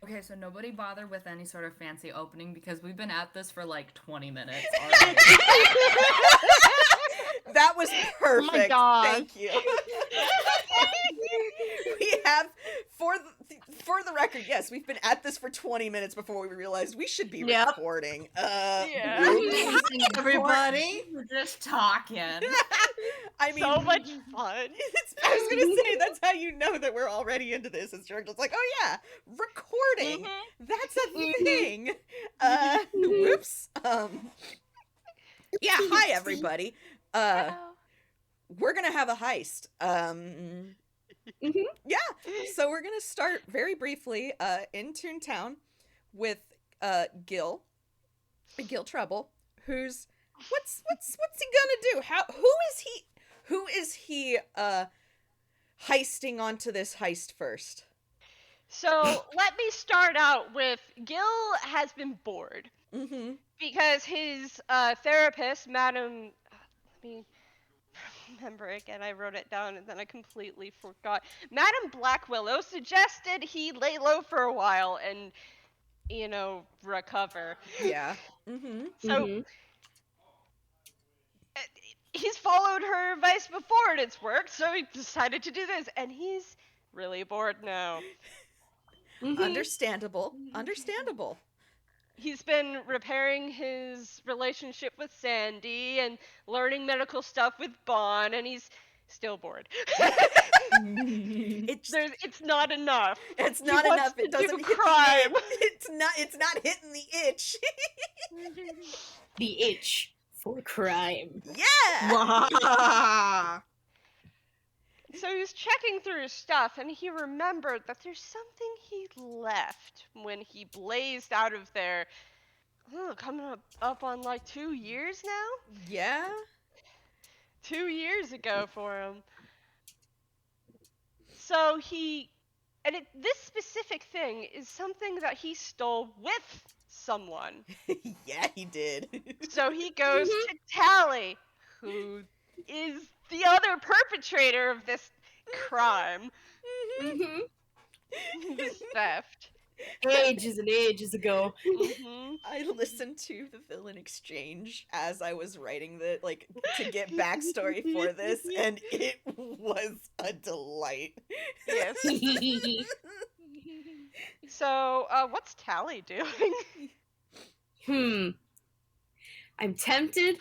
Okay, so nobody bother with any sort of fancy opening because we've been at this for like 20 minutes already. That was perfect. Oh my God. Thank you. We have, for the record, yes, we've been at this for 20 minutes before we realized we should be recording. Yeah. Everybody. We're just talking. I mean, So much fun. I was gonna say, that's how you know that we're already into this. It's just like, oh yeah, recording. That's a thing. Whoops. Yeah, hi everybody. We're gonna have a heist. Yeah, so we're gonna start very briefly in Toontown with Gille Trebble, who's what's he gonna do? Who is he heisting onto this heist first? So let me start out with Gil has been bored because his therapist, Madam. Let me remember again. I wrote it down and then I completely forgot. Madam Black Willow suggested he lay low for a while and, recover. Yeah. So he's followed her advice before and it's worked, so he decided to do this, and he's really bored now. Understandable. He's been repairing his relationship with Sandy and learning medical stuff with Bon, and he's still bored. It's not enough. It's not enough. It doesn't hit crime. It's not hitting the itch. The itch for crime. Yeah. So he was checking through his stuff, and he remembered that there's something he left when he blazed out of there. Coming up on like 2 years now? Yeah. 2 years ago for him. So this specific thing is something that he stole with someone. Yeah, he did. So he goes to Tally, who is the other perpetrator of this crime. This theft. Ages and ages ago. I listened to the villain exchange as I was writing to get backstory for this, and it was a delight. Yes. So, what's Tally doing? I'm tempted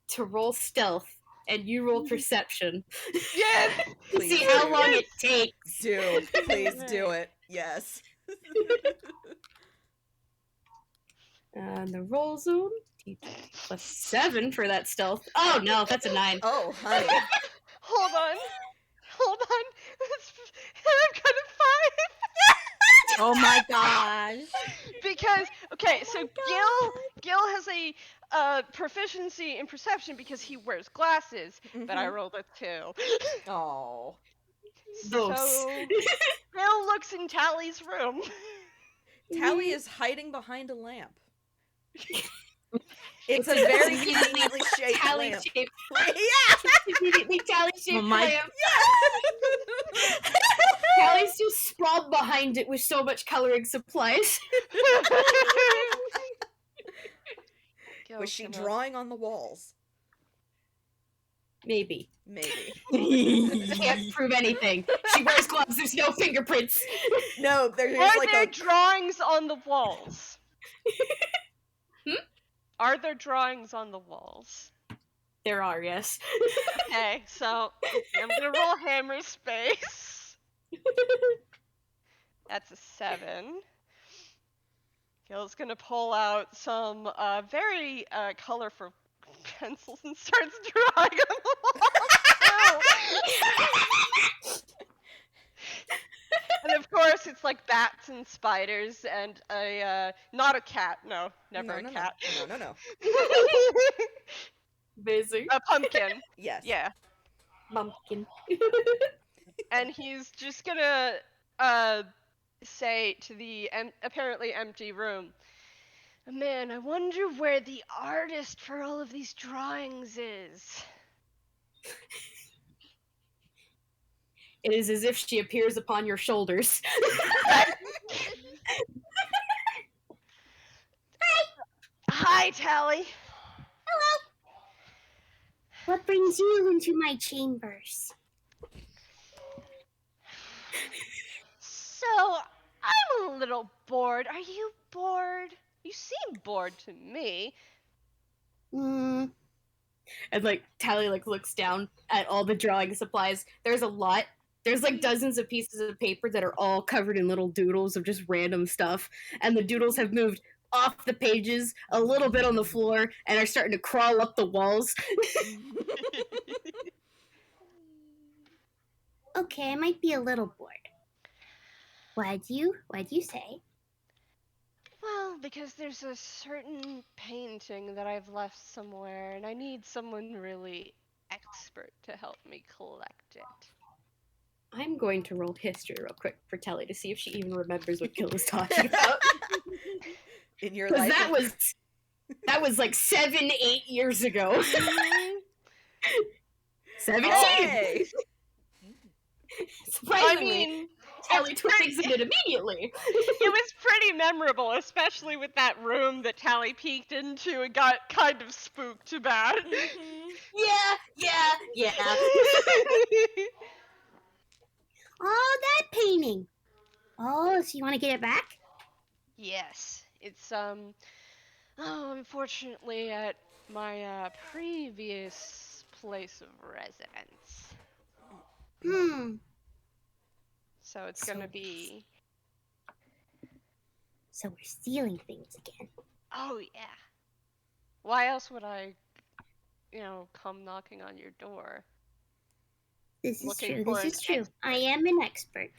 to roll stealth, and you roll perception. Yes! See how long it takes. Please do it. Yes. And the roll zone, plus 7 for that stealth. Oh no, that's a 9. Oh, honey. Hold on. I've got a 5. Oh my god. Because, okay, so Gil has a proficiency in perception because he wears glasses, but I rolled a 2. Oh. So, Gil looks in Tally's room. Tally is hiding behind a lamp. It's a very conveniently shaped lamp. Yeah! Conveniently Tally-shaped lamp. Yeah! Tally's just sprawled behind it with so much coloring supplies. Was she drawing on the walls? Maybe. Can't prove anything. She wears gloves, there's no fingerprints. No, there's Are there drawings on the walls? Are there drawings on the walls? There are, yes. Okay, so I'm gonna roll hammer space. That's a 7. Gil's gonna pull out some very colorful pencils and starts drawing on the wall. And of course, it's like bats and spiders and not a cat. No, never a cat. No. Busy. A pumpkin. Yes. Yeah. Pumpkin. And he's just gonna say to the apparently empty room, "Man, I wonder where the artist for all of these drawings is." It is as if she appears upon your shoulders. Hi, Tally. What brings you into my chambers? So, I'm a little bored. Are you bored? You seem bored to me. Hmm. And like Tally like looks down at all the drawing supplies. There's a lot. There's like dozens of pieces of paper that are all covered in little doodles of just random stuff, and the doodles have moved off the pages a little bit on the floor and are starting to crawl up the walls. Okay, I might be a little bored. Why'd you say? Well, because there's a certain painting that I've left somewhere, and I need someone really expert to help me collect it. I'm going to roll history real quick for Tally to see if she even remembers what Gille was talking about. In your Because life. that was like 7-8 years ago. 17. Hey! Surprisingly, I mean, Tally twigs in it immediately. it was pretty memorable, especially with that room that Tally peeked into and got kind of spooked about. Yeah. Oh, that painting. Oh, so you want to get it back? Yes, it's unfortunately at my previous place of residence. So it's gonna be. So we're stealing things again. Oh yeah. Why else would I, come knocking on your door? This is Looking true. for This an is true. I expert. am an expert.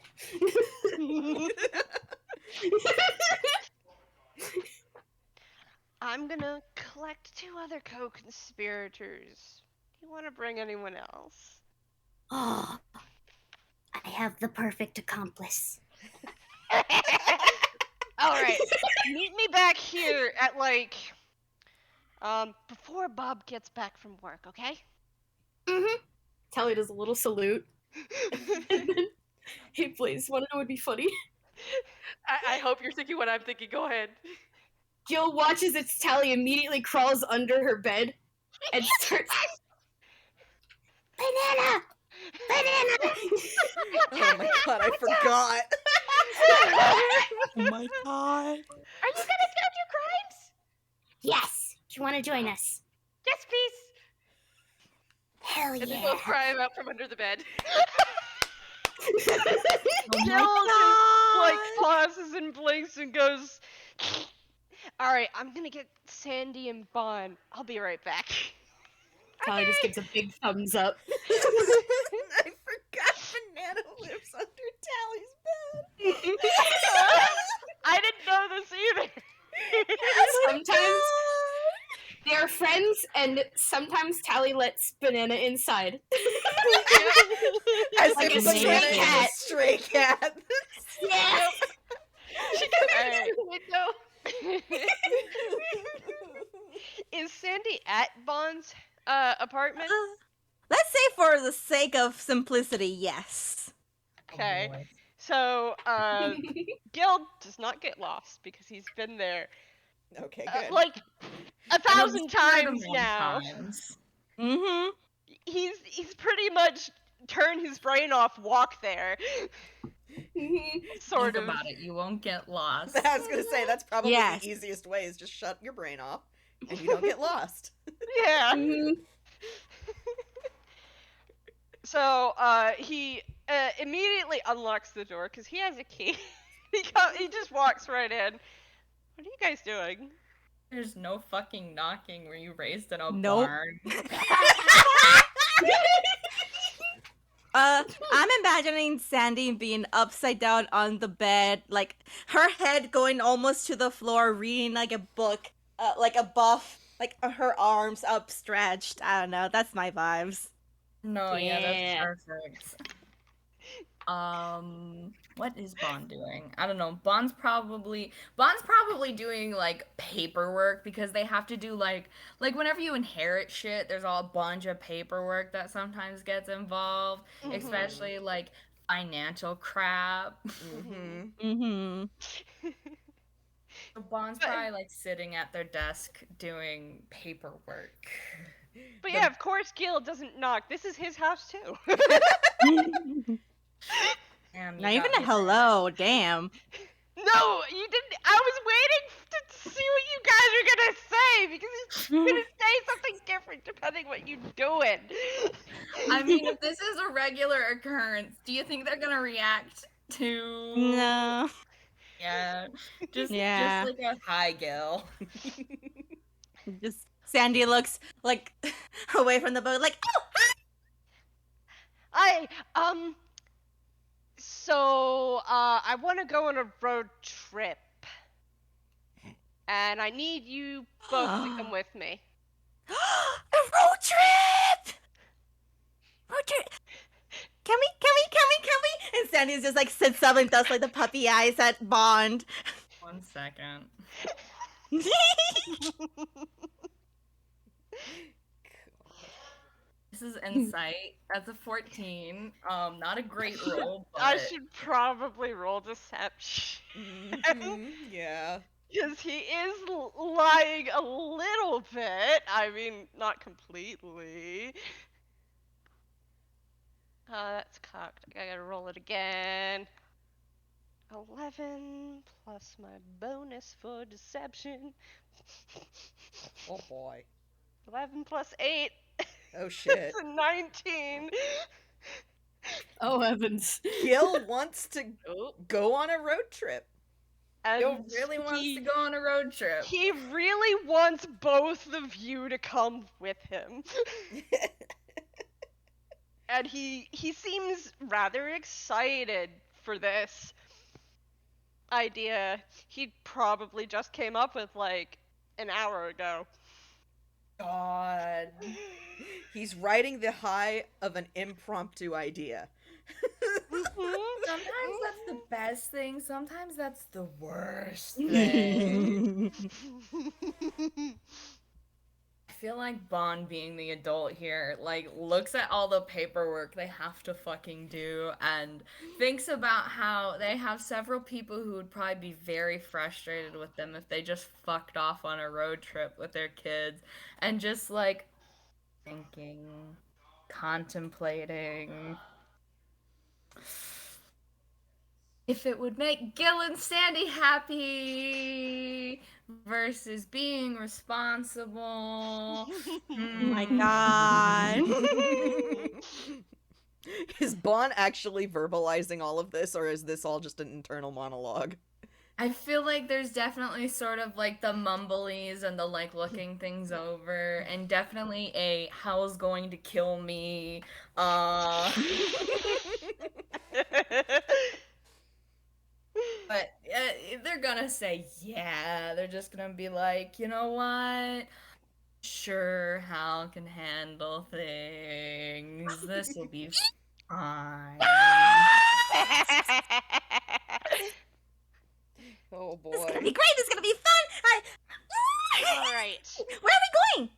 I'm gonna collect 2 other co-conspirators. Do you want to bring anyone else? Oh, I have the perfect accomplice. All right. Meet me back here at before Bob gets back from work, okay? Tally does a little salute. And then, hey, please, want to know what would be funny? I hope you're thinking what I'm thinking. Go ahead. Gil watches its Tally immediately crawls under her bed and starts. Banana! Banana! Oh my god, I forgot. Oh my god. Are you gonna do crimes? Yes! Do you want to join us? Yes, please. Hell And they yeah. both cry out from under the bed. Gil just pauses and blinks and goes, "All right, I'm gonna get Sandy and Bon. I'll be right back." Tally just gives a big thumbs up. I forgot Banana lives under Tally's bed. I didn't know this either. Sometimes they're friends, and sometimes Tally lets Banana inside. As Like if a stray Banana is cat. a stray cat. Yeah! She comes in through the window. Is Sandy at Bon's apartment? Let's say for the sake of simplicity, yes. Okay. Oh boy. So, Gil does not get lost because he's been there Okay, good. like I know 1,000 this is more than times one now. times. Mm-hmm. He's pretty much turned his brain off, walk there. Sort Think of. about it. You won't get lost. I was gonna say that's probably Yes. the easiest way is just shut your brain off and you don't get lost. Yeah. Mhm. So, he immediately unlocks the door because he has a key. He just walks right in. What are you guys doing? There's no fucking knocking. Were you raised in a Nope. barn? I'm imagining Sandy being upside down on the bed, like her head going almost to the floor, reading like a book, like a buff, like her arms upstretched. I don't know. That's my vibes. No, yeah, Yeah. that's perfect. What is Bond doing? I don't know. Bond's probably doing like paperwork because they have to do like whenever you inherit shit, there's all a bunch of paperwork that sometimes gets involved, especially like financial crap. Mm-hmm. Mm-hmm. Bond's But- probably like sitting at their desk doing paperwork. But yeah, of course Gil doesn't knock. This is his house too. Damn, you Not even got a me there. hello, damn. No, you didn't. I was waiting to see what you guys are gonna say because he's gonna say something different depending what you're doing. I mean, if this is a regular occurrence, do you think they're gonna react to? No. Yeah. Just Yeah. like a hi, Gil. Just Sandy looks like away from the boat, like, oh, I So I want to go on a road trip, and I need you both to come with me. a road trip! Road trip! Can we? And Sandy's just like sits up and does like the puppy eyes at Bond. 1 second. This is insight. That's a 14. Not a great roll, but I should probably roll deception. Yeah. Because he is lying a little bit. I mean, not completely. That's cocked. I gotta roll it again. 11 plus my bonus for deception. Oh boy. 11 plus 8. Oh shit. It's a 19. Oh heavens. Gil wants to Oh. go on a road trip. And Gil really wants to go on a road trip. he really wants both of you to come with him. And he seems rather excited for this idea he probably just came up with like an hour ago. God. He's riding the high of an impromptu idea. Sometimes that's the best thing, sometimes that's the worst thing. I feel like Bond, being the adult here, like, looks at all the paperwork they have to fucking do and thinks about how they have several people who would probably be very frustrated with them if they just fucked off on a road trip with their kids, and just, like, thinking, contemplating if it would make Gil and Sandy happy versus being responsible. Oh my god. Is Bond actually verbalizing all of this, or is this all just an internal monologue? I feel like there's definitely sort of like the mumblies and the like looking things over, and definitely a how's going to kill me. But they're gonna say yeah. They're just gonna be like, you know what? Sure, Hal can handle things. This will be fine. Oh boy. This is gonna be great. This is gonna be fun. All right. Where are we going?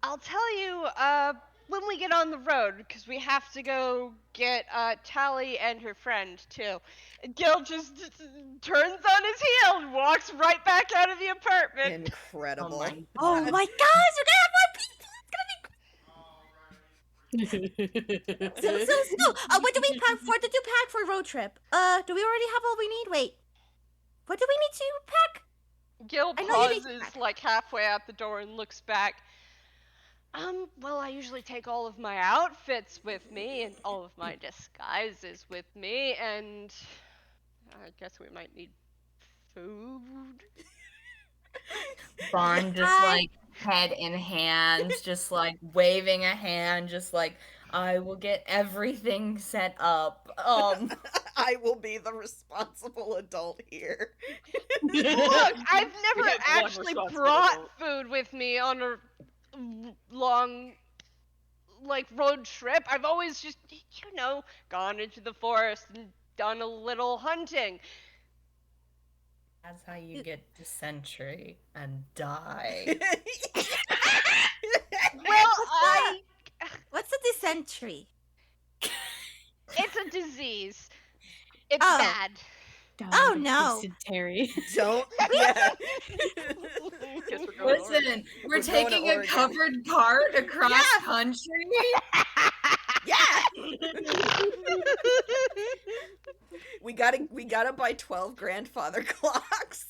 I'll tell you when we get on the road, because we have to go get Tally and her friend too. Gil just turns on his heel and walks right back out of the apartment. Incredible. Oh my gosh, we're gonna have more people. It's gonna be so. What do we pack for? What did you pack for a road trip? Do we already have all we need? Wait, what do we need to pack? Gil I know you need to pauses pack. like halfway out the door and looks back. Well, I usually take all of my outfits with me and all of my disguises with me, and I guess we might need food. Bond just like head in hands, just like waving a hand, just like I will get everything set up. I will be the responsible adult here. Look, I've never have one actually responsible brought adult. food with me on a long, like, road trip. I've always just, gone into the forest and done a little hunting. That's how you get dysentery and die. Well, What's a dysentery? it's a disease. It's Oh. bad. Oh, no. Terry. Don't. Yeah. Guess we're going to Oregon. Listen, we're We're going to taking a Oregon. covered cart across country. Yeah. We gotta buy 12 grandfather clocks.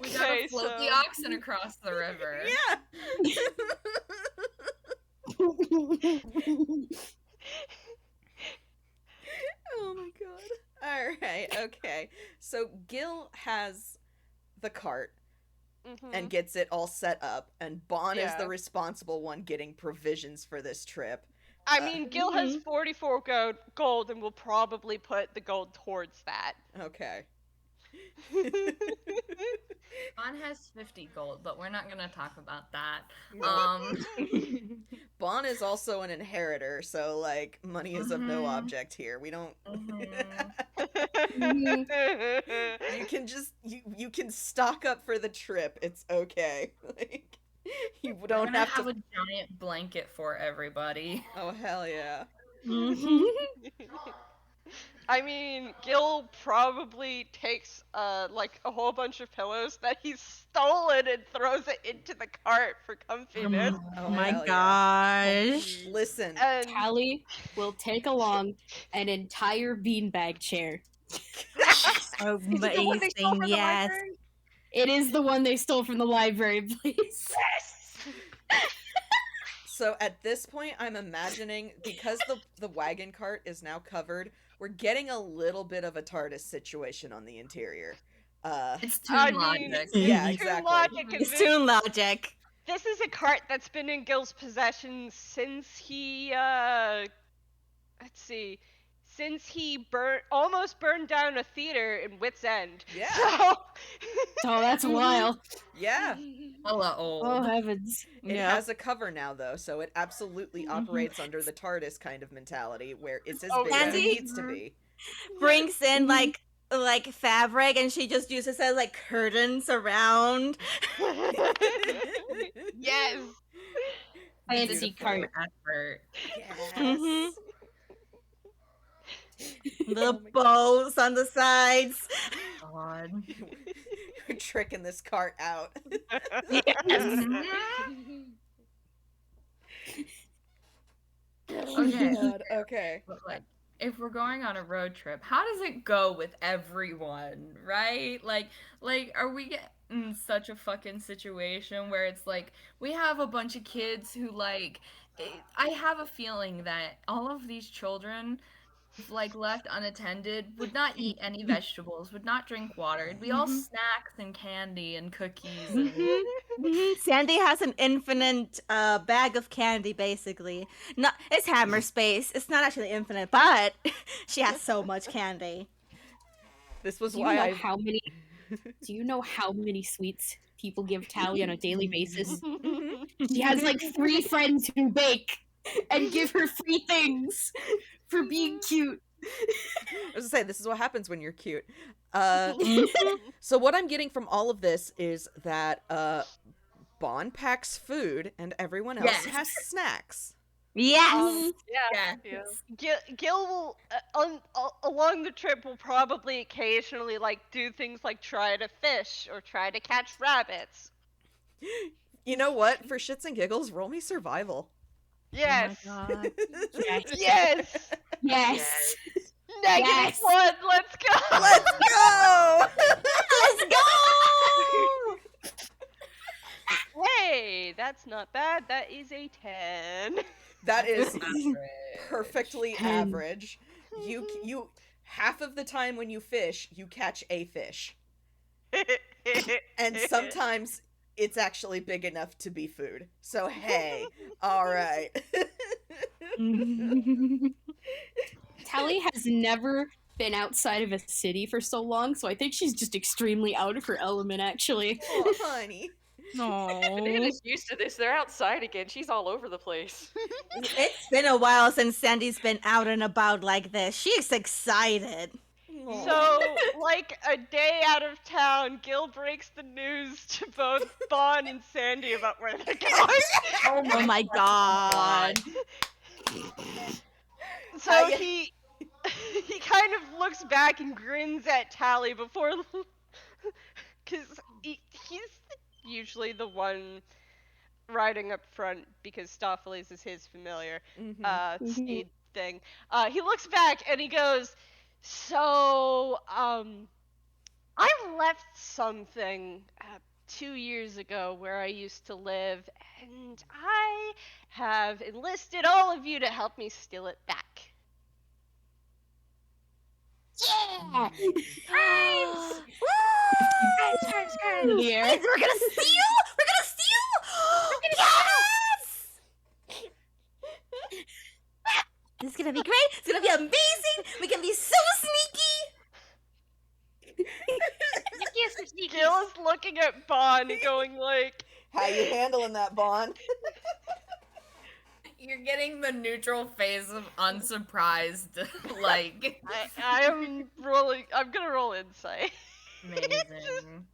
We gotta Okay, float the so- oxen across the river. Yeah. Oh my god. Alright, okay. So Gil has the cart and gets it all set up, and Bon is the Yeah. responsible one getting provisions for this trip. I mean, Gil has 44 gold and will probably put the gold towards that. Okay. Bon has 50 gold, but we're not gonna talk about that. No. Bon is also an inheritor, so like money is of no object here. We don't You can just you can stock up for the trip. It's okay. Like you We're don't gonna have to a giant blanket for everybody. Oh hell yeah. I mean, Gil probably takes like a whole bunch of pillows that he's stolen and throws it into the cart for comfiness. Oh my hell yeah. gosh. Listen. And Callie will take along an entire beanbag chair. Amazing, yes. It is the one they stole from the library, please. So at this point, I'm imagining, because the wagon cart is now covered, we're getting a little bit of a TARDIS situation on the interior. It's too I logic. mean, Yeah, it's exactly. logic. and It's this- Toon logic. This is a cart that's been in Gil's possession since he, let's see, since he almost burned down a theater in Wits End. Yeah. So... Oh, that's a while. Yeah. Hella old. Oh, heavens. It has a cover now, though, so it absolutely operates under the TARDIS kind of mentality, where it's as big as it Andy? needs to be. Brings in like fabric, and she just uses it as like curtains around. Yes. Fancy Beautiful cart. effort. Yes. The bows on the sides. God. You're tricking this cart out. Okay. God, okay. But like, if we're going on a road trip, how does it go with everyone, right? Like, are we in such a fucking situation where it's like we have a bunch of kids who like, I have a feeling that all of these children, if like left unattended, would not eat any vegetables, would not drink water. It'd be all snacks and candy and cookies. And... Sandy has an infinite bag of candy, basically. Not it's hammer space. It's not actually infinite, but she has so much candy. This was Do you why know I how many? Do you know how many sweets people give Tally on a daily basis? She has like 3 friends who bake and give her free things for being cute. I was gonna say, this is what happens when you're cute. So what I'm getting from all of this is that Bon packs food and everyone else Yes. has snacks. Yes. Yeah. Gil will, along the trip, will probably occasionally like do things like try to fish or try to catch rabbits. You know what? For shits and giggles, roll me survival. Yes. Oh my god. Yes. Yes. Yes. Negative Yes. 1. Let's go. Let's go! Let's go! Hey, that's not bad. That is a 10. That is Average. perfectly average. You half of the time when you fish, you catch a fish. And sometimes it's actually big enough to be food. So hey, all right. Tally has never been outside of a city for so long, so I think she's just extremely out of her element, actually. Oh, honey. Diana's used to this. They're outside again. She's all over the place. It's been a while since Sandy's been out and about like this. She's excited. Aw. So, like a day out of town, Gil breaks the news to both Bon and Sandy about where they're going. Oh my god. So he he kind of looks back and grins at Tally before, because he's usually the one riding up front because Stoffles is his familiar steed thing. He looks back and he goes, "So, I left something 2 years ago where I used to live, and I have enlisted all of you to help me steal it back." Yeah! Crimes! Crimes. Yeah. Guys, we're gonna steal! We're gonna steal! Yes! This is gonna be great. It's gonna be amazing. We can be so sneaky. Gil is looking at Bon going like, How you handling that, Bon? You're getting the neutral phase of unsurprised, like I'm gonna roll insight. amazing.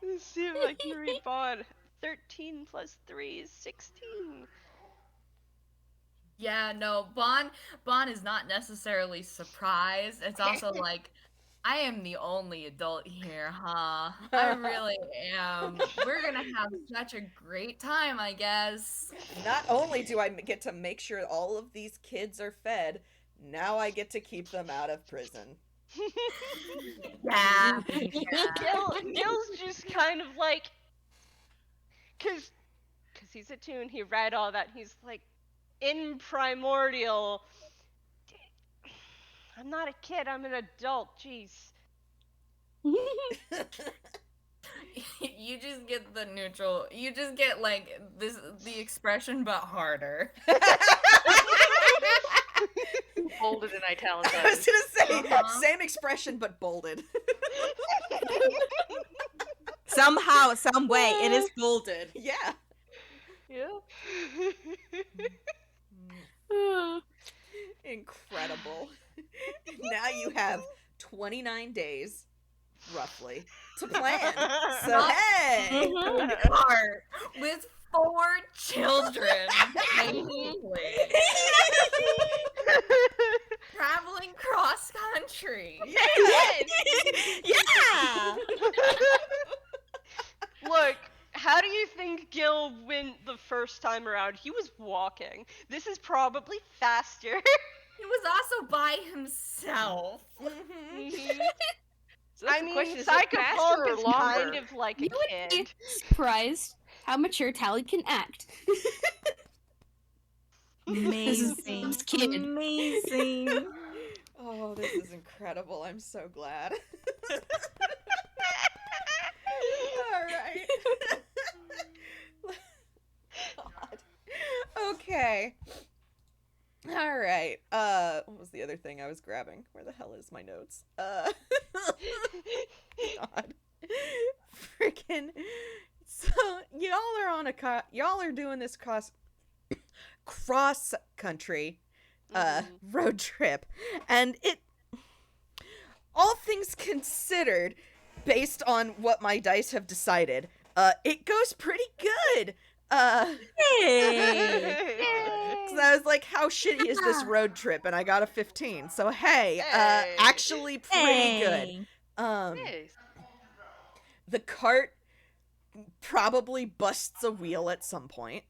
Let's see if I can read Bon. 13 plus 3 is 16. Yeah, no, Bon is not necessarily surprised. It's also like, I am the only adult here, huh? I really am. We're gonna have such a great time, I guess. Not only do I get to make sure all of these kids are fed, now I get to keep them out of prison. Yeah. Gil's just kind of like, cause he's a Toon, he read all that, he's like, in Primordial, I'm not a kid, I'm an adult, jeez. You just get the neutral. You just get like the expression, but harder. Bolded and I was italicized. gonna say, Uh-huh. same expression but bolded. Somehow, some way, it is bolded. Yeah. Yeah. Incredible. Now you have 29 days, roughly, to plan. So, hey! Cart with 4 children, basically. Traveling cross country. Yeah! Look, how do you think Gil went the first time around? He was walking. This is probably faster. He was also by himself. So that's I the mean, question, is it faster Psychopath or is longer? kind of like a You would be kid. surprised how mature Tally can act. Amazing. Kid. Amazing. Oh, this is incredible. I'm so glad. Alright. God. Okay. Alright. What was the other thing I was grabbing? Where the hell is my notes? God. Freaking. So, y'all are on y'all are doing this cross country road trip, and all things considered, based on what my dice have decided, it goes pretty good. Hey. Cause I was like, how shitty is this road trip? And I got a 15. So hey, Hey. actually pretty good. Hey. Hey. The cart probably busts a wheel at some point.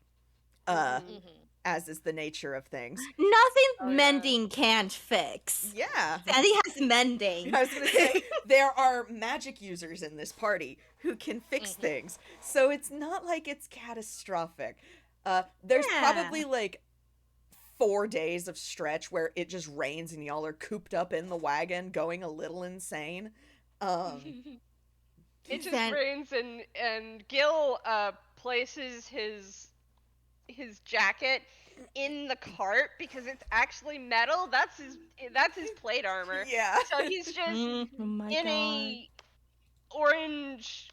As is the nature of things. Nothing mending can't fix. Yeah. Sandy has mending. I was gonna say, there are magic users in this party who can fix things, so it's not like it's catastrophic. There's probably like 4 days of stretch where it just rains and y'all are cooped up in the wagon going a little insane. It just Then- rains and Gil places his jacket in the cart because it's actually metal. That's his plate armor. Yeah. So he's just Oh my in god. a orange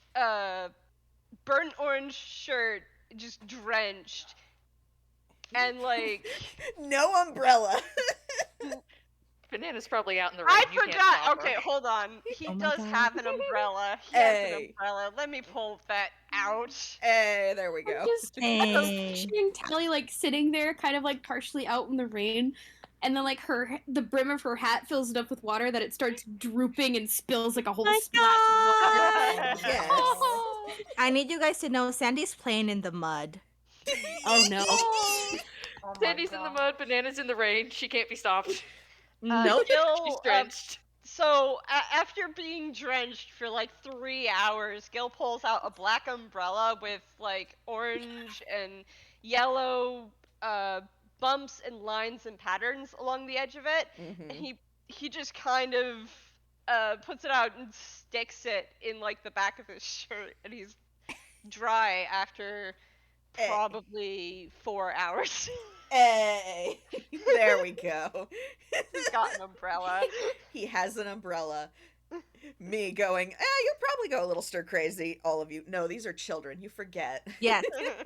burnt orange shirt, just drenched. And like No umbrella. Banana's probably out in the rain. I You can't forgot. stop her. Okay, hold on. He Oh my does God. have an umbrella. He has an Hey. umbrella. Let me pull that out. Hey, there we I'm go. just Hey. picturing Tally like sitting there, kind of like partially out in the rain, and then like the brim of her hat fills it up with water that it starts drooping and spills like a whole My splash of water. Yes. I need you guys to know Sandy's playing in the mud. Oh no. Oh my Sandy's in the God. mud, Banana's in the rain. She can't be stopped. Nope. She's Gil, drenched. so after being drenched for like 3 hours, Gil pulls out a black umbrella with like orange and yellow bumps and lines and patterns along the edge of it. And he just kind of puts it out and sticks it in like the back of his shirt, and he's dry after probably 4 hours. Hey, there we go. He's got an umbrella. He has an umbrella. Me going, you'll probably go a little stir crazy, all of you. No, these are children. You forget. Yes,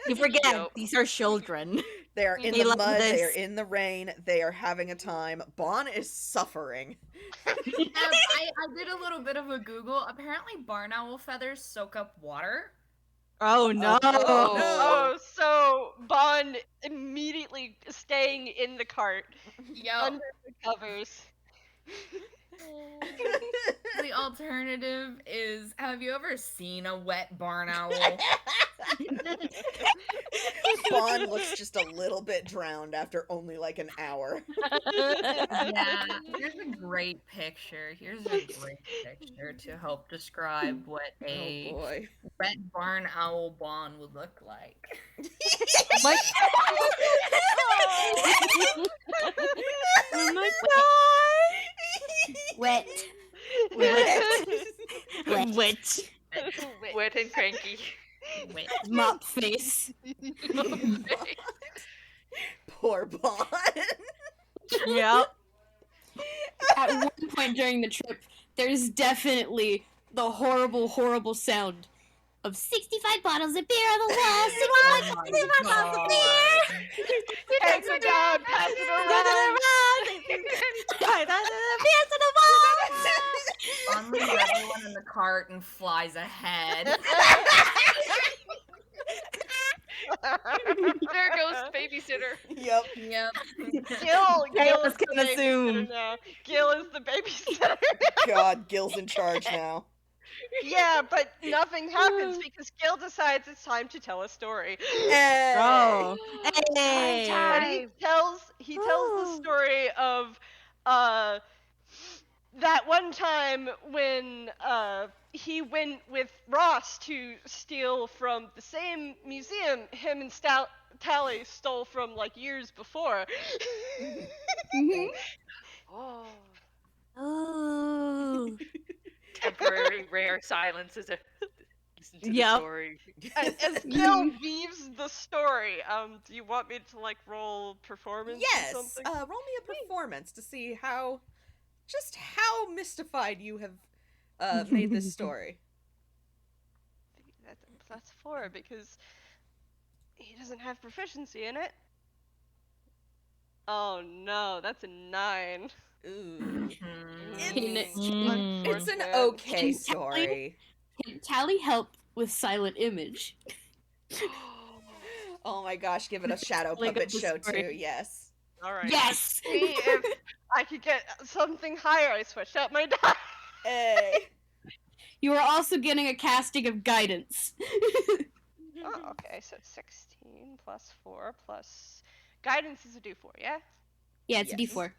you forget. Yep. These are children. They are in They the love mud. They are this. in the rain. They are having a time. Bon is suffering. I did a little bit of a Google. Apparently, barn owl feathers soak up water. Oh no. Oh, so Bon immediately staying in the cart Yep. under the covers. The alternative is, have you ever seen a wet barn owl? Bon looks just a little bit drowned after only like an hour. Yeah. Here's a great picture. To help describe what Oh a boy. wet barn owl Bon would look like. Like, Oh my Wet. witch. Wet and cranky. Wet. mop face. Poor Bon. Yep. At one point during the trip, there's definitely the horrible, horrible sound of 65 bottles of beer on the wall. Oh 65 my bottles of beer. God. Hands are down, pass it around. Bon leaves everyone in the cart and flies ahead. There goes the babysitter. Yep. Yep. Gil I is was the gonna assume. babysitter now. Gil is the babysitter. God, Gil's in charge now. Yeah, but nothing happens because Gil decides it's time to tell a story. Hey. Oh. Hey. And he tells the story of that one time when he went with Ross to steal from the same museum him and Tally stole from like years before. Oh. Oh. Temporary rare silence as a listen to the Yep. story. As Gil weaves the story, do you want me to like roll performance Yes. or something? Roll me a performance to see how mystified you have made this story. That's 4 because he doesn't have proficiency in it. Oh no, that's a 9. Ooh. Mm. It's an Unfortunate. okay story. Can Tally help with silent image? Oh my gosh, give it a shadow Like puppet the show story. too, yes. All right. Yes! See if I could get something higher. I switched out my die. Hey. You are also getting a casting of guidance. Oh, okay. So 16 plus 4 plus guidance is a D4, yeah? Yeah, it's Yes. a D4.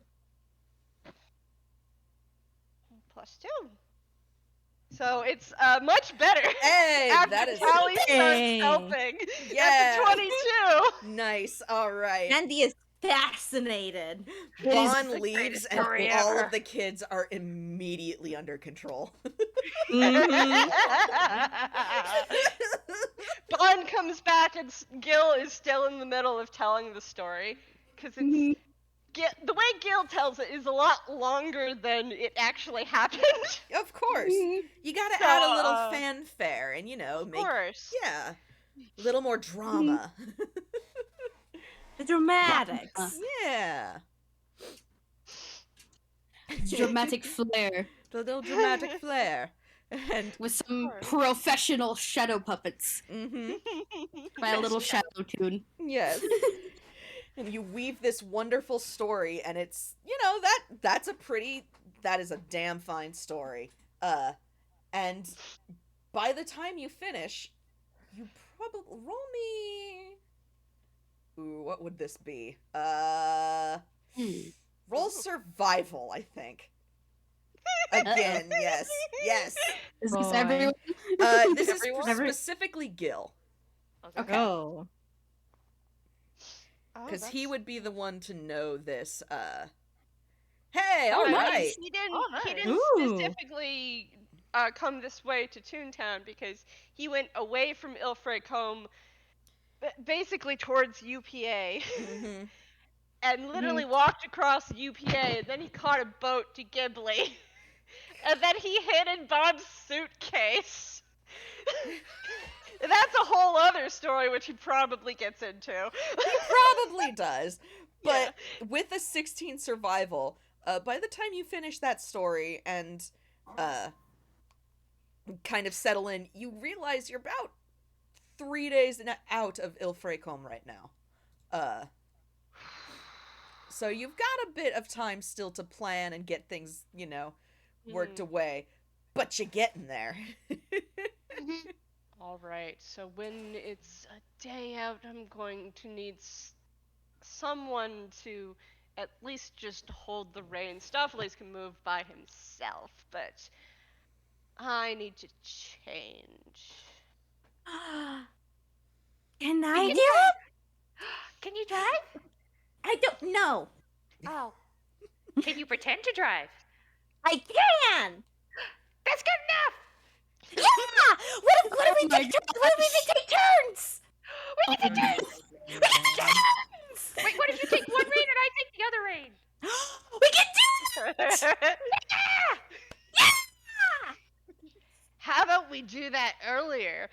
Plus 2. So it's much better. Hey, After that is Tally Hey. starts helping. Yes. That's a 22. nice. All right. Andy is fascinated. Bon leaves and story all ever. of the kids are immediately under control. Mhm. Bond comes back and Gil is still in the middle of telling the story. Because it's. The way Gil tells it is a lot longer than it actually happened. Of course. You gotta So, add a little fanfare and, Of make course. yeah, a little more drama. The dramatics. Yeah. Dramatic flair. A little dramatic flair. And With some course. professional shadow puppets. mm-hmm. By a little shadow tune. Yes. And you weave this wonderful story, and it's, that is a damn fine story. And by the time you finish, you probably roll me. Ooh, what would this be? Roll survival, I think. Again, yes. Is this Boy. everyone? This is Everyone? specifically Gil, Okay. Oh. because he would be the one to know this. Hey, Oh, all nice. right. He didn't. Oh, He nice. didn't Ooh. specifically come this way to Toontown because he went away from Ilfrey Combe, basically towards UPA, Mhm. and literally walked across UPA, and then he caught a boat to Gille, and then he hid in Bob's suitcase. That's a whole other story, which he probably gets into. He probably does. But with a 16 survival, by the time you finish that story and kind of settle in, you realize you're about 3 days out of Ilfrey Combe right now. So you've got a bit of time still to plan and get things, worked away. But you're getting there. All right, so when it's a day out, I'm going to need someone to at least just hold the reins. Stoffles can move by himself, but I need to change. Can I do it? Can you drive? I don't know. Oh. Can you pretend to drive? I can. That's good enough! Yeah. What if we take turns? What if we take turns? We can take turns! We can take turns! Wait, what if you take one rein and I take the other rein? We can do it. How about we do that earlier?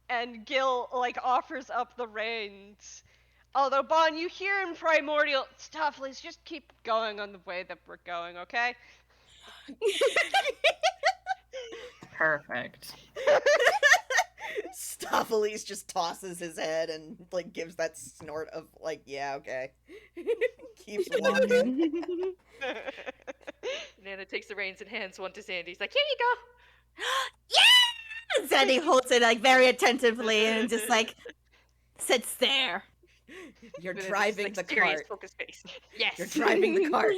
And Gil offers up the reins. Although Bon, you hear in Primordial, Stoffles, just keep going on the way that we're going, okay? Perfect. Stoffles just tosses his head and gives that snort of yeah, okay. Keeps walking. Nana takes the reins and hands one to Sandy. He's like, here you go. Yeah. And Sandy holds it very attentively and just sits there. You're And then driving just, the serious cart. focus face. Yes. You're driving the cart.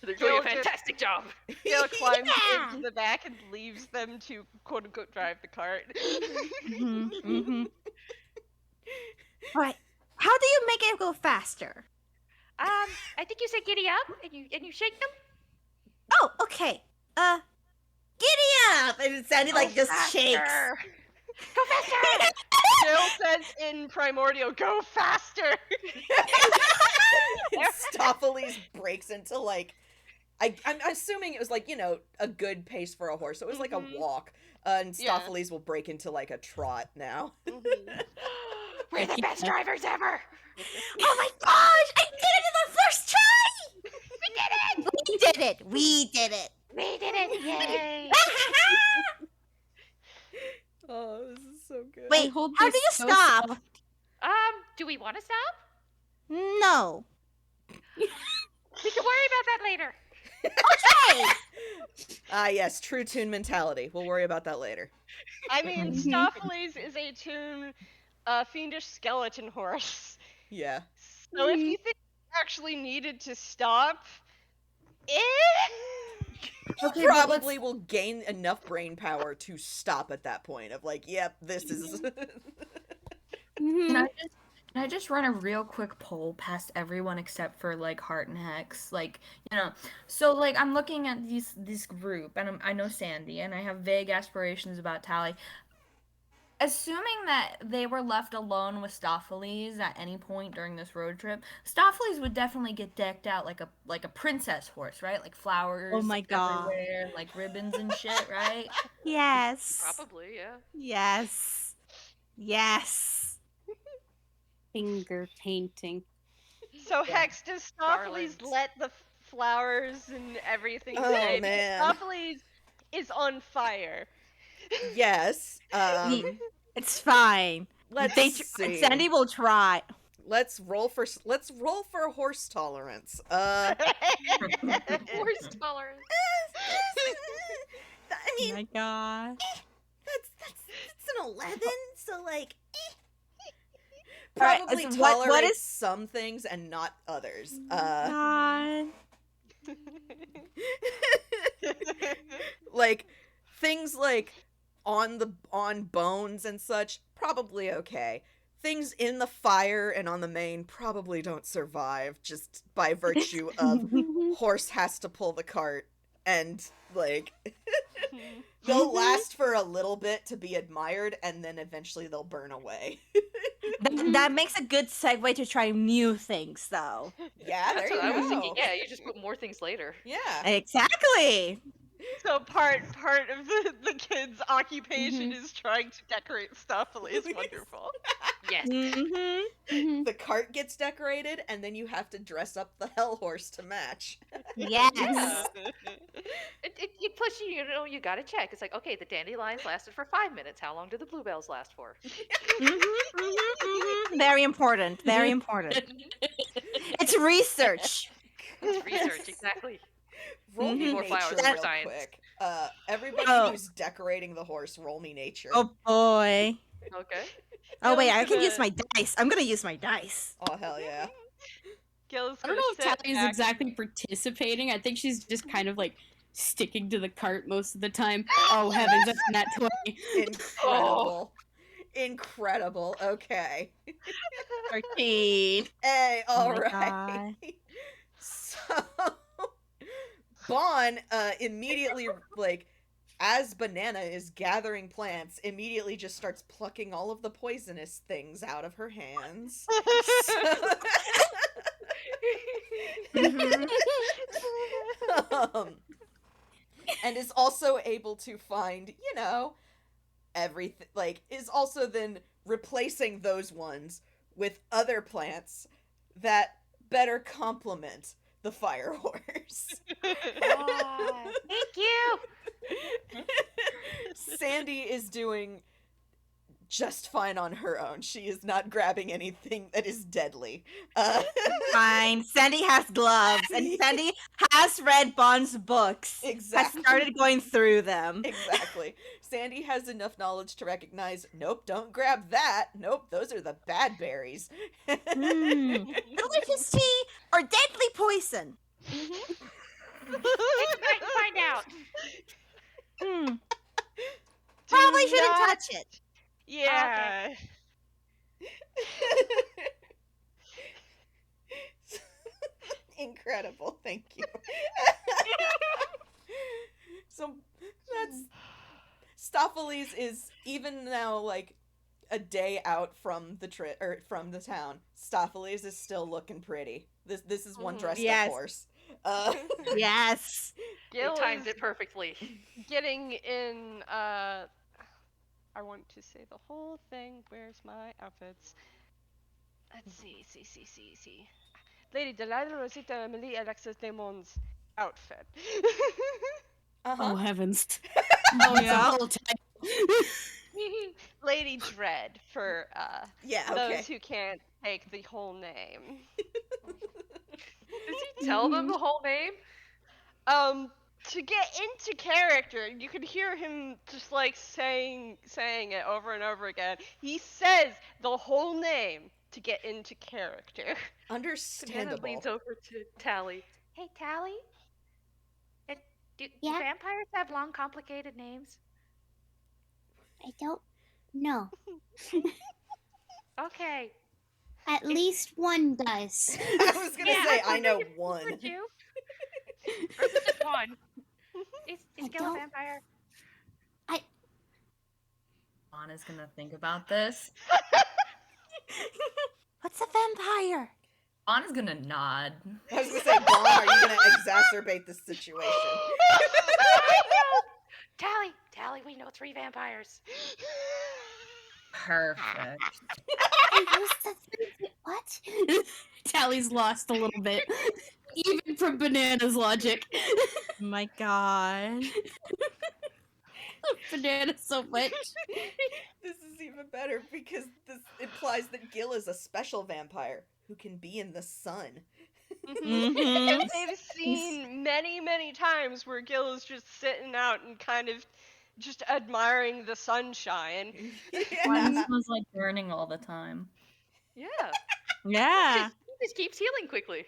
They're doing Gil a fantastic job. Gil climbs Yeah. into the back and leaves them to quote-unquote drive the cart. All right. How do you make it go faster? I think you said giddy up and you shake them. Oh, okay. Giddy up! And Sandy just shakes. Go faster! Gil says in Primordial, go faster! And Stoffles breaks into I'm assuming it was a good pace for a horse. So it was like a walk. And Yeah. Stoffles will break into a trot now. We're the best drivers ever. Oh my gosh! I did it in the first try! We did it! We did it! Yay! Oh, this is so good. Wait, hold how this do you so stop? soft. Do we want to stop? No. We can worry about that later. Okay. Yes, true Toon mentality. We'll worry about that later. I mean, Stoffles is a Toon fiendish skeleton horse. Yeah. So if you think you actually needed to stop, Okay, probably will gain enough brain power to stop at that point of yep, this is Can I just run a real quick poll past everyone except for Heart and Hex? So I'm looking at this group and I know Sandy and I have vague aspirations about Tally. Assuming that they were left alone with Stoffles at any point during this road trip, Stoffles would definitely get decked out like a princess horse, right? Flowers Oh my God. everywhere, ribbons and shit, right? Yes. Probably, yeah. Yes. Yes. Finger painting. so Hex, does Stoffles Garlands. let the flowers and everything Oh, stay? man. Because Stoffles is on fire. yes. It's fine. Let's see. Sandy will try. Let's roll for horse tolerance. Horse tolerance. I Oh mean, my god. that's an 11, so like Alright, probably so tolerates what is some things and not others. God. Like things like on bones and such, probably okay. Things in the fire and on the main probably don't survive just by virtue of horse has to pull the cart, and like they'll last for a little bit to be admired and then eventually they'll burn away. That makes a good segue to try new things, though. Yeah, there That's you what I was go. thinking. Yeah, you just put more things later. Yeah. Exactly. So part of the kid's occupation is trying to decorate stuff. Is wonderful. Yes. Mm-hmm. The cart gets decorated and then you have to dress up the hell horse to match. Yes. Yeah. It puts you, you gotta check. It's like, okay, the dandelions lasted for 5 minutes. How long did the bluebells last for? Very important. Very important. It's research. It's research, exactly. Roll me More nature flowers, real more science. quick. Everybody who's decorating the horse, roll me nature. Oh boy. Okay. Oh wait, I Gil's can use gonna- my dice. I'm gonna use my dice. Oh, hell yeah. Gil's I don't gonna know if sit Tally is back- exactly participating. I think she's just kind of like sticking to the cart most of the time. Oh heavens, that's not 20. Incredible. Incredible. Okay. 13. Hey, Oh all my right. So, Bon immediately, like, as Banana is gathering plants, immediately just starts plucking all of the poisonous things out of her hands. And is also able to find, everything, like, is also then replacing those ones with other plants that better complement the fire horse. Thank you. Sandy is doing just fine on her own. She is not grabbing anything that is deadly. Fine. Sandy has gloves, and Sandy has read Bond's books. Exactly. Has started going through them. Exactly. Sandy has enough knowledge to recognize, nope, don't grab that. Nope, those are the bad berries. Delicious tea or deadly poison. It's night to find out. Probably shouldn't not- touch it. Yeah. Incredible. Thank you. So that's Stopheles is even now like a day out from the from the town. Stopheles is still looking pretty. This is one dressed Yes. up horse. Yes. Gil It timed is it perfectly. getting in. I want to say the whole thing. Where's my outfits? Let's see. Lady Delilah Rosita Amelie Alexis Demon's outfit. Oh heavens. Oh It's a yeah. whole time. Lady Dread for Yeah, those okay. who can't take the whole name. Does he tell them the whole name? To get into character, you could hear him just like saying it over and over again. He says the whole name to get into character. Banana Understandable. leans over to Tally. Hey, Tally. Do Yeah? vampires have long, complicated names? I don't know. Okay. At least one does. I was gonna Yeah, say I I know wondered if you one. were two. Or is it just one? Is I Gille a don't- vampire? Anna's gonna think about this. What's a vampire? Anna's gonna nod. I was gonna say, Bon, are you gonna exacerbate the situation? Tally, we know 3 vampires. Perfect. Who's the three- What? Tally's lost a little bit. Even from Banana's logic. Oh my god. Banana so much. This is even better because this implies that Gil is a special vampire who can be in the sun. And they've seen many, many times where Gil is just sitting out and kind of just admiring the sunshine. Why the Yeah. sun's like burning all the time. Yeah. Yeah. He just keeps healing quickly.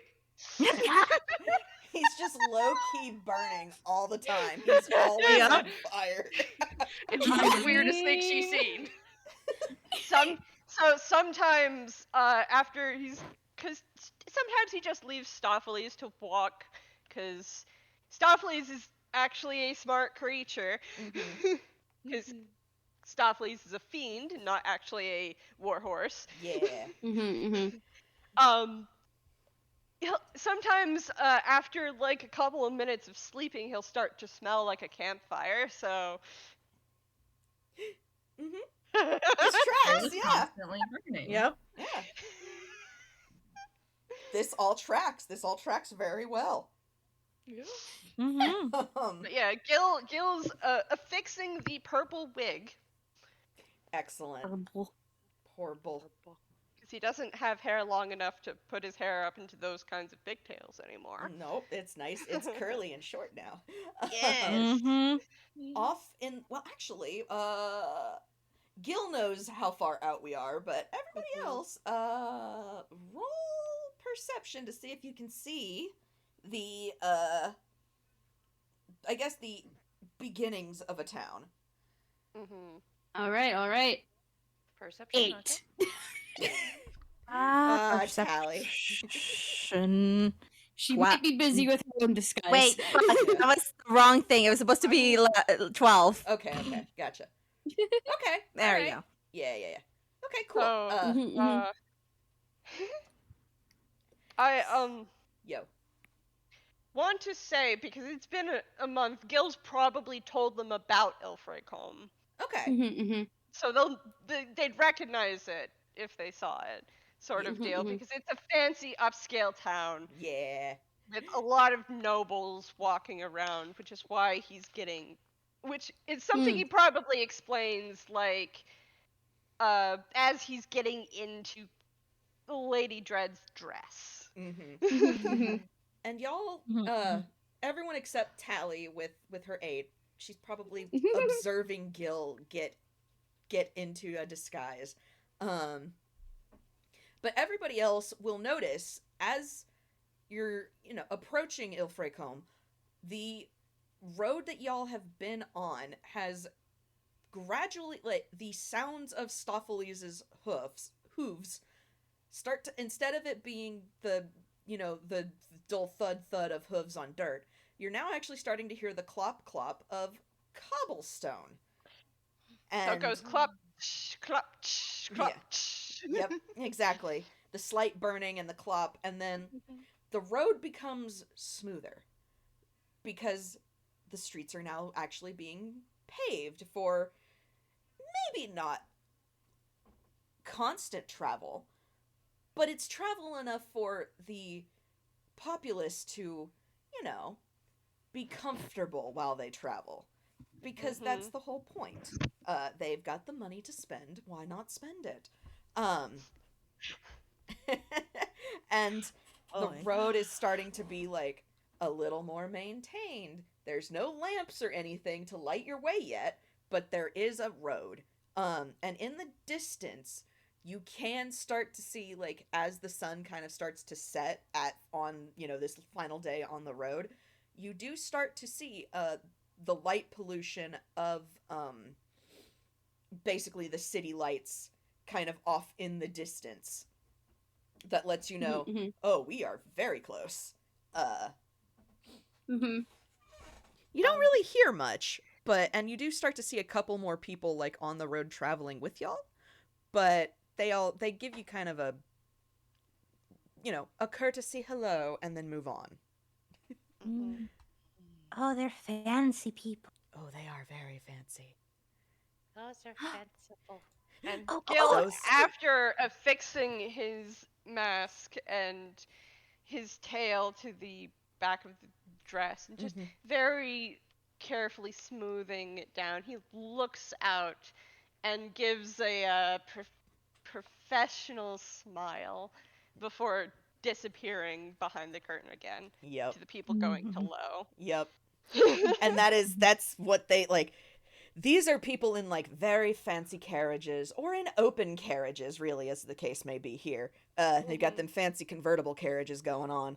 He's just low-key burning all the time. He's always Yep. on fire. It's the weirdest thing she's seen. Sometimes after because sometimes he just leaves Stoffles to walk, because Stoffles is actually a smart creature, because Stoffles is a fiend, not actually a warhorse. Yeah. Sometimes after like a couple of minutes of sleeping, he'll start to smell like a campfire. So. This tracks, It's yeah. constantly burning. Yep. Yeah. This all tracks. This all tracks very well. Yeah. But yeah, Gil's affixing the purple wig. Excellent. Horrible. Because he doesn't have hair long enough to put his hair up into those kinds of pigtails anymore. Nope, it's nice. It's curly and short now. Yes. Off in, well, actually, Gil knows how far out we are, but everybody else, roll perception to see if you can see the, I guess the beginnings of a town. All right. Perception. 8. Tally. She Wow. might be busy with her own disguise. Wait, that was the wrong thing. It was supposed to be 12. Okay, gotcha. Okay, There alright. you go. Yeah. Okay, cool. So, I Yo. want to say, because it's been a month, Gil's probably told them about Ilfracombe. Okay. So they'd recognize it if they saw it, sort of deal, because it's a fancy upscale town Yeah. with a lot of nobles walking around, which is why he's getting, which is something he probably explains, like, as he's getting into Lady Dread's dress. And y'all, everyone except Tally with her 8, she's probably observing Gil get into a disguise. But everybody else will notice as you're, approaching Ilfracombe, the road that y'all have been on has gradually, like, the sounds of Stoffles' hooves start to, instead of it being the dull thud of hooves on dirt, you're now actually starting to hear the clop clop of cobblestone. And So it goes clop, clop, clop. Yep, exactly. The slight burning and the clop, and then the road becomes smoother because the streets are now actually being paved for maybe not constant travel, but it's travel enough for the populace to, be comfortable while they travel. Because that's the whole point. They've got the money to spend, why not spend it? And the road is starting to be, like, a little more maintained. There's no lamps or anything to light your way yet, but there is a road. And in the distance, you can start to see, like, as the sun kind of starts to set on this final day on the road, you do start to see the light pollution of basically the city lights kind of off in the distance that lets you know, oh, we are very close. You don't really hear much, and you do start to see a couple more people, like, on the road traveling with y'all, but they give you kind of a courtesy hello and then move on. Oh, they're fancy people. Oh, they are very fancy. Those are fanciful. And Oh, Gil, after affixing his mask and his tail to the back of the dress, and just very carefully smoothing it down, he looks out and gives a professional smile before disappearing behind the curtain again Yep. to the people going hello. Yep. And that's what they like. These are people in like very fancy carriages or in open carriages, really, as the case may be here. They've got them fancy convertible carriages going on.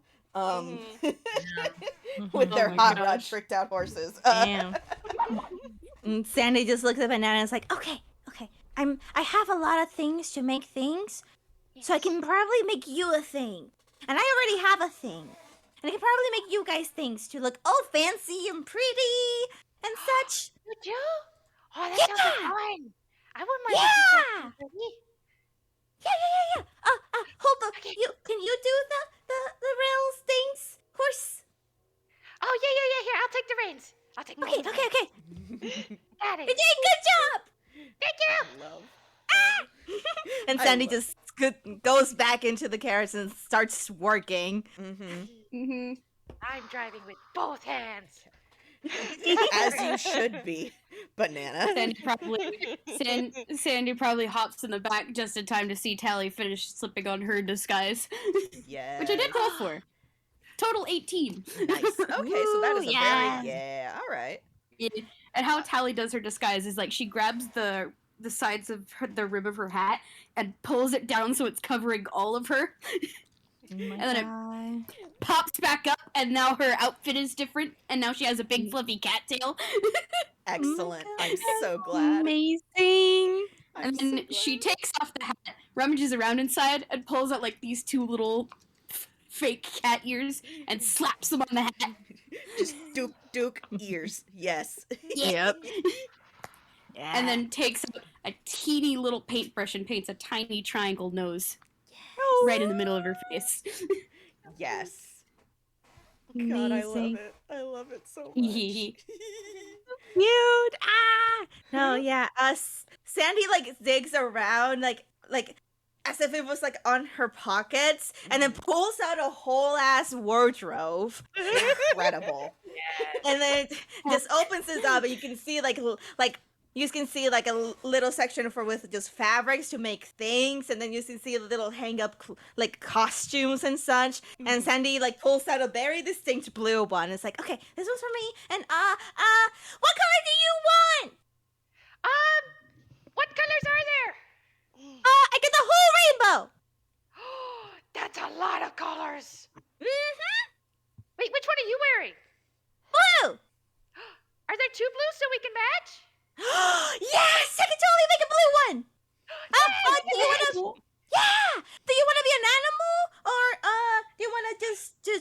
With their hot rod tricked out horses. Damn. And Sandy just looks at Banana and is like, okay, I have a lot of things to make things, so I can probably make you a thing. And I already have a thing. And I can probably make you guys things to look all fancy and pretty and such. Would you? Oh, that sounds like fun. I wouldn't mind Yeah. making something Yeah. Hold on. Okay. Can you do the rails things, horse? Oh, yeah. Here, I'll take the reins. I'll take both of them. Okay. Got it. You did good job. Thank you. Love. And Sandy just goes back into the carriage and starts working. I'm driving with both hands. As you should be, Banana. Sandy probably hops in the back just in time to see Tally finish slipping on her disguise. Yeah. Which I did roll for. Total 18. Nice. Okay, so that is a yeah. very all right. Yeah. And how Tally does her disguise is like she grabs the sides of the rim of her hat and pulls it down so it's covering all of her. And then it pops back up, and now her outfit is different, and now she has a big fluffy cattail. Excellent. I'm so glad. Amazing. I'm And then so she glad. takes off the hat, rummages around inside, and pulls out like these two little fake cat ears and slaps them on the hat. Just Duke ears. Yes. Yep. And then takes out a teeny little paintbrush and paints a tiny triangle nose right in the middle of her face. Yes. God, I love it. I love it so much. Cute. No, yeah. Sandy like digs around like as if it was like on her pockets, and then pulls out a whole ass wardrobe. Incredible. And then just opens it up, and you can see like you can see like a little section for with just fabrics to make things, and then you can see a little hang up like costumes and such. And Sandy like pulls out a very distinct blue one. It's like, okay, this one's for me. And what color do you want? What colors are there? I get the whole rainbow. That's a lot of colors. Mm-hmm. Wait, which one are you wearing? Blue. Are there two blues so we can match? Yes, I can totally make a blue one. Do you wanna? Yeah. Do you wanna be an animal, or do you wanna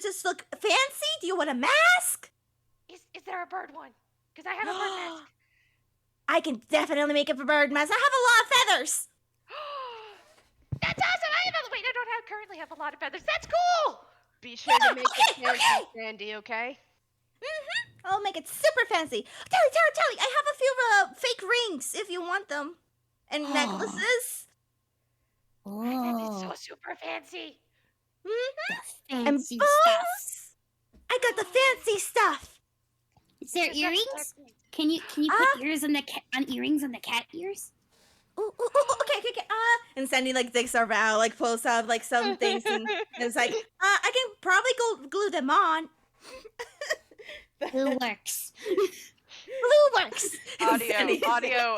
just look fancy? Do you want a mask? Is there a bird one? Because I have a bird mask. I can definitely make up a bird mask. I have a lot of feathers. That's awesome! I don't currently have a lot of feathers. That's cool! Be sure to make it fancy, Sandy, okay? I'll make it super fancy. Tally, I have a few fake rings if you want them. And necklaces. That is so super fancy. And Fancy bows. stuff. I got the fancy stuff. Is there That's earrings? fancy. Can you put ears on earrings on the cat ears? Ooh, okay. And Sandy like digs around, like pulls up like some things, and it's like, I can probably go glue them on. Blue works. Blue works. Audio,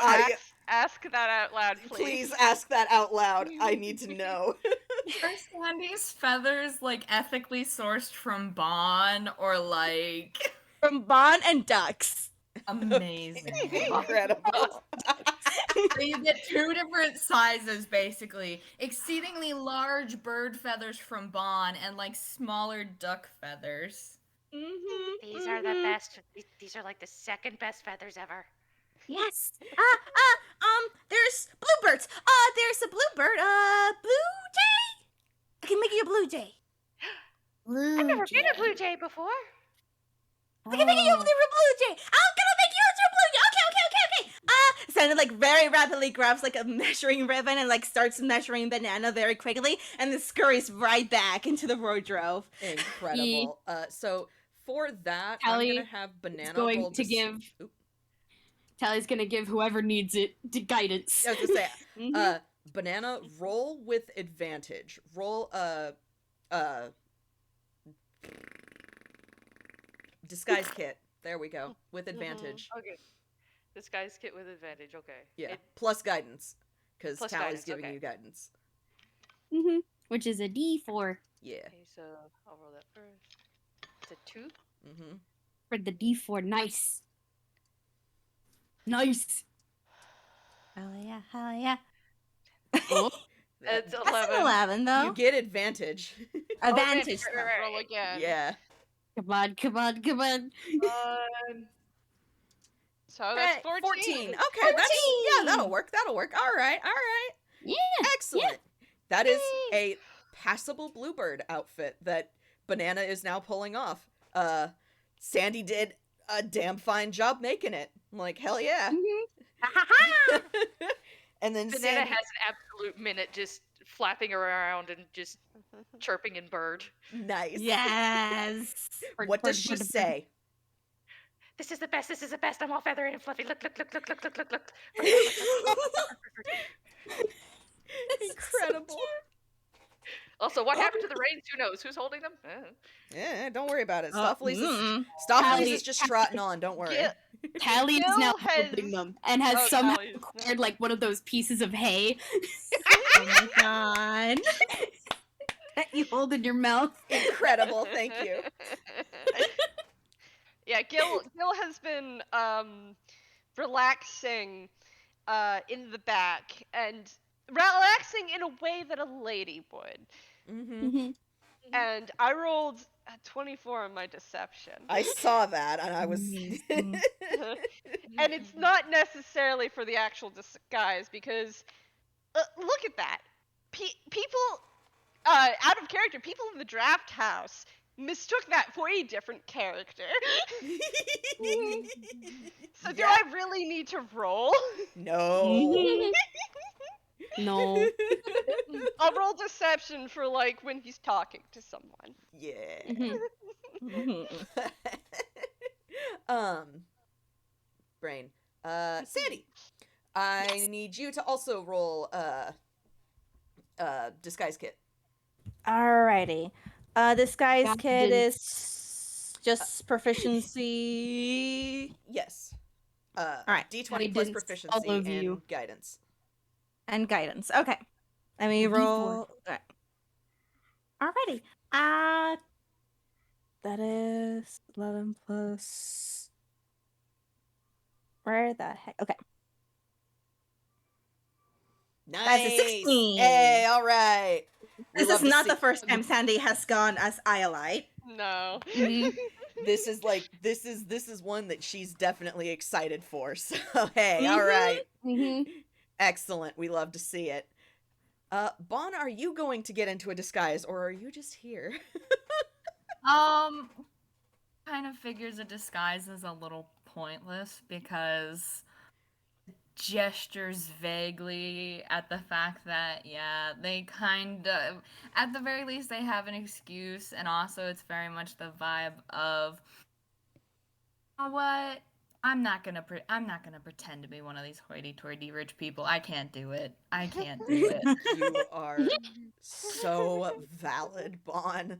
ask that out loud, please. Please ask that out loud. I need to know. Are Sandy's feathers like ethically sourced from Bon or like From Bon and Ducks. amazing? Incredible. So you get two different sizes, basically. Exceedingly large bird feathers from Bon and like smaller duck feathers. These are the best. These are like the second best feathers ever. Yes. There's bluebirds. There's a bluebird. Blue jay. I can make you a blue jay. Blue I've never been a jay. blue jay before. I can make you a blue jay. I'm gonna make you a blue jay. Okay. Santa like very rapidly grabs like a measuring ribbon and like starts measuring Banana very quickly, and then scurries right back into the wardrobe. Incredible. So For that, Tally I'm gonna have Banana going roll to give. Oop. Tally's gonna give whoever needs it guidance. I was gonna say, Mhm. Banana, roll with advantage. Roll disguise kit. There we go. With advantage. Okay. Disguise kit with advantage. Okay. Yeah. Plus guidance. Because Plus Tally's guidance, giving okay. you guidance. Which is a D4 Yeah. Okay, so I'll roll that first. It's a 2. Mm-hmm. for the D4. Nice. Nice. Hell yeah, hell yeah. Oh, It's That's 11. an 11, though. You get advantage. Advantage, Right, though. right, roll again. Yeah. come on, come on, come on. So that's Hey, 14. Okay, that's yeah, that'll work. That'll work. All right. Yeah. Excellent. That is a passable bluebird outfit that Banana is now pulling off. Sandy did a damn fine job making it. I'm like, hell yeah. And then Banana Sandy, has an absolute minute just flapping around and just chirping in bird. nice. Yes. What does she say? This is the best. This is the best. I'm all feathery and fluffy. Look. Incredible. Also, what happened to the reins? Who knows? Who's holding them? Yeah, don't worry about it. Oh, Stoffley's is just trotting on. Don't worry. Gil- Tally is Gil now has- holding them and has Oh, somehow Tally's- acquired like one of those pieces of hay Oh my god. that you hold in your mouth. Incredible. Thank you. Yeah, Gil has been relaxing in the back and relaxing in a way that a lady would. Mm-hmm. And I rolled a 24 on my deception. I saw that, and I was. Amazing. And it's not necessarily for the actual disguise because look at that. People out of character, people in the draft house mistook that for a different character. So do I really need to roll? No. No. I'll roll deception for like when he's talking to someone. Yeah. Brain. Sandy. I need you to also roll disguise kit. Alrighty. Disguise Got kit it. is just proficiency Yes. Alright. D20 plus Guidance, proficiency all of and you. guidance. and guidance. Okay. Let me D4. roll. Alrighty. That is 11 plus. Where the heck? Okay. Nice. That's a 16. Hey, all right. This is not the first time Sandy has gone as Iolite. No. This is one that she's definitely excited for. So hey, all right. Excellent. We love to see it. Bon, are you going to get into a disguise or are you just here? Kind of figures a disguise is a little pointless because gestures vaguely at the fact that they kind of, at the very least, they have an excuse, and also it's very much the vibe of, you know what? I'm not gonna pretend to be one of these hoity-toity rich people. I can't do it. I can't do it. You are so valid, Bon.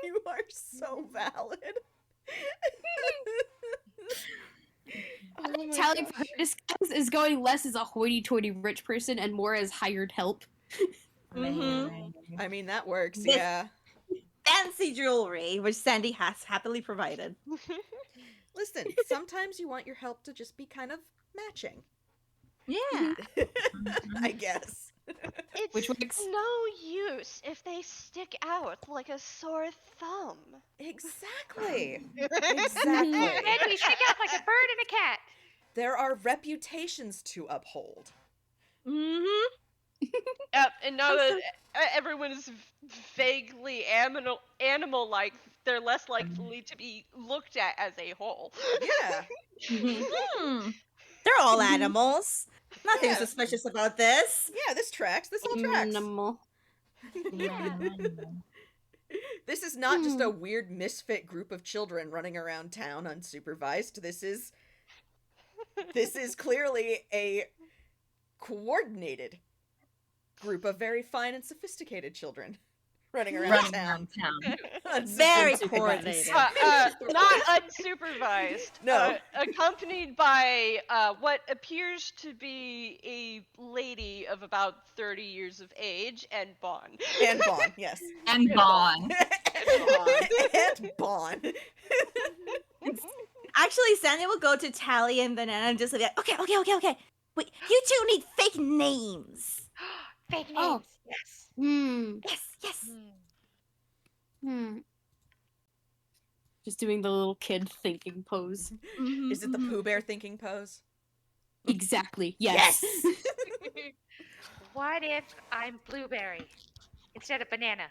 You are so valid. Tally for her disguise is going less as a hoity-toity rich person and more as hired help. Mhm. I mean, that works, This- yeah. Fancy jewelry, which Sandy has happily provided. Listen, sometimes you want your help to just be kind of matching. Yeah. I guess. It's Which works. no use if they stick out like a sore thumb. Exactly. And Exactly. we stick out like a bird and a cat. There are reputations to uphold. Mm-hmm. Yep, and now that everyone is vaguely animal-like, they're less likely to be looked at as a whole. Yeah. They're all animals. Nothing Yeah. suspicious about this. Yeah, this tracks. This all tracks. Animal. This is not just a weird misfit group of children running around town unsupervised. This is clearly a coordinated group of very fine and sophisticated children running around town. Very unsupervised. coordinated. Not unsupervised. No. Accompanied by what appears to be a lady of about 30 years of age and Bon. And Bon, yes. And Bon. And Bon. Actually, Sandy will go to Tally and Banana and just be like, okay. Wait, you two need fake names. Fake names. Oh. Yes. Yes. Just doing the little kid thinking pose. Is it the Pooh Bear thinking pose? Exactly. Yes. What if I'm blueberry instead of banana?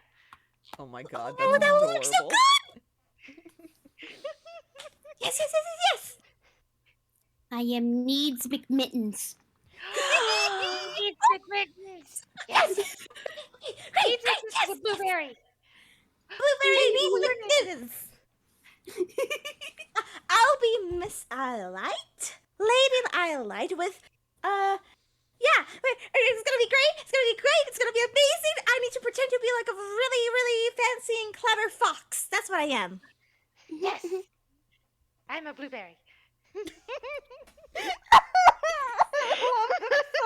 Oh my god, Oh, that's that would adorable. work so good! Yes. I am Needs McMittens. Needs McMittens. Yes. Needs McMittens with blueberry. Blueberry needs. I'll be Miss Iolite, Lady Iolite with, it's gonna be great, it's gonna be amazing. I need to pretend to be like a really, really fancy and clever fox. That's what I am. Yes. I'm a blueberry.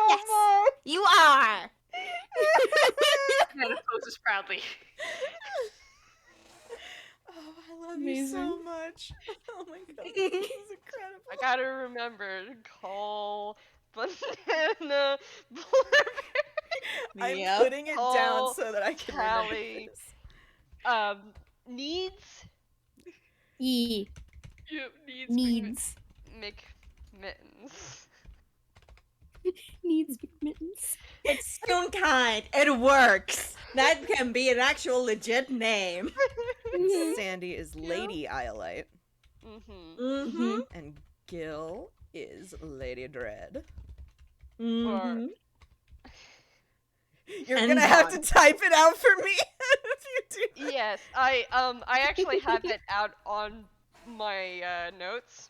Yes, you are. Hannah poses proudly. Oh, I love you so much. Oh my god, this is incredible. I gotta remember to call Banana Blueberry. I'm putting it down so that I can Tally. remember this. Needs. E. Needs. Needs. McMittens. Needs McMittens. It's Toonkind. It works. That can be an actual legit name. Sandy is Lady Iolite. And Gil is Lady Dread. Or You're And gonna have to Bon. type it out for me if you do. yes, I actually have it out on my notes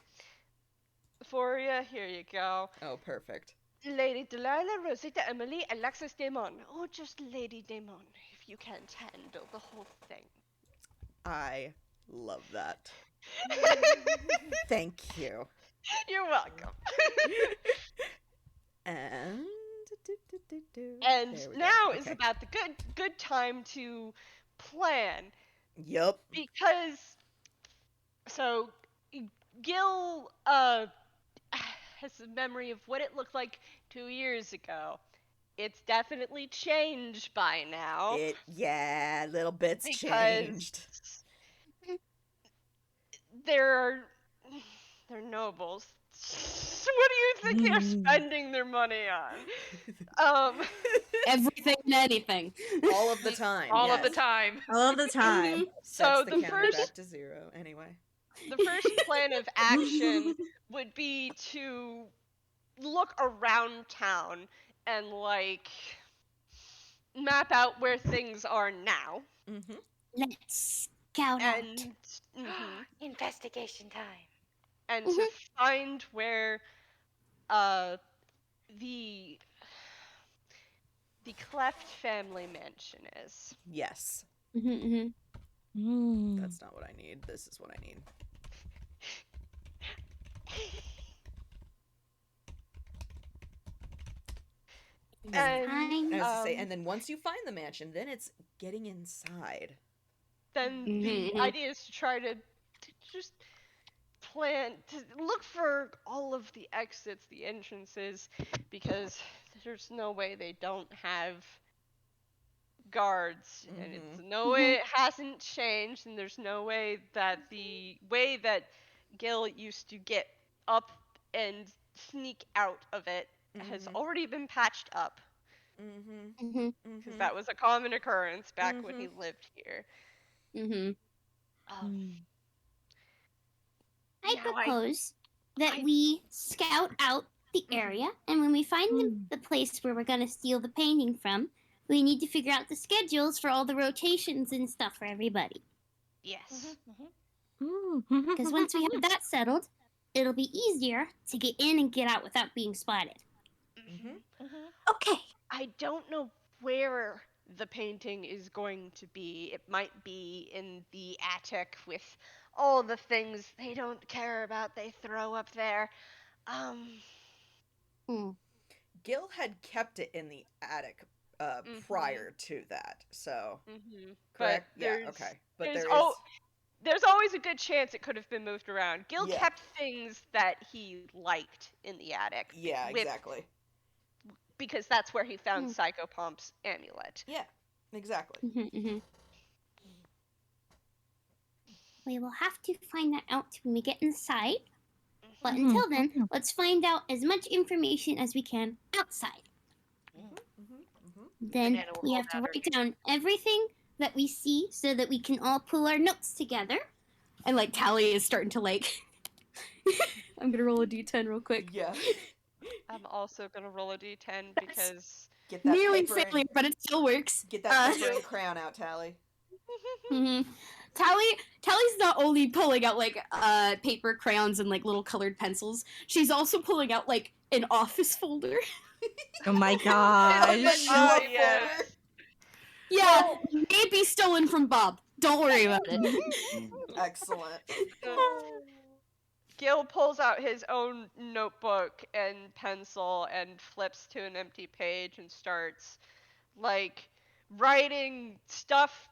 for you. Here you go. Oh, perfect. Lady Delilah, Rosita Emily, Alexis Damon. Oh, just Lady Damon, if you can't handle the whole thing. I love that. Thank you. You're welcome. And And There we go. now is Okay. about the good time to plan, Yup. because so Gil has a memory of what it looked like 2 years ago. It's definitely changed by now. Yeah, little bits because changed. they're nobles. What do you think they're spending their money on? Everything and anything. All of the time. All of the yes. time. All the time. So Sets the counter first- back to 0. Anyway. The first plan of action would be to look around town and map out where things are now. Mm-hmm. Let's scout out. And Investigation time. and to find where the Cleft family mansion is. Yes. Mm. That's not what I need. This is what I need. And Fine. I was to say, Um, and then once you find the mansion, then it's getting inside. then the idea is to try to just plan to look for all of the exits, the entrances, because there's no way they don't have guards, and it's no way it hasn't changed, and there's no way that the way that Gil used to get up and sneak out of it has already been patched up, because that was a common occurrence back when he lived here. I Now propose that we scout out the area, and when we find the place where we're gonna steal the painting from, we need to figure out the schedules for all the rotations and stuff for everybody. Yes. Because once we have that settled, it'll be easier to get in and get out without being spotted. Okay. I don't know where the painting is going to be. It might be in the attic with all the things they don't care about they throw up there. Gil had kept it in the attic prior to that, so But correct? Yeah, okay. But there's there is there's always a good chance it could have been moved around. Gil Yeah. kept things that he liked in the attic. Yeah, exactly. Because that's where he found Psychopomp's amulet. Yeah, exactly. We will have to find that out when we get inside. But until then, let's find out as much information as we can outside. Then Banana will we hold have to out her write down everything that we see so that we can all pull our notes together. And like Tally is starting to like. I'm gonna roll a d10 real quick. Yeah. I'm also gonna roll a d10 because Get that Nearly paper failure, but it still works. Get that paper and crayon out, Tally. Tally's not only pulling out like paper, crayons, and like little colored pencils. She's also pulling out like an office folder. Oh my gosh. yes. Yeah, maybe stolen from Bob. Don't worry about it. Excellent. Gil pulls out his own notebook and pencil and flips to an empty page and starts like writing stuff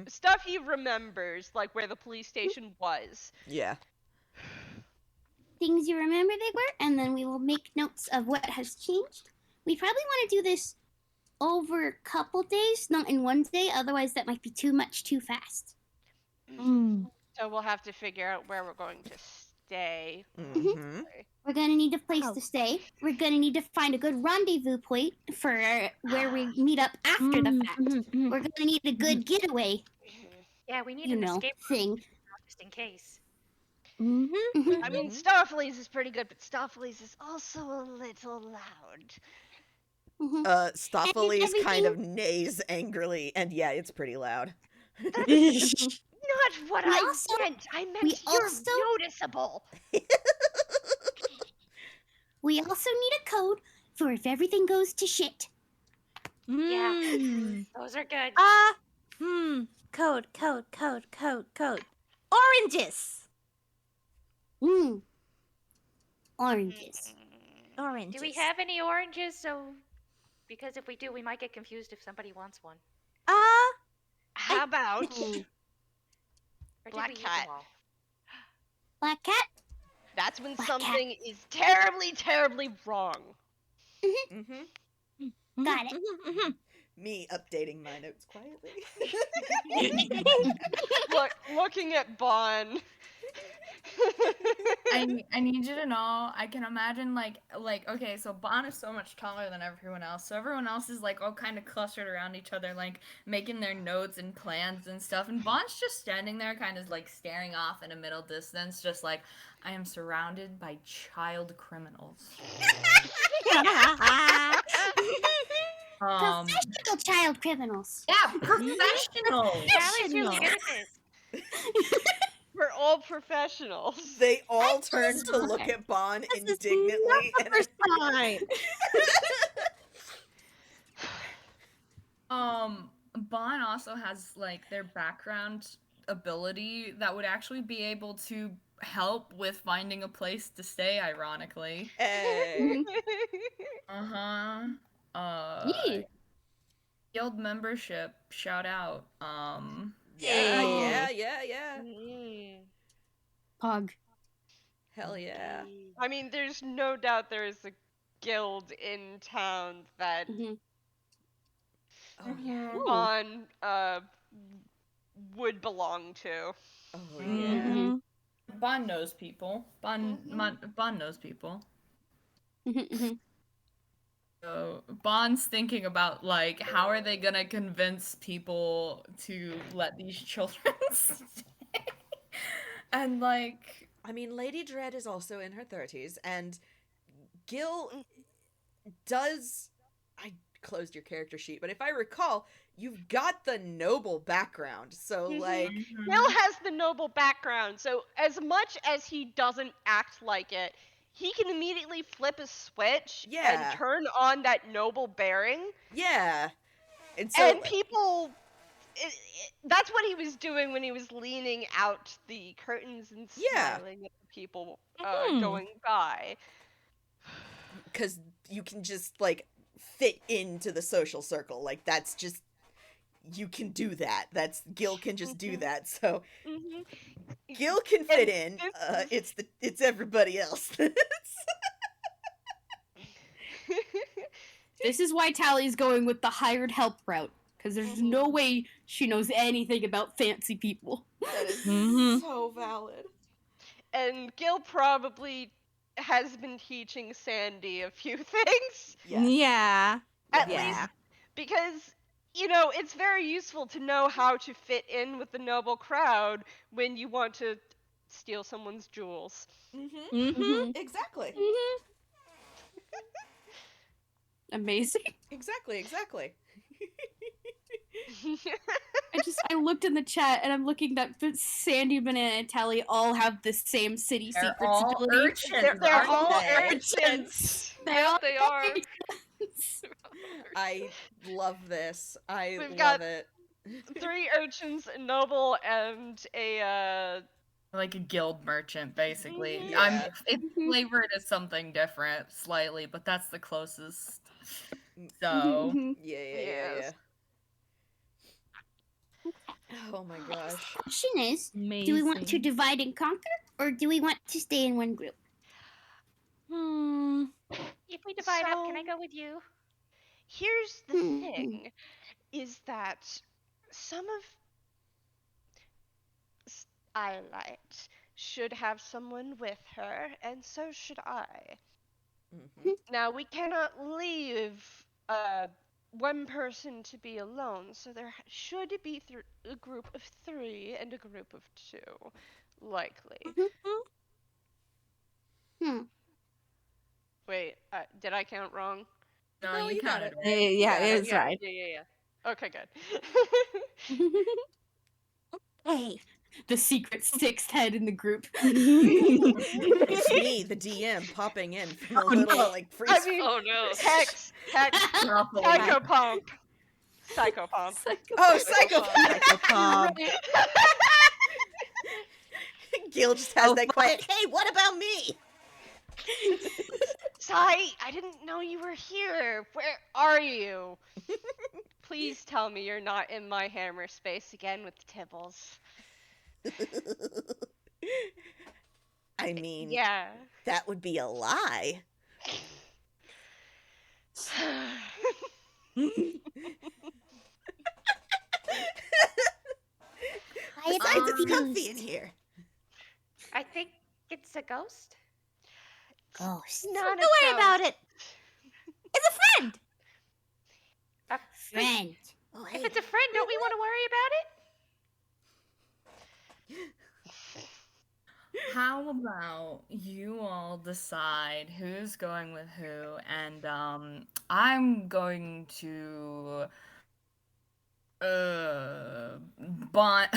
stuff he remembers, like where the police station was. Yeah. Things you remember they were, and then we will make notes of what has changed. We probably want to do this over a couple days, not in one day, otherwise that might be too much too fast. So we'll have to figure out where we're going to stay. We're going to need a place to stay. We're going to need to find a good rendezvous point for where we meet up after the fact. We're going to need a good getaway, Yeah, we need an escape thing. just in case. I mean, Starfleeze is pretty good, but Starfleeze is also a little loud. Stoffelees kind of neighs angrily, and yeah, it's pretty loud. Not what I meant. I meant you're noticeable. We also need a code for if everything goes to shit. Yeah, those are good. Code. Oranges. Oranges. Oranges. Do we have any oranges? Because if we do, we might get confused if somebody wants one. How about Or Black did we eat Cat? them all? Black cat? That's when something is terribly, terribly wrong. Got it. Me updating my notes quietly. Looking at Bon. I need you to know, I can imagine like okay, so Bon is so much taller than everyone else, so everyone else is like all kind of clustered around each other, like making their notes and plans and stuff, and Bon's just standing there kind of like staring off in a middle distance, just like, I am surrounded by child criminals. Professional child criminals. Yeah, professional. Sally's really good at this. We're all professionals. They all turn to look at Bon indignantly. Not the first time. Bon also has like their background ability that would actually be able to help with finding a place to stay, ironically. Hey. Guild membership, shout out. Yeah. Pog. Hell yeah. I mean, there's no doubt there is a guild in town that Bon would belong to. Oh yeah. Bon knows people. Bon knows people. So Bon's thinking about like, how are they gonna convince people to let these children stay? And like, I mean, Lady Dread is also in her 30s, and Gil does. closed your character sheet, but if I recall, you've got the noble background. So like Gil has the noble background, so as much as he doesn't act like it, he can immediately flip a switch and turn on that noble bearing. Yeah. And people that's what he was doing when he was leaning out the curtains and smiling at the people going by. Because you can just, like, fit into the social circle. Like, that's just... You can do that. Gil can just do that, so... Gil can fit in. It's everybody else. This is why Tally's going with the hired help route. Because there's no way she knows anything about fancy people. That is so valid. And Gil probably has been teaching Sandy a few things. Yeah. At least because, you know, it's very useful to know how to fit in with the noble crowd when you want to steal someone's jewels. Exactly. Amazing. Exactly. I looked in the chat and I'm looking that Sandy, Banana, and Tally all have the same city They're secrets all ability. urchins. They're all aren't they? urchins. Yeah, they are. I love this. We've love got it. 3 urchins, a noble, and a Like a guild merchant, basically. Yeah. It's flavored as something different, slightly, but that's the closest. So. Yeah. Oh my gosh. Question is, Amazing. do we want to divide and conquer, or do we want to stay in one group? If we divide up, can I go with you? Here's the thing, is that some of Starlight should have someone with her, and so should I. Now, we cannot leave one person to be alone, so there should be a group of 3 and a group of 2, likely. Wait, did I count wrong? No, you counted Yeah, right. it's right. Yeah. Okay, good. Hey, the secret 6th head in the group. It's me, the DM, popping in from a little, like, freeze. I mean, Oh no. Hex, Psychopomp. Psychopomp. Oh, Psychopomp! Gil just has that quiet, hey, what about me? Sai, I didn't know you were here. Where are you? Please tell me you're not in my hammer space again with the Tibbles. I mean, Yeah. that would be a lie. Besides, it's comfy in here. I think it's a ghost. Ghost. Not Don't worry about it. It's a friend. Friend. Oh, If it's a friend, don't we want to worry about it? How about you all decide who's going with who, and I'm going to Bon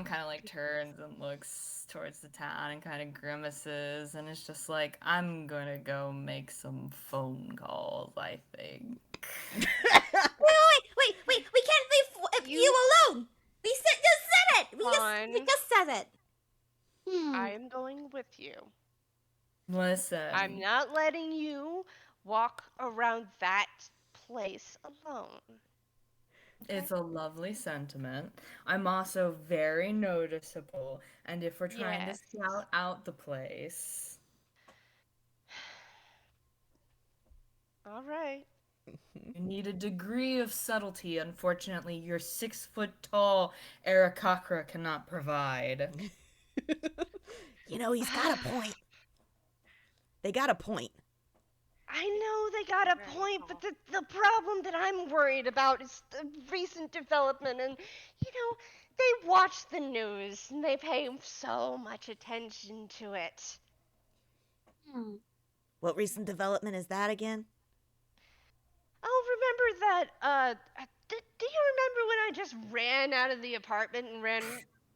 kind of like turns and looks towards the town and kind of grimaces, and it's just like, I'm gonna go make some phone calls, I think. Wait, we can't leave you alone. We just said it. We just said it. I am going with you. Listen. I'm not letting you walk around that place alone. It's a lovely sentiment. I'm also very noticeable, and if we're trying to scout out the place... All right. You need a degree of subtlety. Unfortunately, your 6-foot-tall Aarakocra cannot provide. You know, he's got a point. They got a point. I know they got a point, but the problem that I'm worried about is the recent development, and, you know, they watch the news, and they pay so much attention to it. What recent development is that again? Oh, remember that? Do you remember when I just ran out of the apartment and ran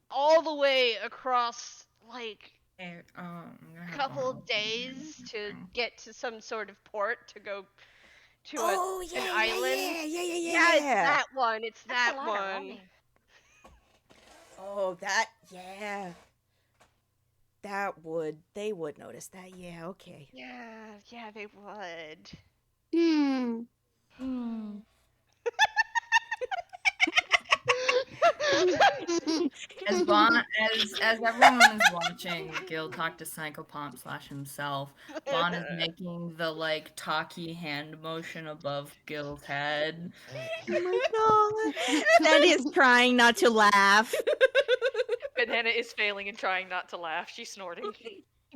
all the way across like I'm gonna a have couple Arlo of days to get to some sort of port to go to Oh, an yeah, island? yeah. It's that one. It's That's that a lot one. of running. Oh, yeah. They would notice that. Yeah, okay. Yeah, they would. As everyone is watching Gil talk to Psychopomp slash himself, Bon is making the like talkie hand motion above Gil's head. Oh my god. Sandy is trying not to laugh. Banana is failing and trying not to laugh. She's snorting.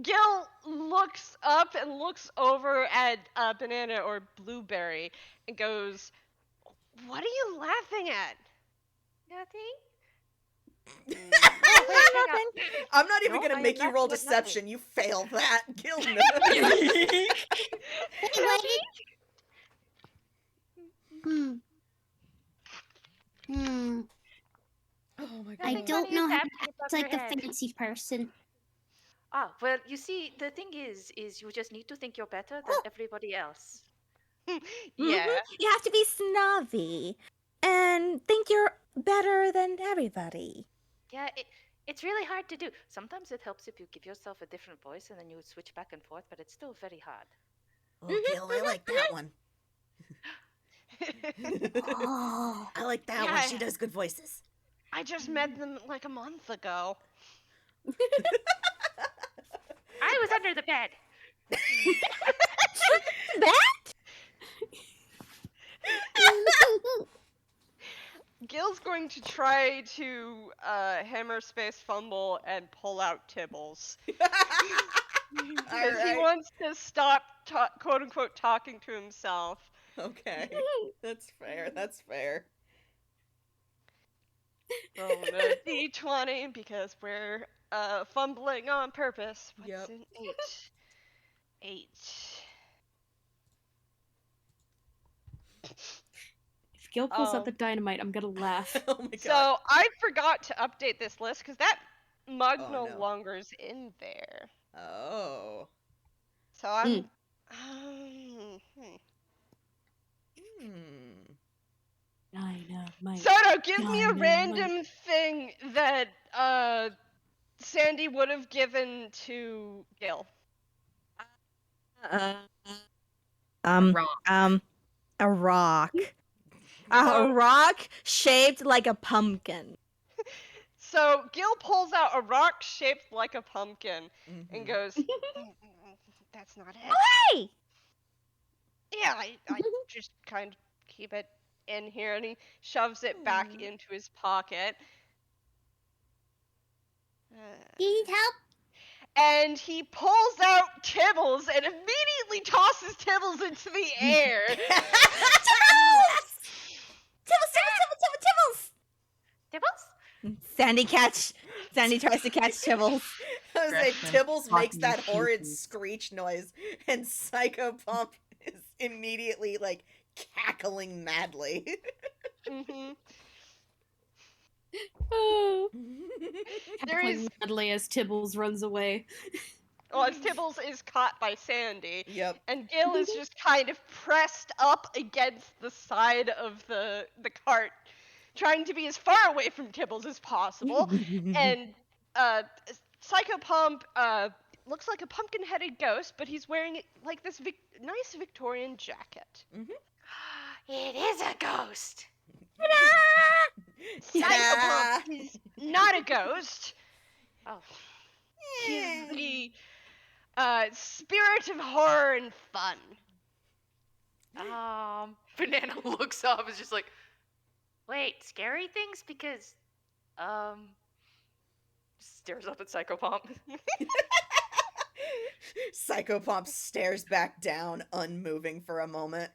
Gil looks up and looks over at Banana or Blueberry and goes, "What are you laughing at?" Nothing. Nothing. I'm not even No, gonna I am make you roll laughing at deception. You fail that. Gil knows. Oh my god. I Nothing don't funny know is how to happening act above like your a head. fancy person. Well, you see, the thing is you just need to think you're better than everybody else. Yeah. You have to be snobby and think you're better than everybody. Yeah, it's really hard to do. Sometimes it helps if you give yourself a different voice and then you switch back and forth, but it's still very hard. Oh, Gil, I like that one. Oh. I like that one. She does good voices. I just met them like a month ago. I was under the bed. Gil's going to try to hammer space fumble and pull out Tibbles. Because he wants to stop, quote unquote, talking to himself. Okay. That's fair. That's fair. Rolling a d20 because we're fumbling on purpose. What's Yep. an 8? 8. If Gil pulls out the dynamite, I'm gonna laugh. Oh my god. So I forgot to update this list because that mug Oh, no no. longer is in there. Oh. So I'm. Dynamite. Soto, give me a Dynamite. random thing that Sandy would have given to Gil. Rock. A rock. A rock shaped like a pumpkin. So Gil pulls out a rock shaped like a pumpkin and goes, "That's not it." Hey! Yeah, I just kind of keep it in here, and he shoves it back into his pocket. Do you need help? And he pulls out Tibbles and immediately tosses Tibbles into the air. Tibbles! Sandy tries to catch Tibbles. I was like, Aggression. Tibbles makes Talking that horrid pieces. screech noise, and Psychopomp is immediately like cackling madly. Oh. There is- Cackling madly as Tibbles runs away. Well, as Tibbles is caught by Sandy, Yep. and Gil is just kind of pressed up against the side of the cart, trying to be as far away from Tibbles as possible. And Psychopomp looks like a pumpkin-headed ghost, but he's wearing like this nice Victorian jacket. It is a ghost. Psychopomp is not a ghost. Oh. He's the spirit of horror and fun. Banana looks up and is just like, wait, scary things? Because, stares up at Psychopomp. Psychopomp stares back down, unmoving for a moment.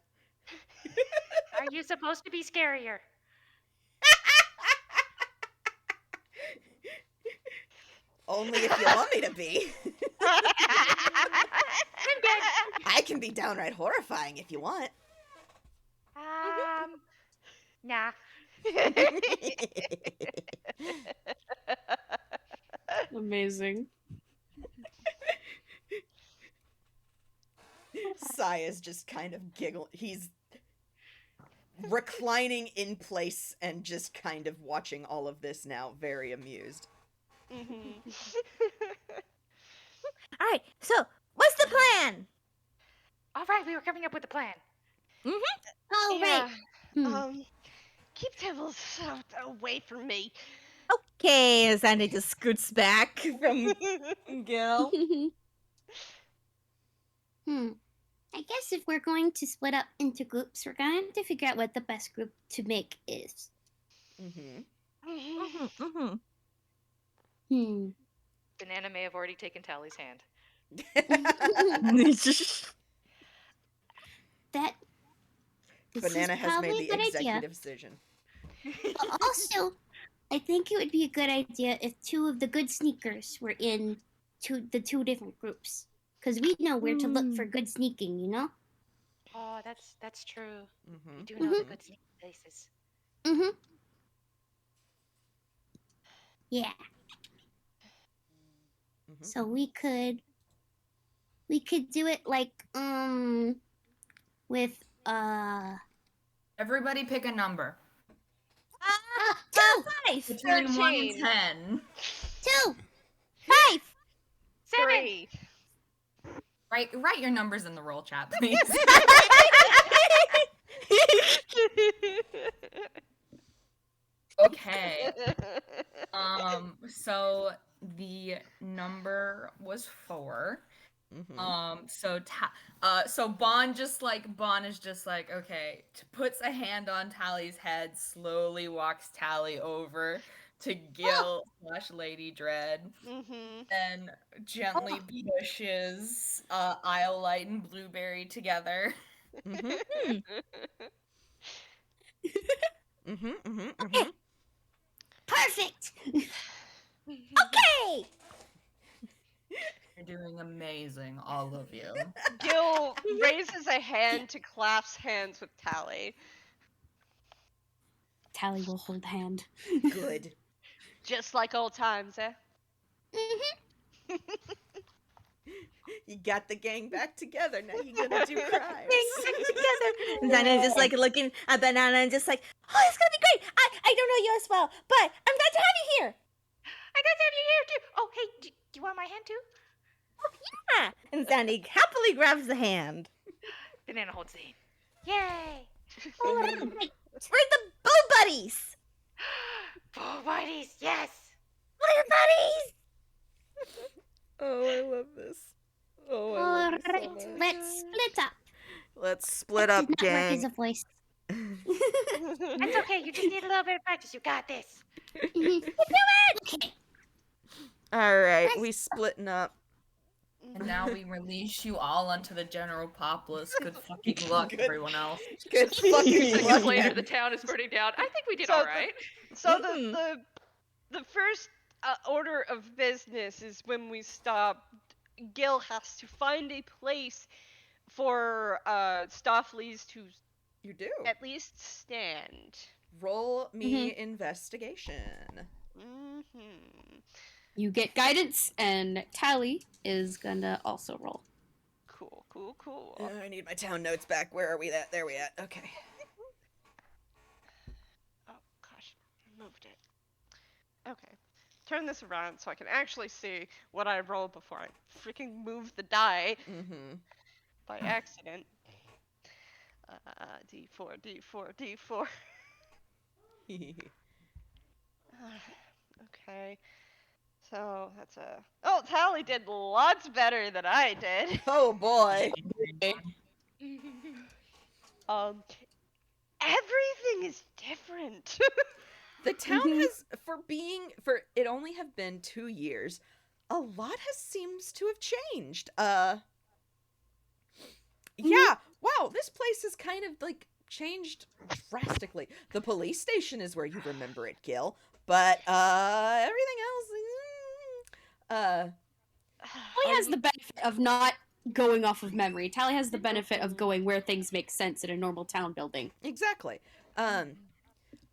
Are you supposed to be scarier? Only if you want me to be. I'm good. I can be downright horrifying if you want. Nah. Amazing. Sai is just kind of giggle. He's reclining in place and just kind of watching all of this now, very amused. All right, so what's the plan? All right, we were coming up with a plan. Oh, Yeah. right. Keep Devils away from me. Okay, and Sandy just scoots back from Gil. I guess if we're going to split up into groups, we're going to have to figure out what the best group to make is. Banana may have already taken Tally's hand. That this Banana is has probably made a the good idea. executive decision. But also, I think it would be a good idea if two of the good sneakers were in the two different groups, because we know where to look for good sneaking. You know. Oh, that's true. We do Mm-hmm. know the good sneaky places. Yeah. Mm-hmm. So we could do it like with Everybody pick a number. 2, 5, Between 1 and 13. 10. 2. 5. 7. 3. Write your numbers in the roll chat, please. Okay. So the number was 4. So Bon is just like, okay, puts a hand on Tally's head, slowly walks Tally over to Gil / Lady Dread, and gently pushes Iolite and Blueberry together. Perfect. Okay. You're doing amazing, all of you. Gil raises a hand to clasp hands with Tally. Tally will hold hand. Good. Just like old times, eh? You got the gang back together. Now you're gonna do crimes. Together. And Sandy's just like looking at Banana and just like, oh, it's gonna be great. I don't know you as well, but I'm glad to have you here. I got to have you here too. Oh, hey, do you want my hand too? Yeah. And Sandy happily grabs the hand. Banana holds the hand. Yay! We're the Boo Buddies. Boo buddies, yes! Boo Buddies. Oh, I love this. Oh, I All love this so right, much. let's split up. Let's split That up, did not work as gang. a voice. It's okay, you just need a little bit of practice. You got this. Okay. All right, we splitting up. And now we release you all onto the general populace. Good fucking luck, Good. everyone else. Good fucking Seconds luck. later, the town is burning down. I think we did So all the- right. So the first order of business is when we stop. Gil has to find a place for Stoffleys to You do. at least stand. Roll me investigation. You get guidance, and Tally is gonna also roll. Cool. I need my town notes back. Where are we at? There we at. Okay. Oh gosh, I moved it. Okay. Turn this around so I can actually see what I rolled before I freaking moved the die by accident. D4. Okay. So that's a. Oh, Tally did lots better than I did. Oh boy. Everything is different. The town has, for it only have been 2 years, a lot seems to have changed. Yeah, wow, this place has kind of, like, changed drastically. The police station is where you remember it, Gil, but, everything else, He has the benefit of not going off of memory. Tally has the benefit of going where things make sense in a normal town building. Exactly.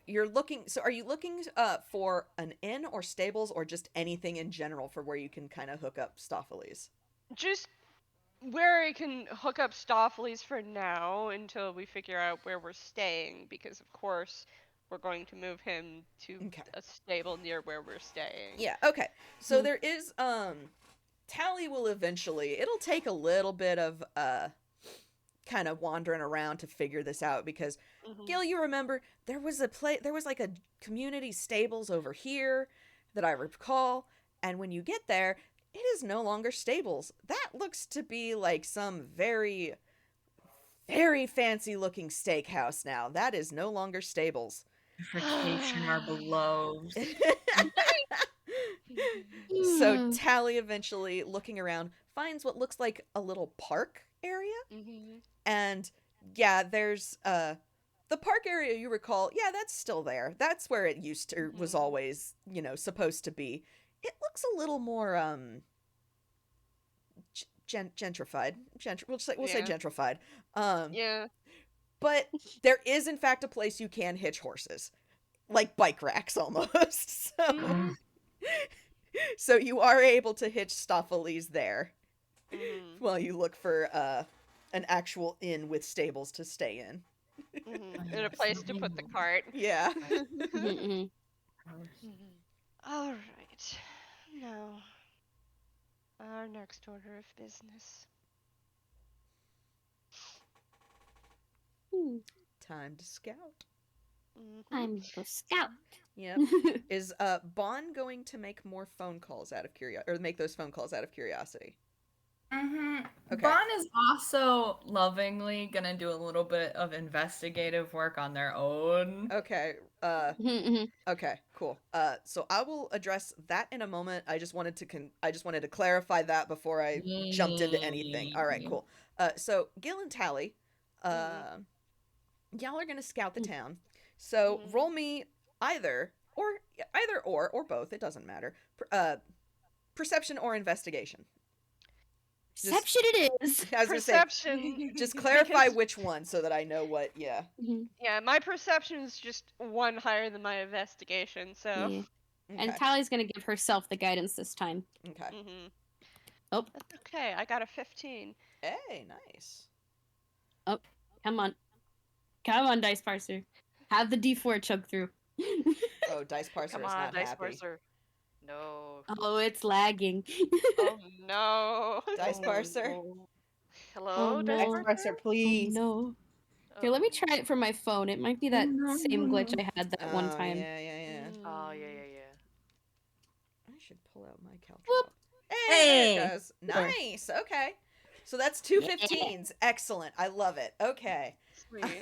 You're looking. So, are you looking for an inn or stables or just anything in general for where you can kind of hook up Stopheles? Just where I can hook up Stopheles for now until we figure out where we're staying, because of course we're going to move him to Okay. a stable near where we're staying. Yeah. Okay. So there is Tally will eventually. It'll take a little bit of kind of wandering around to figure this out because Gil, you remember there was like a community stables over here that I recall, and when you get there, it is no longer stables. That looks to be like some very, very fancy looking steakhouse now. That is no longer stables. Vacation our beloved. So Tally eventually, looking around, finds what looks like a little park area. And yeah, there's the park area you recall. Yeah, that's still there. That's where it used to was always, supposed to be. It looks a little more gentrified. We'll say gentrified. Yeah. But there is in fact a place you can hitch horses. Like bike racks almost. So you are able to hitch Stopheles there while you look for an actual inn with stables to stay in. And a place to put the cart. Yeah. All right. Now, our next order of business. Time to scout. I'm the scout. Yeah. Is Bon going to make more phone calls out of curiosity, or make those phone calls out of curiosity? Okay. Bon is also lovingly gonna do a little bit of investigative work on their own. Okay. Okay. Cool. So I will address that in a moment. I just wanted to clarify that before I jumped into anything. All right. Cool. So Gil and Tally, y'all are gonna scout the town. So roll me either or both. It doesn't matter. Perception or investigation. Perception it is. I was Perception. gonna say, just clarify which one so that I know what. Yeah. Yeah, my perception is just one higher than my investigation, so. Yeah. Okay. And Tally's gonna give herself the guidance this time. Okay. Oh. That's okay, I got a 15. Hey, nice. Oh, come on. Come on, Dice Parser. Have the D4 chug through. Oh, Dice Parser Come is on, not Dice happy. Parser. No. Oh, it's lagging. Oh no. Dice Parser. Hello, Oh, Dice no. Parser? Parser, please. No. Here, let me try it from my phone. It might be that same glitch I had that one time. Yeah. Oh, yeah. I should pull out my calculator. Hey, there it goes. Nice. Okay. So that's two 15s. Excellent. I love it. Okay. Sweet.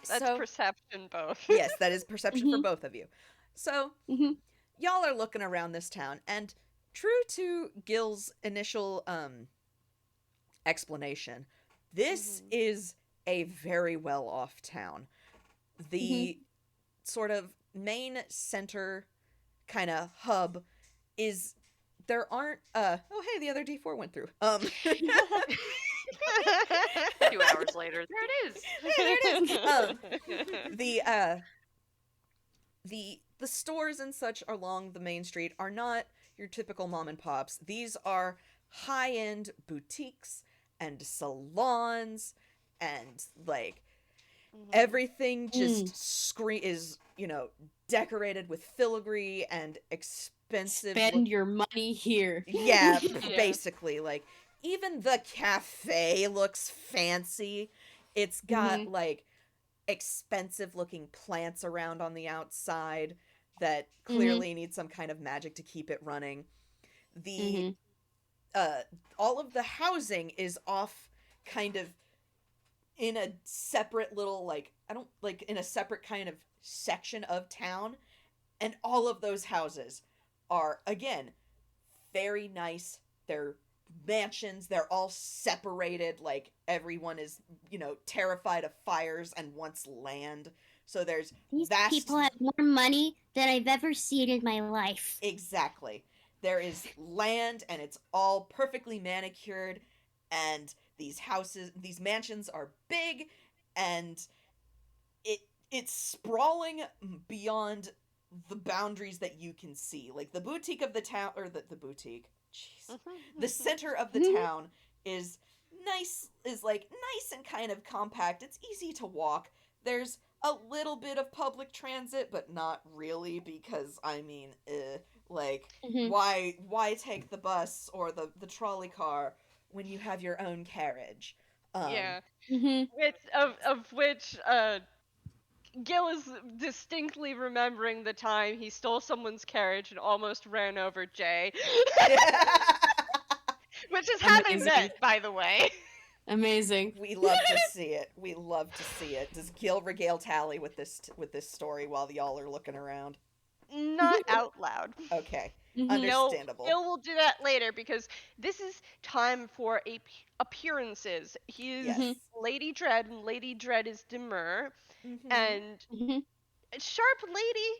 So, That's perception both. yes, that is perception for both of you. So, y'all are looking around this town, and true to Gil's initial explanation, this is a very well-off town. The sort of main center kind of hub is there aren't oh hey, the other D4 went through. A few hours later, there it is. Hey, there it is. The stores and such along the main street are not your typical mom and pops. These are high-end boutiques and salons and like everything just is, decorated with filigree and expensive. Spend your money here. Yeah, basically. Like, even the cafe looks fancy. It's got, like, expensive looking plants around on the outside that clearly need some kind of magic to keep it running. The all of the housing is off kind of in a separate little, in a separate kind of section of town, and all of those houses are, again, very nice. They're mansions. They're all separated. Like, everyone is, terrified of fires and wants land. So there's These vast... people have more money than I've ever seen in my life. Exactly. There is land, and it's all perfectly manicured, and these mansions are big, and it's sprawling beyond the boundaries that you can see. Like the boutique of the town, or the boutique, jeez, the center of the town is nice and kind of compact. It's easy to walk. There's a little bit of public transit, but not really, because I mean, why take the bus or the trolley car when you have your own carriage? Yeah. Mhm. Of which Gil is distinctly remembering the time he stole someone's carriage and almost ran over Jay. Which is how they Amazing. met, by the way. Amazing. We love to see it. We love to see it. Does Gil regale Tally with this story while y'all are looking around? Not out loud. Okay, Mhm. understandable. Gil will do that later because this is time for appearances. He is Yes. Lady Dread, and Lady Dread is demure. Mhm. And Mhm. Sharp Lady,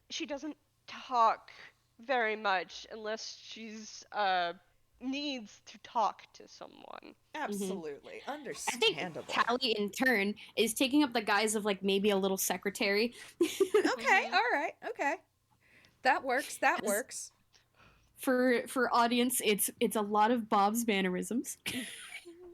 she doesn't talk very much unless she's needs to talk to someone. Absolutely I think understandable. Tally, in turn, is taking up the guise of like maybe a little secretary. Okay, all right, okay. That works. That As- works. For audience, it's a lot of Bob's mannerisms.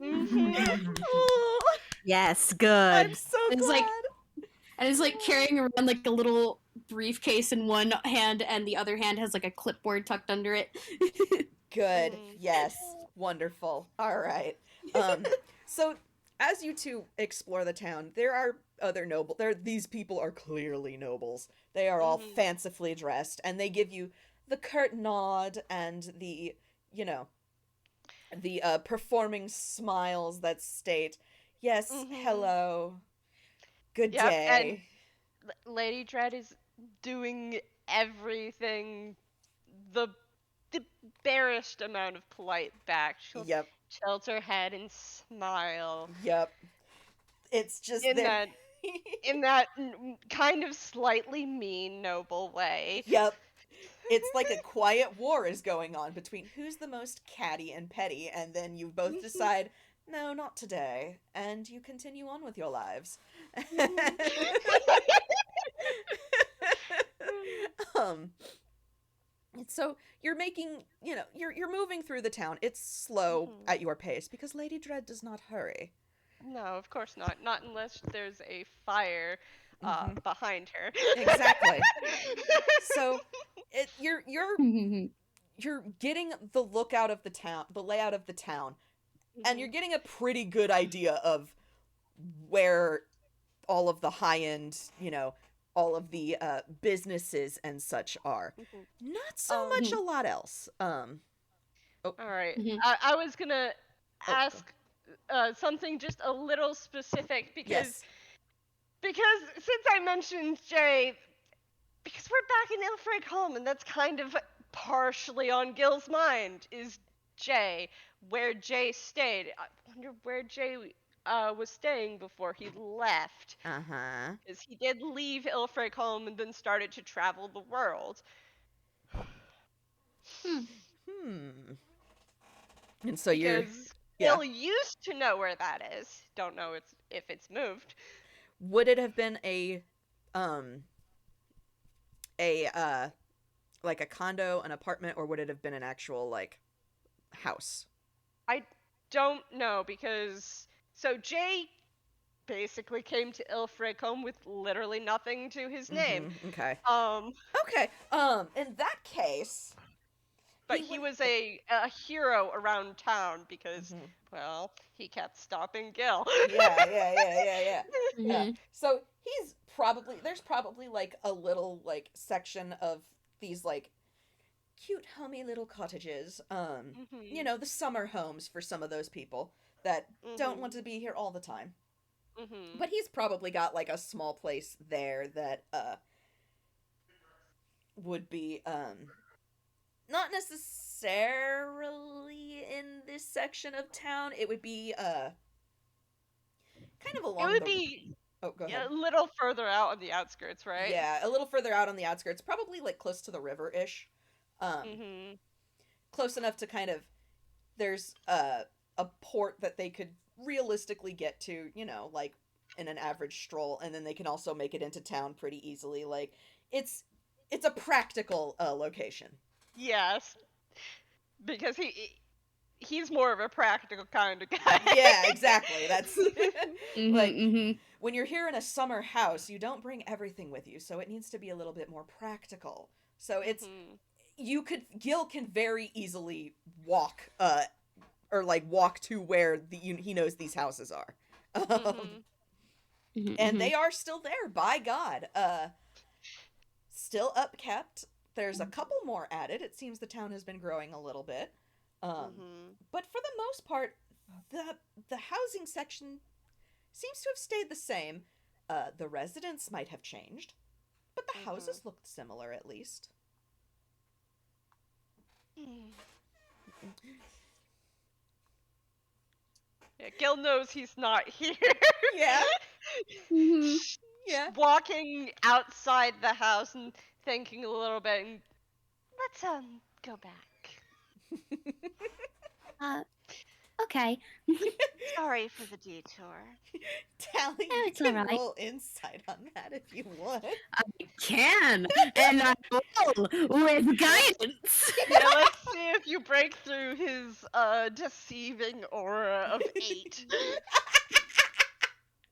Oh, Yes, I'm good. so It's glad. like- And it's like carrying around like a little briefcase in one hand, and the other hand has like a clipboard tucked under it. Good. Mm. Yes. Wonderful. All right. So as you two explore the town, there are other these people are clearly nobles. They are all Mhm. fancifully dressed, and they give you the curt nod and the, the performing smiles that state, "Yes, Mhm. hello. Good Yep, and day." Lady Dread is doing everything the barest amount of polite back. She'll Yep. tilt her head and smile Yep. It's just in there. that kind of slightly mean, noble way. Yep. It's like a quiet war is going on between who's the most catty and petty, and then you both decide, no, not today, and you continue on with your lives. um, so you're making, you're moving through the town. It's slow Mhm. at your pace because Lady Dread does not hurry. No, of course not. Not unless there's a fire Mhm. behind her. Exactly. So you're Mhm. you're getting the layout of the town, and you're Mhm. getting a pretty good idea of where all of the high end, all of the businesses and such are. Mhm. Not so much a lot else. Oh, All right. Mhm. I was gonna go. ask something just a little specific Yes. because since I mentioned Jay, because we're back in Ilfrich home, and that's kind of partially on Gil's mind is Jay, where Jay stayed. I wonder where Jay was staying before he left, Uh-huh. because he did leave Ilfrich home and then started to travel the world. Hmm. And so you're Because yeah. Gil used to know where that is. Don't know if it's moved. Would it have been um a like a condo, an apartment, or would it have been an actual like house? I don't know because so Jay basically came to Ilfrich home with literally nothing to his name. Okay. Um, Okay. In that case, but he was a hero around town because, Mhm. well, he kept stopping Gil. Yeah. Mhm. So there's probably like a little like section of these like cute homey little cottages. Mhm. The summer homes for some of those people that don't want Mhm. to be here all the time. Mhm. But he's probably got like a small place there that would be not necessarily in this section of town. It would be kind of It along would the be Oh, go ahead. a little further out on the outskirts, right? Yeah, a little further out on the outskirts, probably like close to the river-ish. Um Mhm. close enough to kind of, there's a port that they could realistically get to, you know, like in an average stroll, and then they can also make it into town pretty easily. Like, it's a practical location. Yes, because he's more of a practical kind of guy. Yeah, exactly. That's like, Mhm. when you're here in a summer house, you don't bring everything with you, so it needs to be a little bit more practical. So it's Gil can very easily walk or like walk to where he knows these houses are. And they are still there, by God. Still upkept. There's a couple more added. It seems the town has been growing a little bit. But for the most part, the housing section seems to have stayed the same. The residents might have changed, but the houses looked similar at least. Yeah, Gil knows he's not here. Yeah. Yeah. Walking outside the house and thinking a little bit, and let's go back. Okay. Sorry for the detour. Tally, Oh, you it's can alright. roll insight on that if you want. I can, and I will with guidance. Yeah, let's see if you break through his deceiving aura of 8.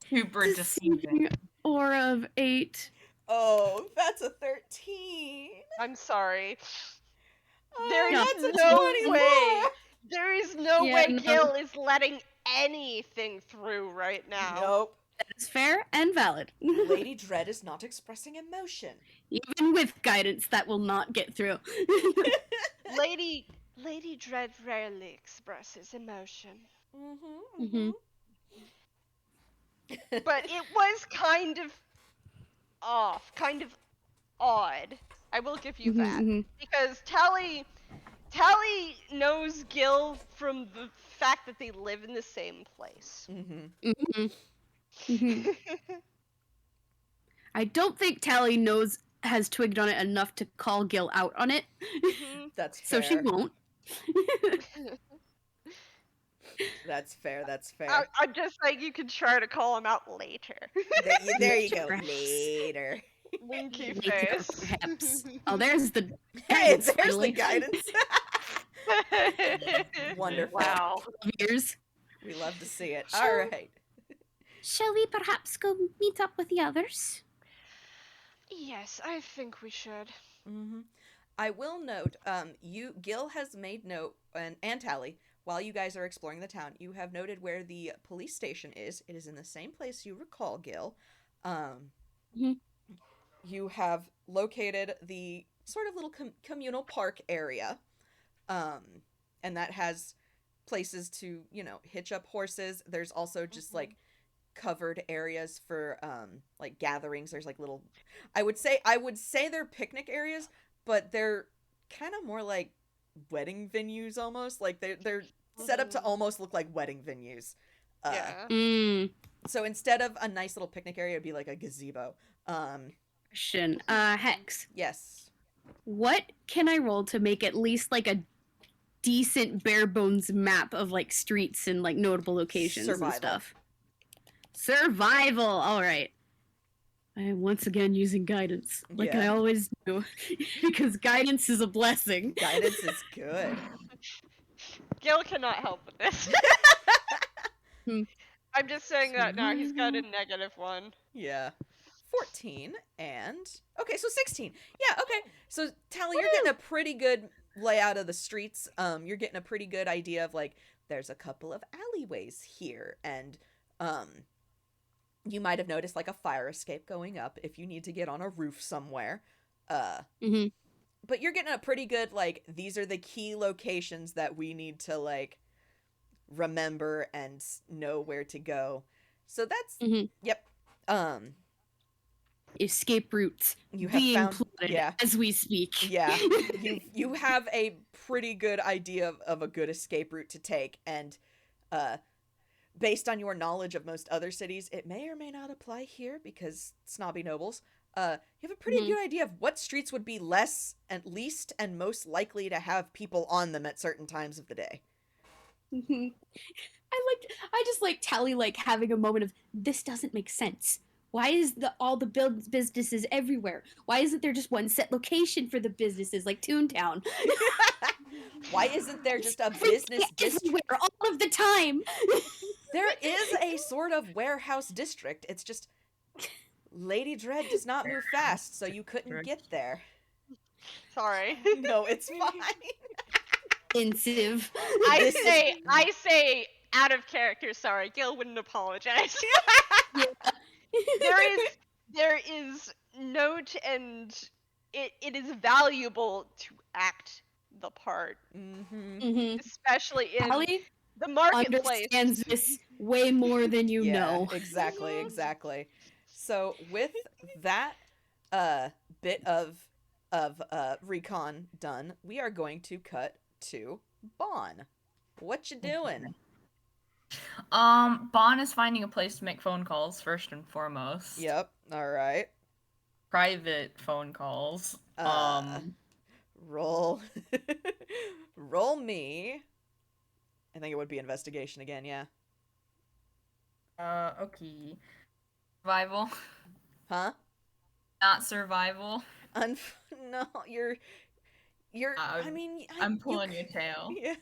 Super deceiving. Aura of 8. Oh, that's a 13. I'm sorry. Oh, There that's is a no 24. way. There is no Yeah, way no. Gil is letting anything through right now. Nope. That is fair and valid. Lady Dread is not expressing emotion. Even with guidance, that will not get through. Lady Dread rarely expresses emotion. But it was kind of off, kind of odd. I will give you that. Because Tally knows Gil from the fact that they live in the same place. I don't think Tally has twigged on it enough to call Gil out on it. That's so fair. she won't. That's fair. That's fair. I'm just saying you can try to call him out later. There you go. Perhaps. Later. Winky Later, face. perhaps. Oh, there's the Hey, guidance. there's the finally. guidance. Wonderful. Wow. Years. We love to see it. Sure. All right. Shall we perhaps go meet up with the others? Yes, I think we should. I will note, Gil has made note, and Tally, while you guys are exploring the town, you have noted where the police station is. It is in the same place you recall, Gil. You have located the sort of little communal park area, and that has places to, you know, hitch up horses. There's also just like covered areas for like gatherings. There's like little, I would say they're picnic areas, but they're kind of more like wedding venues almost. Like they're set up to almost look like wedding venues. Yeah. So instead of a nice little picnic area, it'd be like a gazebo. Question. Hex. Yes. What can I roll to make at least like a decent bare bones map of like streets and like notable locations Survival. and stuff? Survival. All right. I am once again using guidance, like I Yeah. always do, because guidance is a blessing. Guidance is good. Gil cannot help with this. I'm just saying that now. He's got a -1. Yeah. 14 and okay, so 16. Yeah, okay. So Tally, you're getting a pretty good layout of the streets. You're getting a pretty good idea of like there's a couple of alleyways here, and you might have noticed like a fire escape going up if you need to get on a roof somewhere. But you're getting a pretty good like these are the key locations that we need to like remember and know where to go. So that's yep. Escape routes You have being found plotted as we speak. Yeah. you have a pretty good idea of a good escape route to take, and based on your knowledge of most other cities, it may or may not apply here because snobby nobles. you have a pretty good idea of what streets would be least and most likely to have people on them at certain times of the day. I just like Tally like having a moment of this doesn't make sense. Why is all the businesses everywhere? Why isn't there just one set location for the businesses like Toontown? Why isn't there just a business district everywhere all of the time? There is a sort of warehouse district. It's just Lady Dread does not move fast, so you couldn't get there. Sorry. No, it's fine. Offensive. I say out of character. Sorry, Gil wouldn't apologize. there is note, and it is valuable to act the part, especially in Tally the marketplace. Understands this way more than you know. Exactly. So with that bit of recon done, we are going to cut to Bon. What you doing? Bon is finding a place to make phone calls first and foremost. Yep. All right. Private phone calls. Roll me. I think it would be investigation again, yeah. Okay. Survival. Huh? Not survival. No, you're I mean, I'm pulling your tail. Yeah.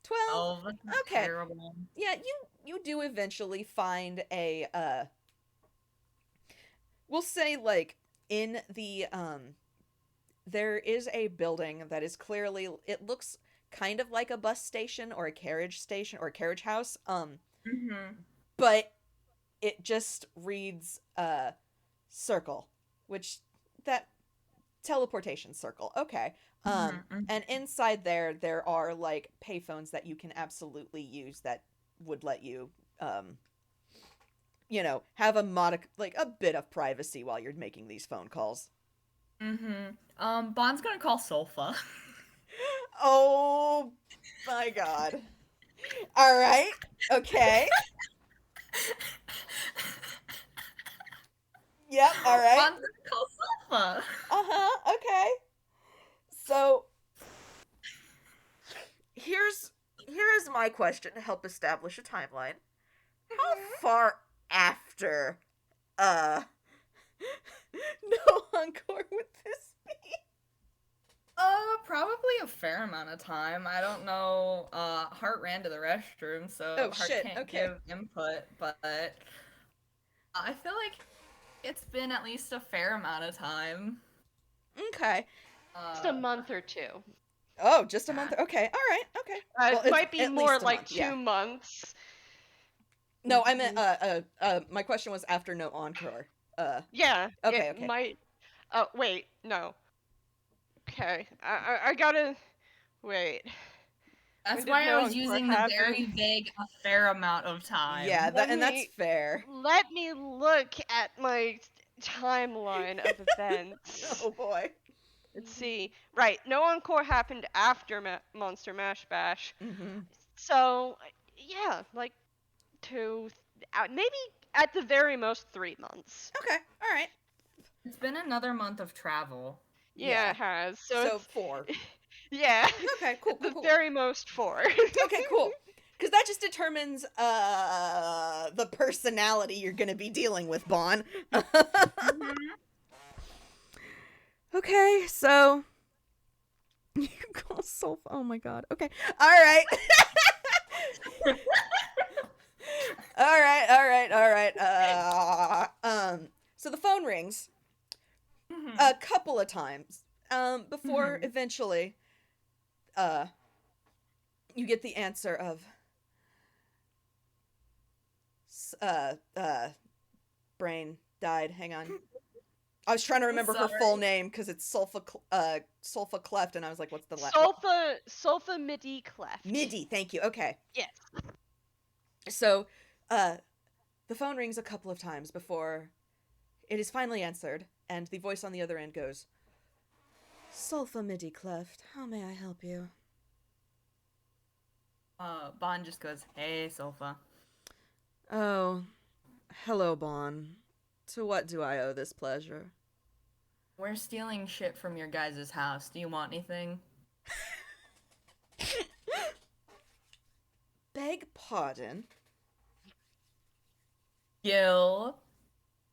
12. Okay. Terrible. Yeah, you do eventually find a we'll say like in the there is a building that is clearly, it looks kind of like a bus station or a carriage station or a carriage house. But it just reads circle, which that teleportation circle. Okay. And inside there are like payphones that you can absolutely use that would let you you know, have a bit of privacy while you're making these phone calls. Bond's gonna call Solfa. Oh my god. All right. Okay. Yep, all right. Bond's gonna call Solfa. Okay. So here's my question to help establish a timeline. How far after no encore would this be? Probably a fair amount of time. I don't know. Hart ran to the restroom, so Hart can't give input, but I feel like it's been at least a fair amount of time. Okay. Just a month or two. Oh, just a month. Okay. All right. Okay. Well, it might be more like 2 months. No, I meant my question was after no encore. Yeah. Okay. It might. Oh wait, no. Okay, I gotta wait. That's why I was using the very vague a fair amount of time. Yeah, that's fair. Let me look at my timeline of events. Oh boy. Let's see. Right, no encore happened after Monster Mash Bash. So, yeah, like maybe at the very most 3 months. Okay, all right. It's been another month of travel. Yeah, it has. So 4. Yeah. Okay, cool. The very most 4. Okay, cool. Because that just determines the personality you're going to be dealing with, Bon. Okay, so you call Soul. Oh my god. Okay. All right. All right. So the phone rings a couple of times before eventually you get the answer of brain died. Hang on. I was trying to remember her full name because it's Sulfa Cleft, and I was like, what's the last? Sulfa Midi Cleft. Midi, thank you. Okay. Yes. So, the phone rings a couple of times before it is finally answered, and the voice on the other end goes, Sulfa Midi Cleft, how may I help you? Bon just goes, hey, Sulfa. Oh, hello, Bon. To what do I owe this pleasure? We're stealing shit from your guys' house. Do you want anything? Beg pardon? Gil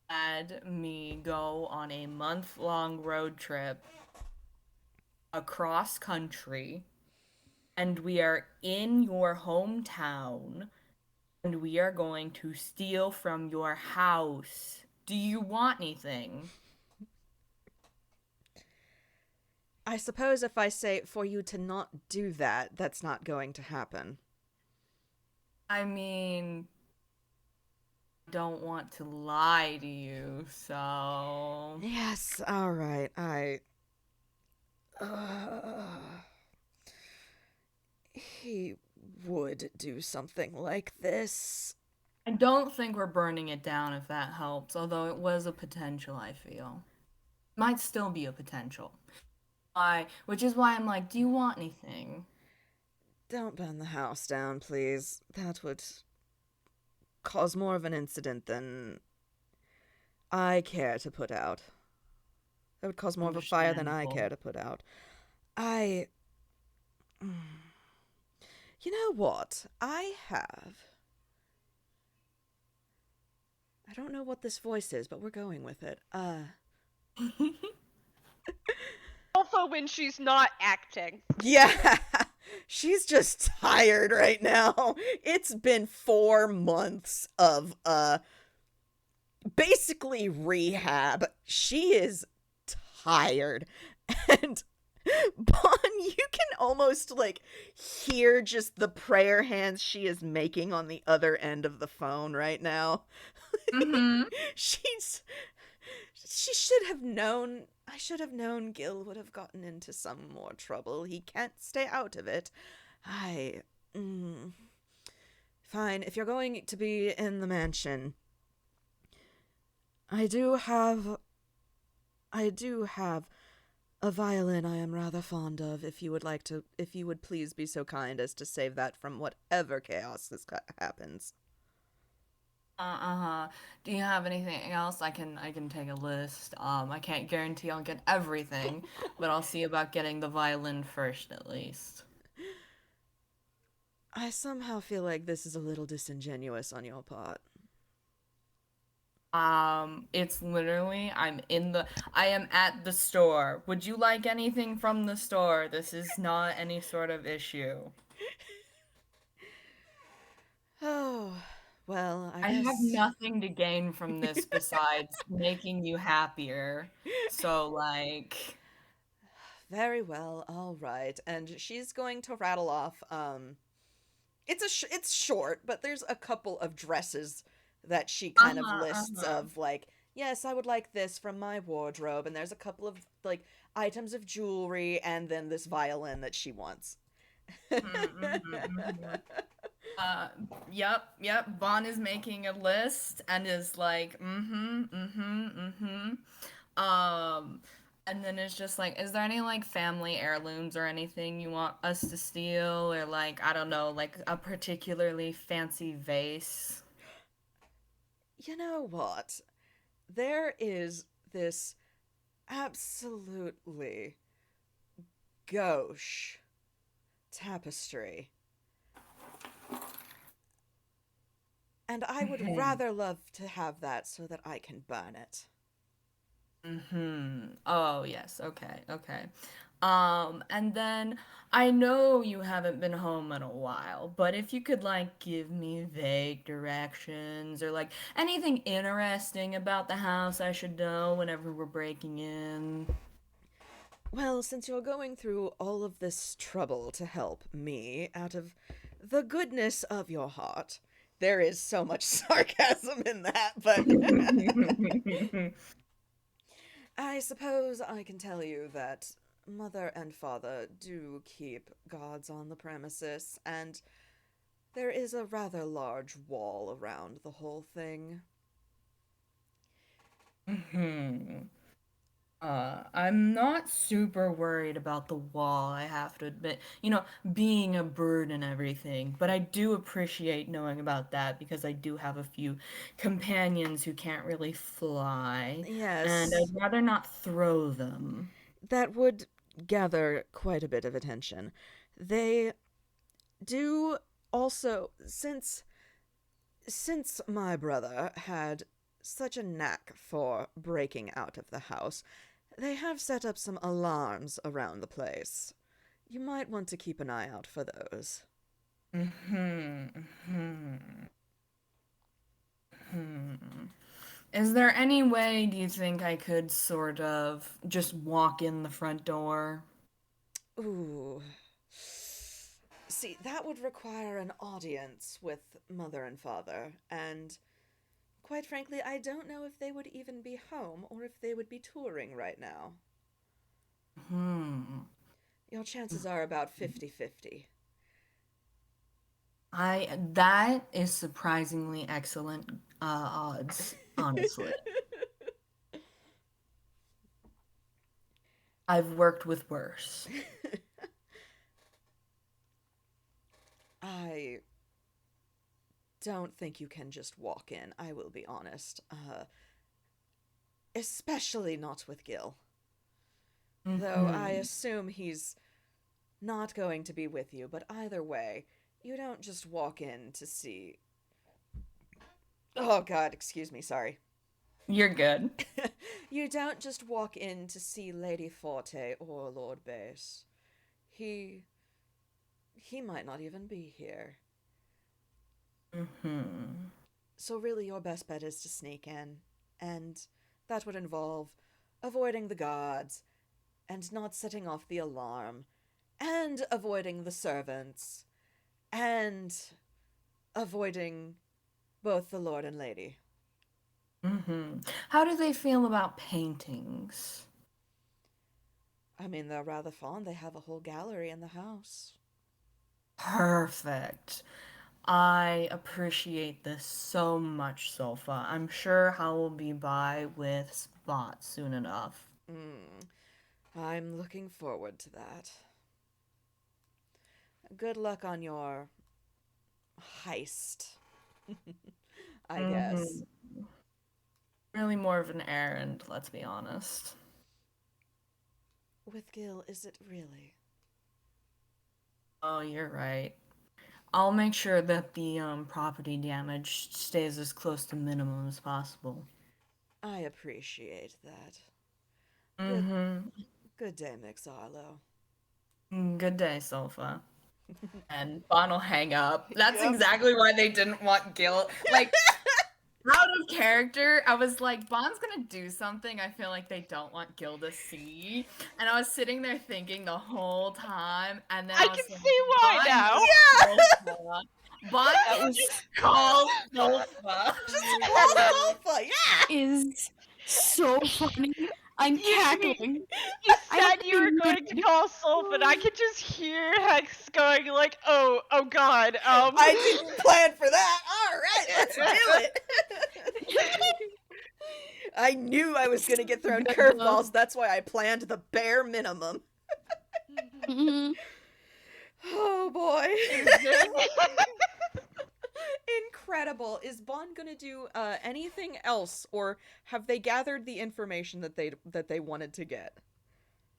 had me go on a month-long road trip across country, and we are in your hometown, and we are going to steal from your house. Do you want anything? I suppose if I say for you to not do that, that's not going to happen. I mean, don't want to lie to you, so... Yes, alright, he would do something like this. I don't think we're burning it down if that helps, although it was a potential, I feel. Might still be a potential. Which is why I'm like, do you want anything? Don't burn the house down, please. That would cause more of an incident than I care to put out. That would cause more of a fire than I care to put out. You know what? I don't know what this voice is, but we're going with it. Also when she's not acting. Yeah, she's just tired right now. It's been 4 months of, basically rehab. She is tired. And, Bon, you can almost, like, hear just the prayer hands she is making on the other end of the phone right now. Mm-hmm. She should have known. I should have known Gil would have gotten into some more trouble. He can't stay out of it. Fine, if you're going to be in the mansion, I do have a violin I am rather fond of, if you would please be so kind as to save that from whatever chaos happens. Do you have anything else? I can take a list. I can't guarantee I'll get everything, but I'll see about getting the violin first at least. I somehow feel like this is a little disingenuous on your part. It's literally I am at the store. Would you like anything from the store? This is not any sort of issue. Oh, well, I guess have nothing to gain from this besides making you happier. So, like... Very well, all right. And she's going to rattle off, it's short, but there's a couple of dresses that she kind of lists of, like, yes, I would like this from my wardrobe, and there's a couple of, like, items of jewelry, and then this violin that she wants. Yep. Bon is making a list and is like, and then it's just like, is there any, like, family heirlooms or anything you want us to steal? Or, like, I don't know, like, a particularly fancy vase? You know what? There is this absolutely gauche tapestry. And I would rather love to have that so that I can burn it. Oh, yes. Okay. And then I know you haven't been home in a while, but if you could, like, give me vague directions or, like, anything interesting about the house I should know whenever we're breaking in. Well, since you're going through all of this trouble to help me out of the goodness of your heart, there is so much sarcasm in that, but I suppose I can tell you that Mother and Father do keep guards on the premises, and there is a rather large wall around the whole thing. I'm not super worried about the wall, I have to admit. Being a bird and everything, but I do appreciate knowing about that because I do have a few companions who can't really fly, and Yes, I'd rather not throw them. that would gather quite a bit of attention. They do also, since my brother had such a knack for breaking out of the house, they have set up some alarms around the place. You might want to keep an eye out for those. Hmm. Hmm. Hmm. Is there any way, do you think I could sort of just walk in the front door? Ooh. See, that would require an audience with mother and father, and quite frankly, I don't know if they would even be home or if they would be touring right now. Hmm. Your chances are about 50-50. That is surprisingly excellent odds, honestly. I've worked with worse. I don't think you can just walk in, I will be honest. Especially not with Gil. Though I Hmm. assume he's not going to be with you, but either way, you don't just walk in to see. Oh god, excuse me, sorry. You're good. You don't just walk in to see Lady Forte or Lord Base. He. He might not even be here. Hmm. So, really, your best bet is to sneak in, and that would involve avoiding the guards, and not setting off the alarm, and avoiding the servants, and avoiding both the Lord and Lady. Hmm. How do they feel about paintings? I mean, they're rather fond. They have a whole gallery in the house. Perfect. I appreciate this so much, Sofa. I'm sure Hal will be by with Spot soon enough. Mm, I'm looking forward to that. Good luck on your heist, I guess. Hmm. Really more of an errand, let's be honest. With Gil, is it really? Oh, you're right. I'll make sure that the property damage stays as close to minimum as possible. I appreciate that. Good Mm-hmm. good day, Mix Arlo. Good day, Sofa. And Bon will hang up. That's Yep. exactly why they didn't want Gil. Like, out of character, I was like, Bond's gonna do something I feel like they don't want Gil to see. And I was sitting there thinking the whole time, and then I I can was like, see why Bond now. just Sofa. Bond That can was just call Sofa. Just call Sofa, yeah! is so funny. I'm cackling. You I have said to you be were going to muted. call Sulf, and I could just hear Hex going like, oh god, I didn't plan for that. Alright, let's do it. I knew I was gonna get thrown Good, curveballs, that's why I planned the bare minimum. Mhm. Oh boy. Mhm. Incredible. Is Bond gonna do anything else, or have they gathered the information that they wanted to get?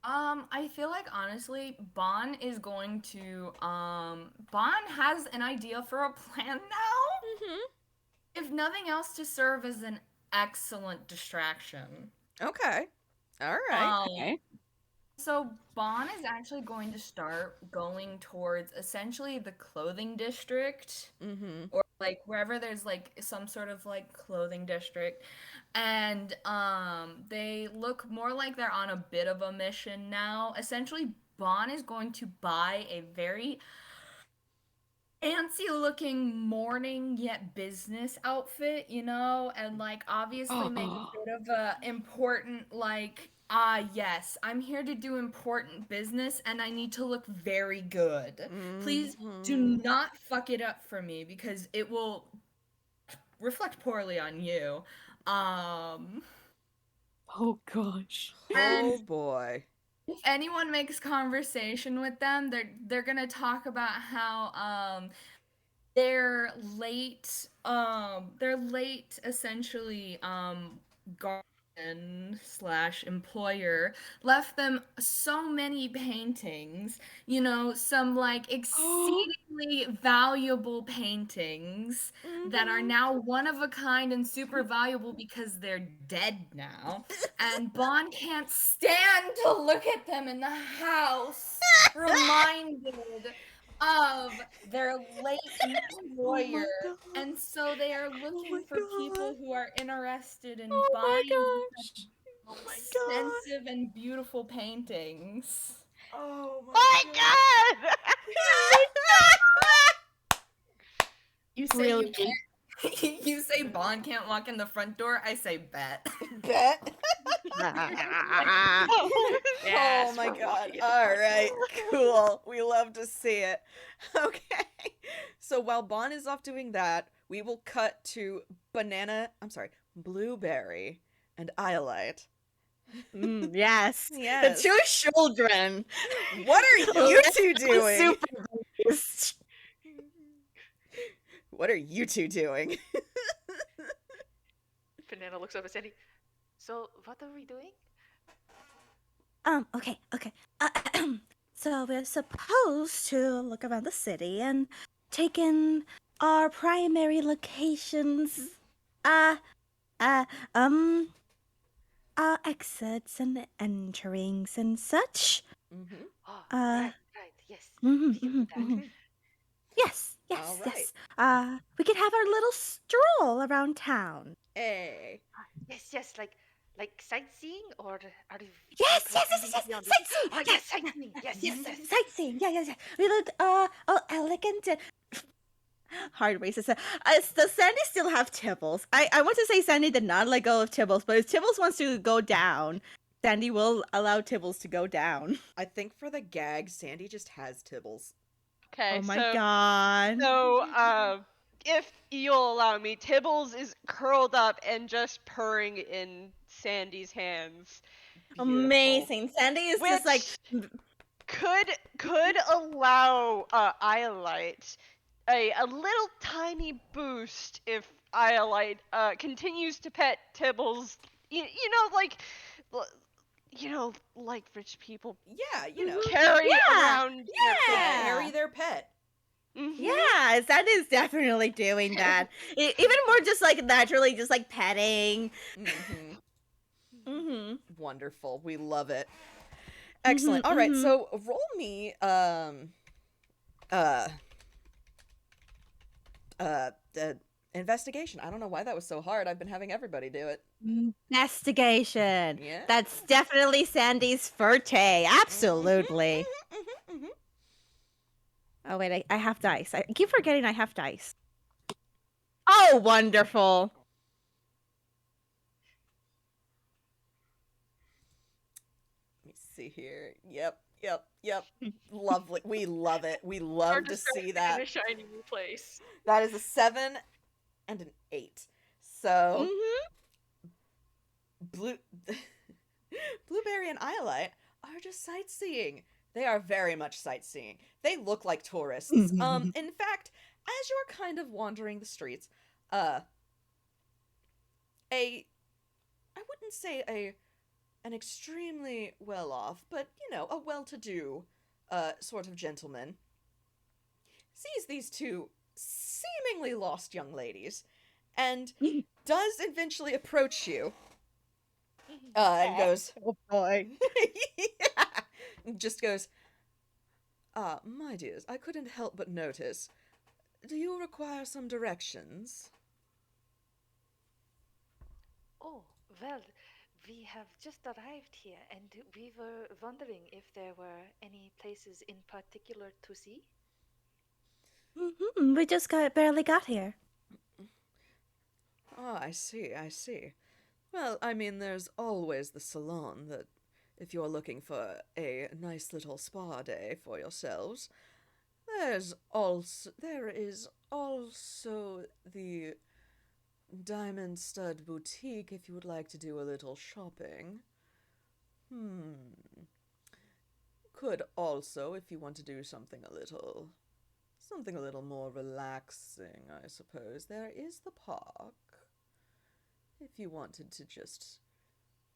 I feel like honestly, Bon is going to Bon has an idea for a plan now. Mm-hmm. If nothing else to serve as an excellent distraction. Okay. All right. Um okay. so Bon is actually going to start going towards essentially the clothing district Mm-hmm. or like wherever there's like some sort of like clothing district, and they look more like they're on a bit of a mission now. Essentially, Bon is going to buy a very fancy looking morning yet business outfit, and like obviously make a Oh. bit of a important like yes, I'm here to do important business and I need to look very good. Please do Mm-hmm. not fuck it up for me because it will reflect poorly on you. Um Oh gosh. Oh boy. If anyone makes conversation with them, they're gonna talk about how their late essentially guardian slash employer left them so many paintings, some like exceedingly valuable paintings that are now one of a kind and super valuable because they're dead now. And Bond can't stand to look at them in the house, reminded of their late employer. And so they are looking for people who are interested in buying such expensive and beautiful paintings. Oh My God! You say you can't. You say Bond can't walk in the front door. I say bet. Bet. Yes, Oh my we're god. walking in the All front right. door. Cool. We love to see it. Okay. So while Bon is off doing that, we will cut to Blueberry and Iolite. Yes. Yes. The two children. What are you two doing? Super beast. What are you two doing? Banana looks up at Sandy. So, what are we doing? Okay. So we're supposed to look around the city and take in our primary locations. Uh, uh, um, our exits and enterings and such. Mm-hmm. Oh, Uh, right, yes. mhm, We can mhm, do that. mhm. Yes, All right. yes. We could have our little stroll around town. Hey. Yes, like sightseeing, or are you Yes, pretending to be on duty? sightseeing. Oh, yes, sightseeing. Yes. Sightseeing. Yeah. We look all elegant and hard races. Does Sandy still have Tibbles? I want to say Sandy did not let go of Tibbles, but if Tibbles wants to go down, Sandy will allow Tibbles to go down. I think for the gag, Sandy just has Tibbles. Okay, Oh my god. so if you'll allow me, Tibbles is curled up and just purring in Sandy's hands. Beautiful. Amazing. Sandy is just like Could allow Iolite a little tiny boost if Iolite continues to pet Tibbles. L- like rich people Yeah, carry Yeah, around their pet. carry their pet. Mhm. yeah, Sandy's definitely doing that. Even more just like naturally just like petting. Mm-hmm. Mm-hmm. Wonderful. We love it. Excellent. All right, so roll me uh investigation. I don't know why that was so hard. I've been having everybody do it. Investigation. Yeah. That's definitely Sandy's forte. Absolutely. Mm-hmm. Oh wait, I have dice. I keep forgetting I have dice. Oh, wonderful. Let me see here. Yep. Lovely. We love it. We love to see In that. a shiny new place. That is a 7 and an 8. So Blueberry and Iolite are just sightseeing. They are very much sightseeing. They look like tourists. In fact, as you're kind of wandering the streets, I wouldn't say an extremely well-off, but a well-to-do sort of gentleman sees these two seemingly lost young ladies and does eventually approach you and goes, Oh boy. yeah, just goes, my dears, I couldn't help but notice. Do you require some directions? Oh, well, we have just arrived here, and we were wondering if there were any places in particular to see. We just barely got here. Oh, I see. Well, I mean, there's always the salon that, if you're looking for a nice little spa day for yourselves, there is also the diamond stud boutique if you would like to do a little shopping. Could also, if you want to do something a little more relaxing, I suppose, there is the park. If you wanted to just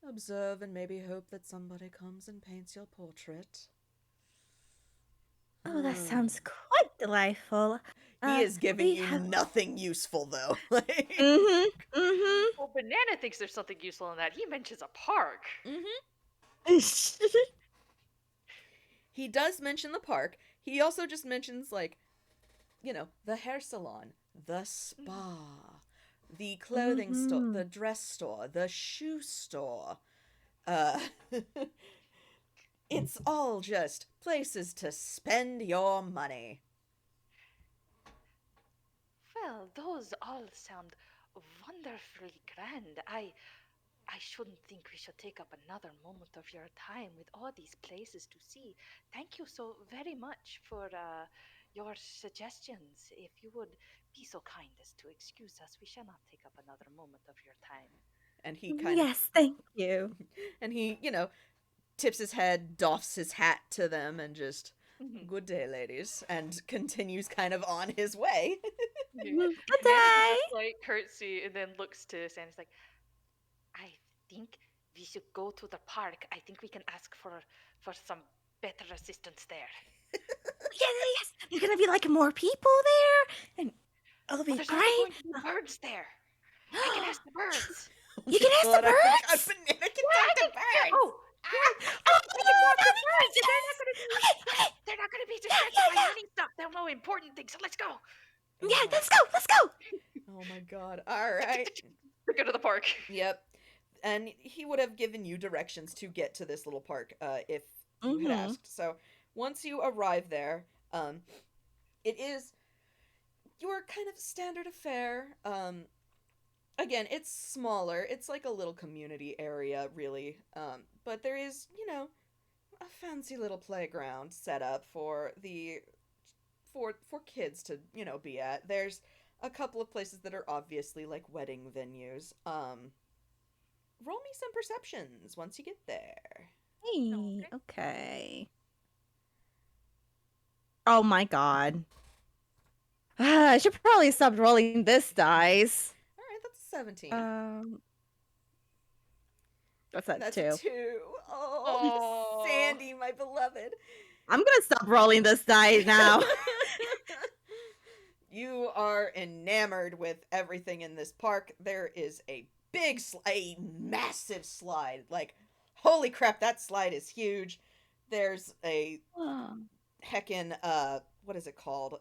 observe and maybe hope that somebody comes and paints your portrait. Oh, that sounds quite delightful. He is giving we you have. nothing useful, though. Mm-hmm. Mm-hmm. Well, Banana thinks there's something useful in that. He mentions a park. He does mention the park. He also just mentions, like, the hair salon, the spa, the clothing store, the dress store, the shoe store. It's all just places to spend your money. Well, those all sound wonderfully grand. I shouldn't think we should take up another moment of your time with all these places to see. Thank you so very much for your suggestions. If you would be so kind as to excuse us, we shall not take up another moment of your time. And he kind Yes, thank you. and he, tips his head, doffs his hat to them, and just, good day, ladies, and continues kind of on his way. Good Banana day. just, like curtsy and then looks to Sandy's like, I think we should go to the park. I think we can ask for some better assistance there. Yes, there's gonna be like more people there, and it'll be There's also great. going to be birds there. I can ask the birds. You can ask the God, I forgot birds? Banana can talk to birds. Oh, Oh, we can talk to that'd be birds. great. And they're not gonna be distracted by money stuff. They'll know important things. So let's go. Yeah, let's go. Let's go. Oh my god. All right. We go to the park. Yep. And he would have given you directions to get to this little park if you had asked. So once you arrive there, it is your kind of standard affair. Again, it's smaller. It's like a little community area, really. But there is, a fancy little playground set up for kids to, be at. There's a couple of places that are obviously like wedding venues. Roll me some perceptions once you get there. Hey, okay. Oh my god. I should probably stop rolling this dice. All right, that's a 17. What's that? That's 2. a 2. Oh, Sandy, my beloved. I'm gonna stop rolling this die now. You are enamored with everything in this park. There is a massive slide. Like, holy crap, that slide is huge. There's a heckin' what is it called?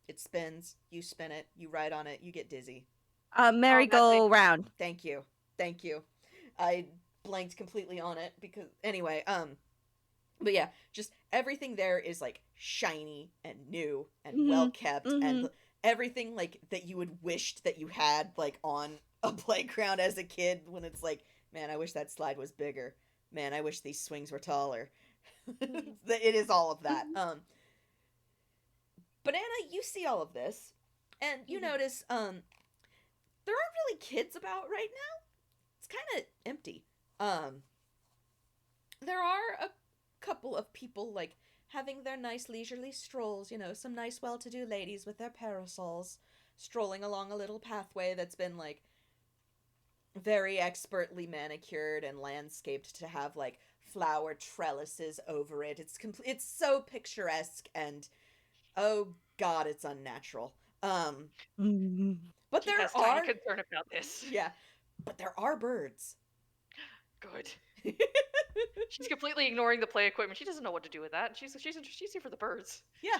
It spins. You spin it. You ride on it. You get dizzy. Merry-go-round. Thank you. I blanked completely on it because anyway, but yeah, just everything there is like shiny and new and well kept and everything like that you would wished that you had like on a playground as a kid when it's like, man, I wish that slide was bigger. Man, I wish these swings were taller. It is all of that. Banana, you see all of this and you notice there aren't really kids about right now. It's kind of empty. There are a couple of people like having their nice leisurely strolls, some nice well-to-do ladies with their parasols strolling along a little pathway that's been like very expertly manicured and landscaped to have like flower trellises over it. It's so picturesque and oh god, it's unnatural. But there are concern about this. Yeah, but there are birds. Good. She's completely ignoring the play equipment. She doesn't know what to do with that. She's here for the birds. Yeah.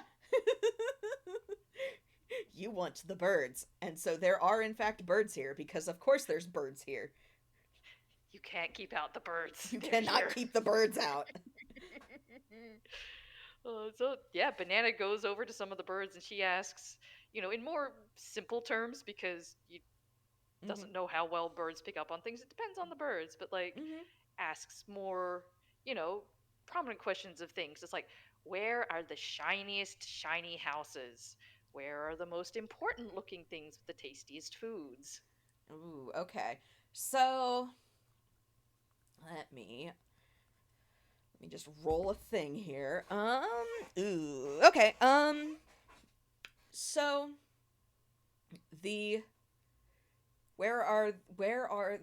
You want the birds. And so there are in fact birds here because of course there's birds here. You can't keep out the birds. You cannot keep the birds out. So yeah, Banana goes over to some of the birds and she asks, in more simple terms because you doesn't know how well birds pick up on things. It depends on the birds, but like asks more, prominent questions of things. It's like, where are the shiniest shiny houses? Where are the most important looking things with the tastiest foods? Ooh, okay. So let me just roll a thing here. Ooh, okay. So the where are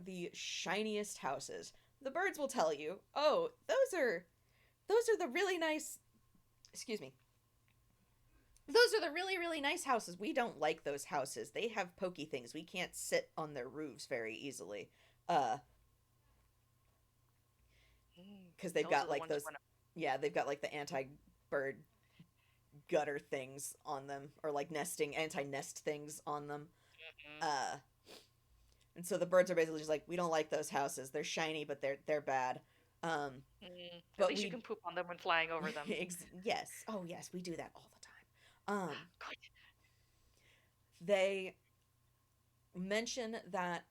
the shiniest houses? The birds will tell you. Oh, those are the really nice. Excuse me. Those are the really, really nice houses. We don't like those houses. They have pokey things. We can't sit on their roofs very easily. Because they've Those got are the like ones those. Yeah, they've got like the anti-bird gutter things on them, or like anti-nest things on them. And so the birds are basically just like, we don't like those houses. They're shiny, but they're bad. At But least you can poop on them when flying over them. Yes. Oh, yes, we do that all the time. Good. They mention that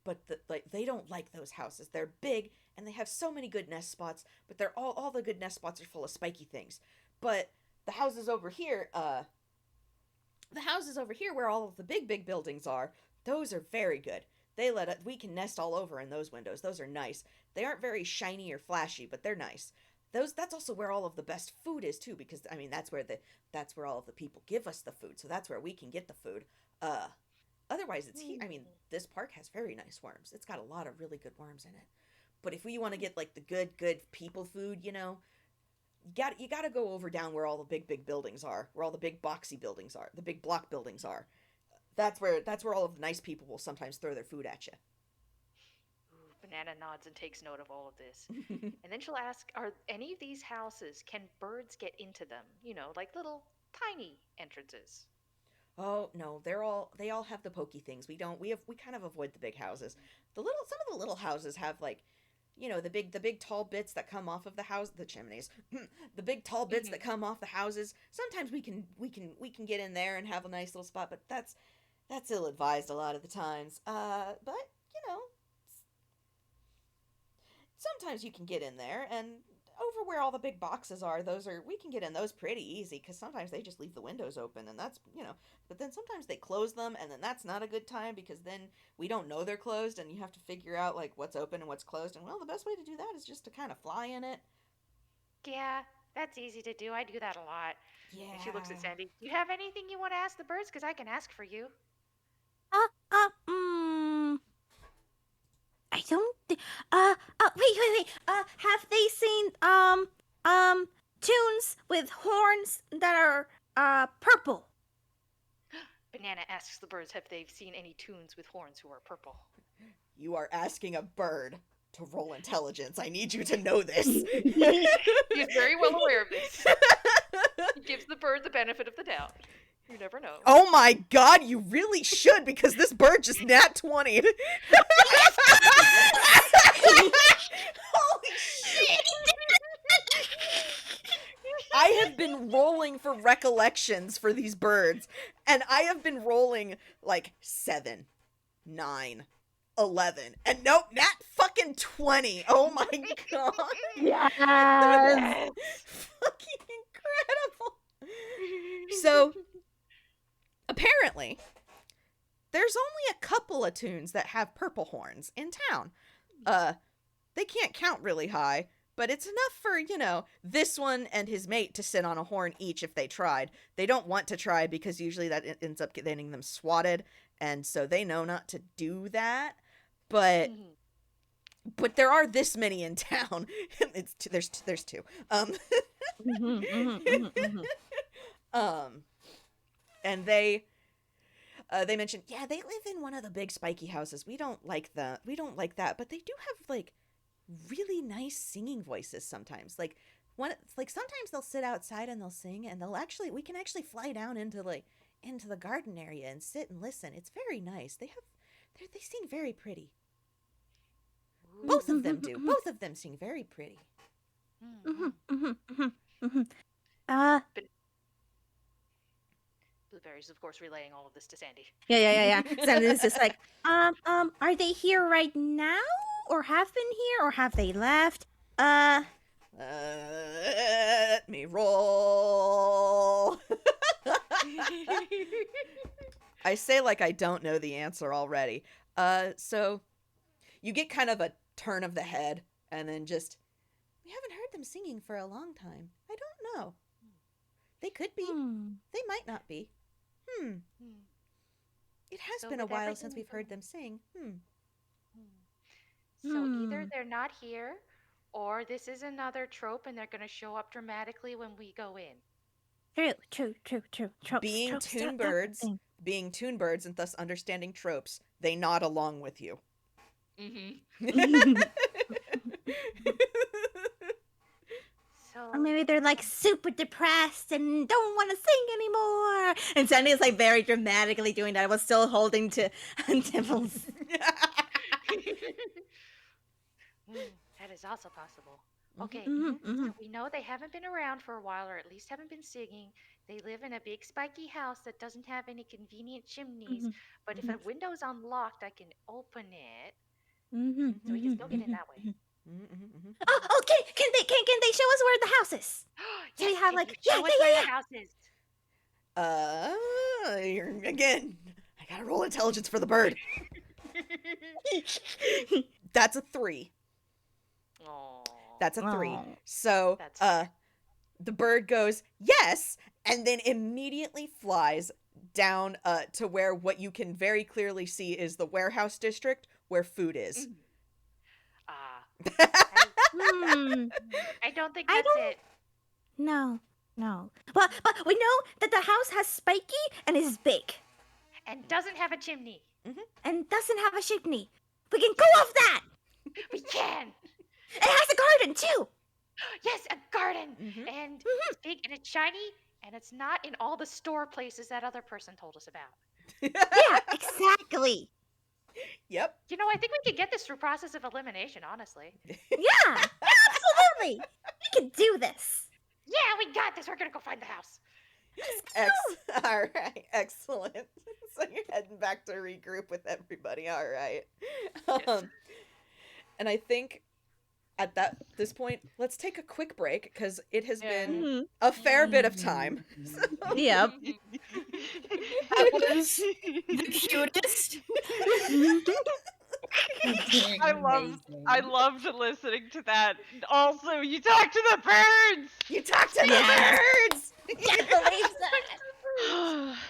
like they don't like those houses. They're big and they have so many good nest spots, but they're all the good nest spots are full of spiky things. But the houses over here where all of the big buildings are, those are very good. We can nest all over in those windows. Those are nice. They aren't very shiny or flashy, but they're nice. That's also where all of the best food is too, because I mean that's where all of the people give us the food. So that's where we can get the food. Otherwise it's here. I mean, this park has very nice worms. It's got a lot of really good worms in it. But if we want to get like the good people food, you got to go over down where all the big buildings are, where all the big boxy buildings are, the big block buildings are. That's where all of the nice people will sometimes throw their food at you. Banana nods and takes note of all of this. And then she'll ask, are any of these houses, can birds get into them? Like little tiny entrances. Oh, no, they all have the pokey things. We kind of avoid the big houses. Some of the little houses have like, the big tall bits that come off of the chimneys. The big tall bits that come off the houses. Sometimes we can get in there and have a nice little spot, but that's ill advised a lot of the times. But sometimes you can get in there, and over where all the big boxes are, we can get in those pretty easy, because sometimes they just leave the windows open, and that's, but then sometimes they close them, and then that's not a good time, because then we don't know they're closed, and you have to figure out, like, what's open and what's closed, and, well, the best way to do that is just to kind of fly in it. Yeah, that's easy to do. I do that a lot. Yeah. And she looks at Sandy. Do you have anything you want to ask the birds? Because I can ask for you. I don't. Wait. Have they seen tunes with horns that are purple? Banana asks the birds, have they seen any tunes with horns who are purple? You are asking a bird to roll intelligence. I need you to know this. He's very well aware of this. He gives the bird the benefit of the doubt. You never know. Oh my god, you really should, because this bird just nat 20'd. Holy shit! I have been rolling for recollections for these birds, and I have been rolling like 7, 9, 11, and nope, nat fucking 20. Oh my god. Yes. Fucking incredible. So, apparently, there's only a couple of tunes that have purple horns in town. They can't count really high, but it's enough for, this one and his mate to sit on a horn each if they tried. They don't want to try because usually that ends up getting them swatted, and so they know not to do that. But there are this many in town. There's two. And they mentioned, yeah, they live in one of the big spiky houses. We don't like that, but they do have like really nice singing voices sometimes. Like sometimes they'll sit outside and they'll sing, and we can actually fly down into the garden area and sit and listen. It's very nice. They sing very pretty. Both of them do. Both of them sing very pretty. Blueberry's, of course, relaying all of this to Sandy. Yeah. Sandy's just like, are they here right now? Or have been here? Or have they left? Let me roll. I say like I don't know the answer already. So you get kind of a turn of the head, and then just, we haven't heard them singing for a long time. I don't know. They could be. They might not be. It has So been a with while since everything we've heard them sing. So either they're not here, or this is another trope and they're going to show up dramatically when we go in. True. Tropes, Being tropes, toon that's a birds, thing. and thus understanding tropes, they nod along with you. So Or maybe they're like super depressed and don't want to sing anymore. And Sandy is like very dramatically doing that. I was still holding to Timble's. that is also possible. Okay, Mm-hmm. so we know they haven't been around for a while, or at least haven't been singing. They live in a big spiky house that doesn't have any convenient chimneys. But if a window's unlocked, I can open it, so we can still get in that way. Oh, can they show us where the house is? So we Yes, have can like you show us where the house is? Again, I gotta roll intelligence for the bird. That's a 3. Aww. That's a 3. Aw. So, That's fair. the bird goes, yes, and then immediately flies down to where what you can very clearly see is the warehouse district where food is. I don't think that's it. No. But we know that the house has spiky and is big And doesn't have a chimney. and doesn't have a chimney. We can go off that. We can. It has a garden too. Yes, a garden. And it's big and it's shiny. And it's not in all the store places that other person told us about. Yeah, exactly. Yep. You know, I think we could get this through process of elimination, honestly. Yeah, absolutely. We can do this. Yeah, we got this. We're going to go find the house. All right, excellent. So you're heading back to regroup with everybody. All right. And I think at this point, let's take a quick break because it has been a fair bit of time. Yep. That was the cutest. I loved listening to that. Also, you talk to the birds. You talk to the birds. Can't believe that.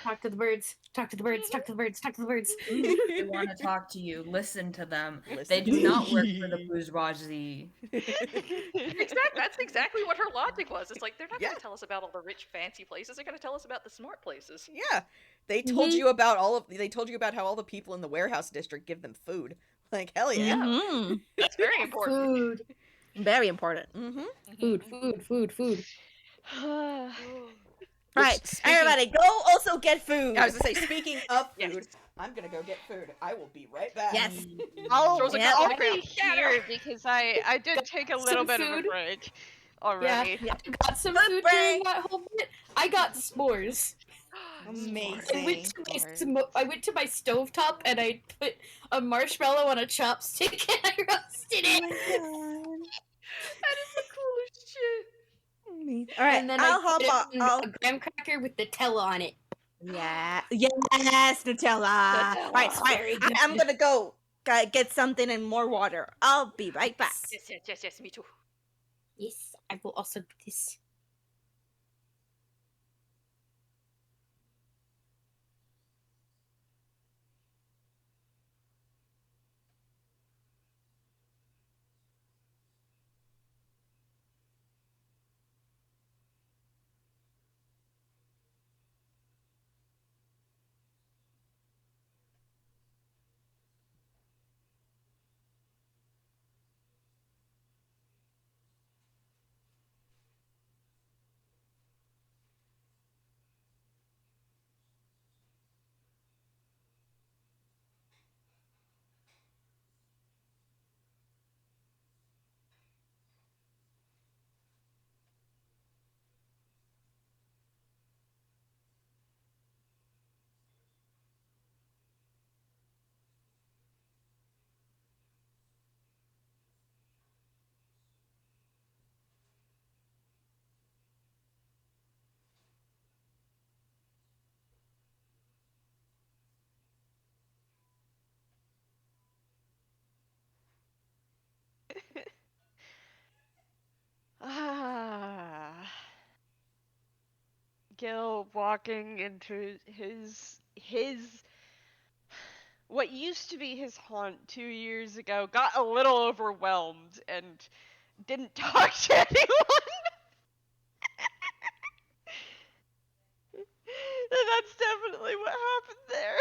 Talk to the birds. Talk to the birds. Talk to the birds. Talk to the birds. They want to talk to you. Listen to them. Listen They to do not work them. for the bourgeoisie. That's exactly what her logic was. It's like they're not going Yeah. to tell us about all the rich, fancy places. They're going to tell us about the smart places. Yeah, they told you about They told you about how all the people in the warehouse district give them food. Like hell yeah. Mhm. That's very important. Food. Very important. Food. Right, speaking- everybody, go also get food. I was gonna say, speaking of Yes. food, I'm gonna go get food. I will be right back. Yes. Throws a Yeah. I'll couple be here because I did take a little some bit of a food. break already. Yeah, I got some Food food break. during that whole bit. I got s'mores. Amazing. I went to my stovetop and I put a marshmallow on a chopstick and I roasted it. That is the coolest shit. All right, And then I'll I hop put on. it in a graham cracker with Nutella on it. Yeah. Yes, Nutella. Right, Very good. I'm gonna go get something and more water. I'll be right back. Yes, me too. Yes, I will also do this. Ah. Gil walking into his what used to be his haunt 2 years ago got a little overwhelmed and didn't talk to anyone. And that's definitely what happened there.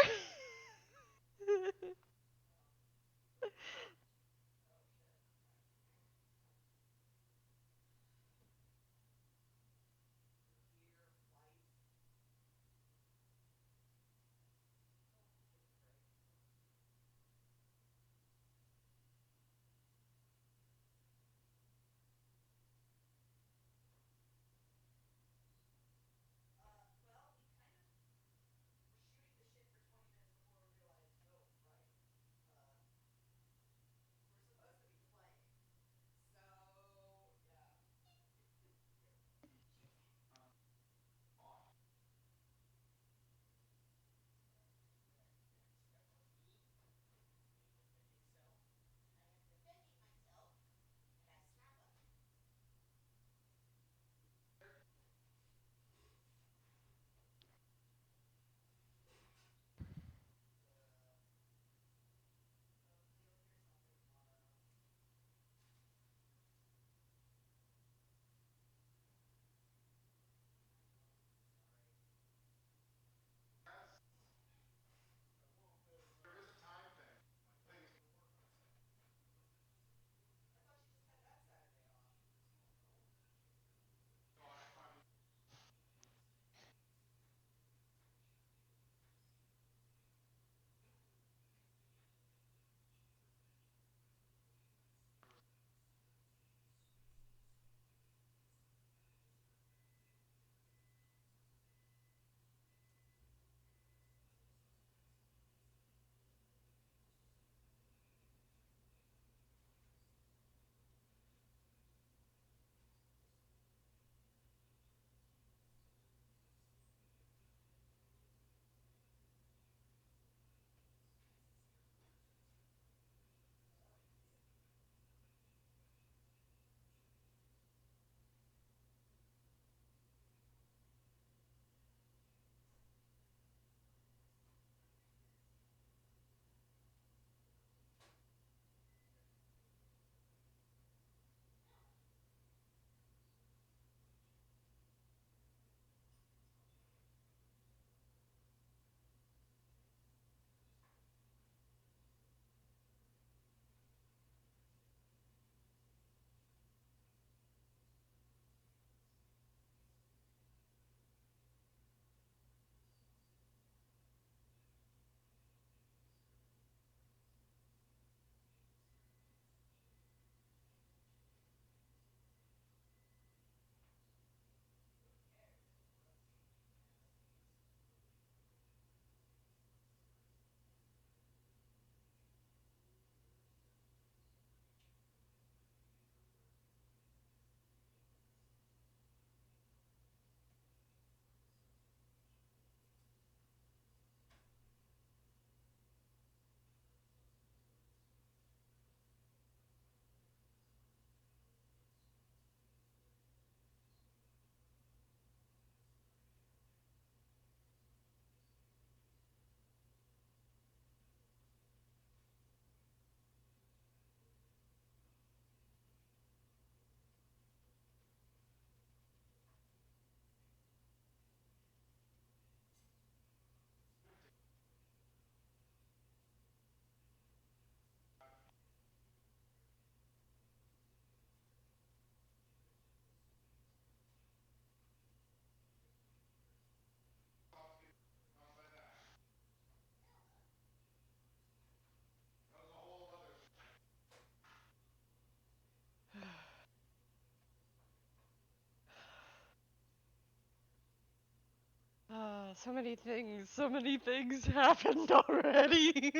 So many things happened already.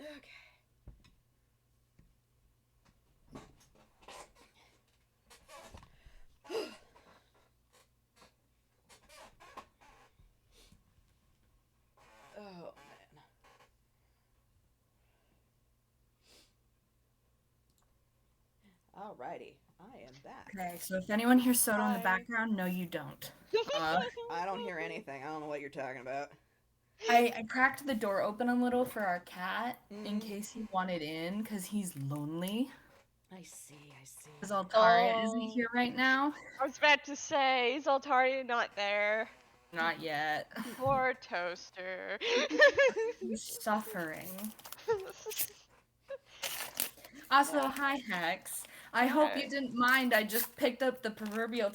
Okay. Alrighty, I am back. Okay, so if anyone hears Soto in the Hi. background, no, you don't. I don't hear anything. I don't know what you're talking about. I cracked the door open a little for our cat in Mhm. case he wanted in, because he's lonely. I see. Because Altaria isn't Oh. here right now. I was about to say, is Altaria not there? Not yet. Poor Toaster. He's suffering. Also, hi Hex. I hope you Hi. didn't mind. I just picked up the proverbial,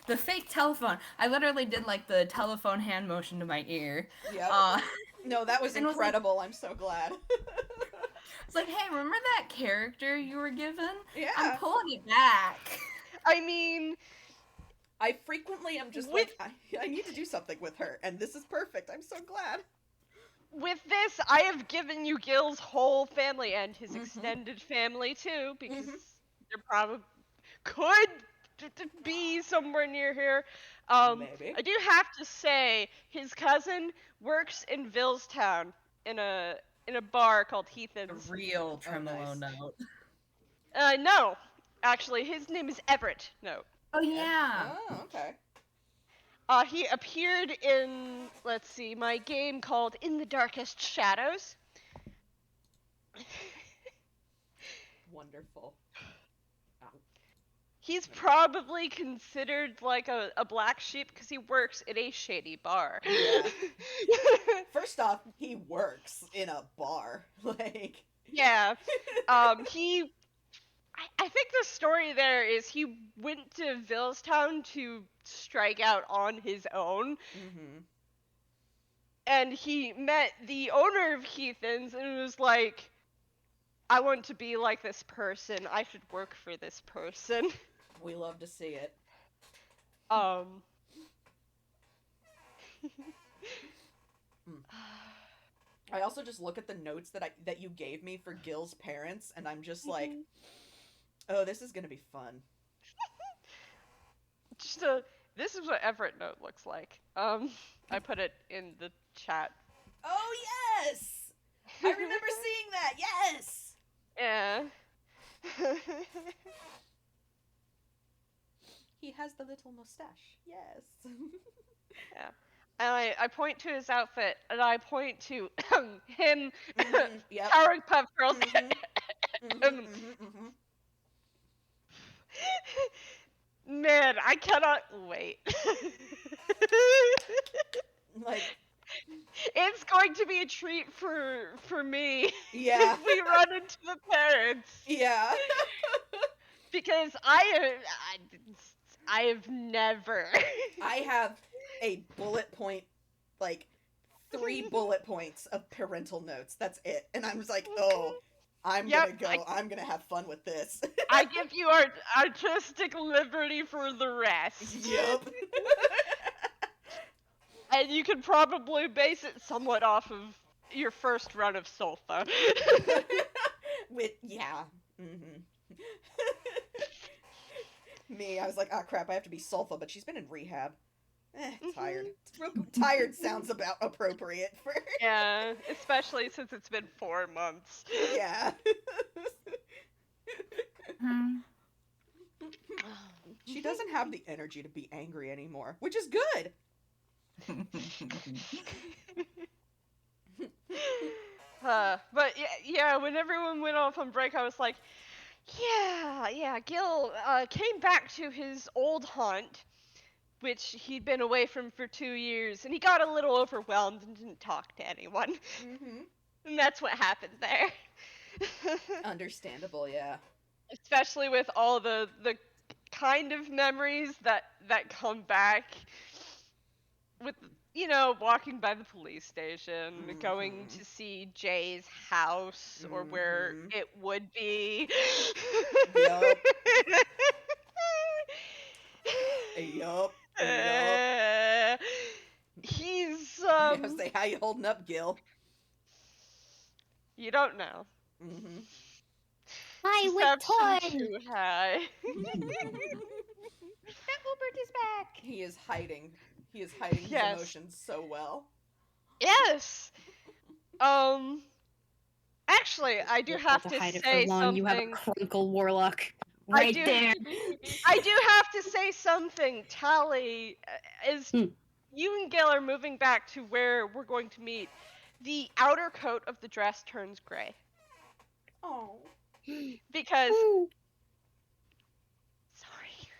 the fake telephone. I literally did like the telephone hand motion to my ear. Yep. No, that was and was like- incredible. I'm so glad. It's like, hey, remember that character you were given? Yeah. I'm pulling it back. I mean, I frequently am just like, I need to do something with her, and this is perfect. I'm so glad. with this, I have given you Gil's whole family and his Mhm. extended family too, because Mhm. there probably could be somewhere near here. Maybe. I do have to say, his cousin works in Villestown in a bar called A Heathen's. real tremolo nice. note. No, actually, his name is Everett. No. Oh yeah. Oh, okay. He appeared in, let's see, my game called In the Darkest Shadows. Wonderful. He's probably considered like a black sheep because he works in a shady bar. Yeah. First off, he works in a bar. Like. Yeah. I think the story there is he went to Villestown to strike out on his own. Mm-hmm. And he met the owner of Heathens and was like, I want to be like this person. I should work for this person. We love to see it. I also just look at the notes that you gave me for Gil's parents, and I'm just like, oh, this is gonna be fun. This is what Everett note looks like. I put it in the chat. Oh yes! I remember seeing that. Yes. Yeah. He has the little mustache. Yes. Yeah. And I point to his outfit, and I point to him Yep. Powerpuff Girls. Man, I cannot wait. Like, it's going to be a treat for me yeah. if we run into the parents. Yeah. Because I have never. I have a bullet point, like 3 bullet points of parental notes. That's it. And I'm just like, oh, I'm gonna go. I'm gonna have fun with this. I give you artistic liberty for the rest. Yep. And you can probably base it somewhat off of your first run of Sulfa. Yeah. Mm-hmm. Me, I was like, oh crap, I have to be Sulfa, but she's been in rehab. Tired. Tired sounds about appropriate for. Yeah, especially since it's been 4 months. Yeah. She doesn't have the energy to be angry anymore, which is good. But yeah, when everyone went off on break, I was like, yeah, Gil came back to his old haunt, which he'd been away from for 2 years, and he got a little overwhelmed and didn't talk to anyone. Mm-hmm. And that's what happened there. Understandable, yeah. Especially with all the kind of memories that come back with, walking by the police station, going to see Jay's house, or where it would be. Yup. Yup. He's, I say, how you holding up, Gil? You don't know. Mm-hmm. Hi, with toy. Too high. Hubert is back. He is hiding. He is hiding his emotions so well. Yes. Actually, I do have to hide it say for long. something. You have a Crunkle Warlock. Right do, there. I do have to say something. Tally, is you and Gil are moving back to where we're going to meet. The outer coat of the dress turns gray Oh. because. Ooh. Sorry.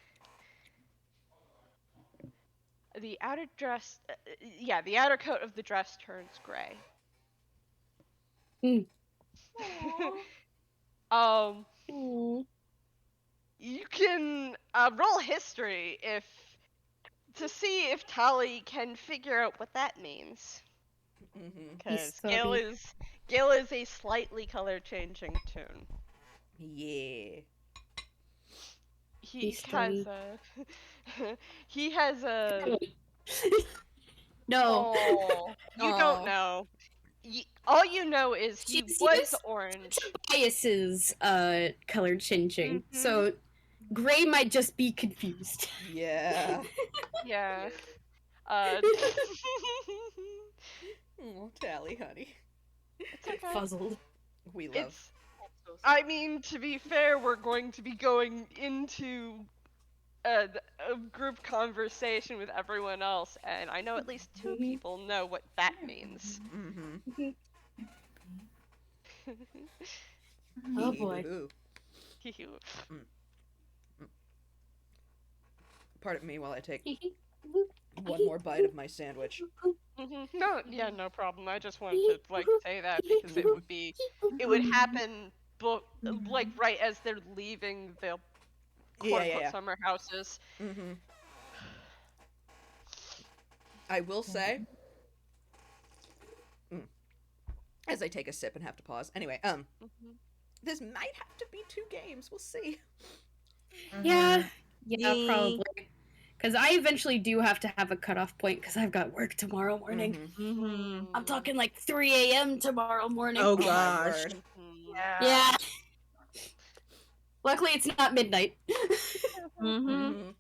The outer dress, yeah, the outer coat of the dress turns gray. Ooh. You can roll history to see if Tali can figure out what that means. Because Gil is a slightly color changing toon. Yeah. He has a he has a No. Oh. you don't know. All you know is he She's was used orange. Bias's color changing. Mhm. So gray might just be confused. Yeah. Yeah. Oh, Tally, honey. It's okay. Fuzzled. We love. It's. I mean, to be fair, we're going to be going into a group conversation with everyone else, and I know at least two people know what that means. Mm-hmm. Oh boy. Pardon me while I take one more bite of my sandwich. No, yeah, no problem. I just wanted to say that because it would happen, right as they're leaving the quote-unquote summer houses. Mm-hmm. I will say, as I take a sip and have to pause. Anyway, this might have to be 2 games. We'll see. Yeah, probably. Because I eventually do have to have a cutoff point because I've got work tomorrow morning. I'm talking like 3 a.m. tomorrow morning. Oh gosh. Yeah. Luckily, it's not midnight. Mm-hmm.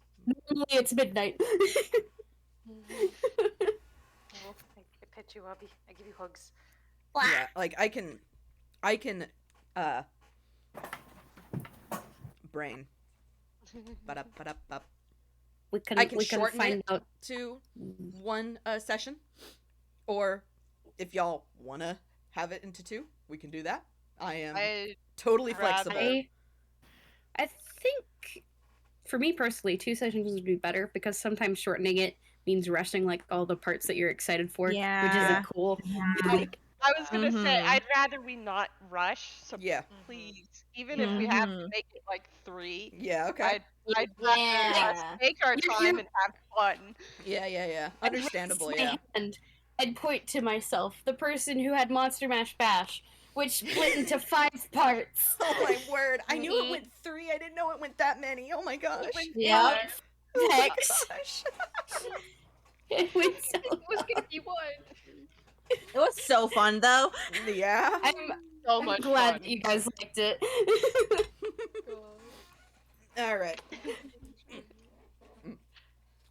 Normally, it's midnight. I pet you, Abby. I give you hugs. Yeah, like I can brain. I can shorten it to 1 session, or if y'all wanna have it into 2, we can do that. I am totally flexible. I think, for me personally, 2 sessions would be better because sometimes shortening it means rushing like all the parts that you're excited for, which isn't cool. I was gonna say I'd rather we not rush. So please, even if we have to make it like 3. Yeah. Okay. I'd rather us take our time and have fun. Yeah. Understandable. Yeah. And point to myself, the person who had Monster Mash Bash, which split into 5 parts. Oh my word! I knew it went 3. I didn't know it went that many. Oh my gosh. Yeah. Hex. It went so It was gonna be 1. It was so fun though. Yeah. I'm glad that you guys liked it. All right.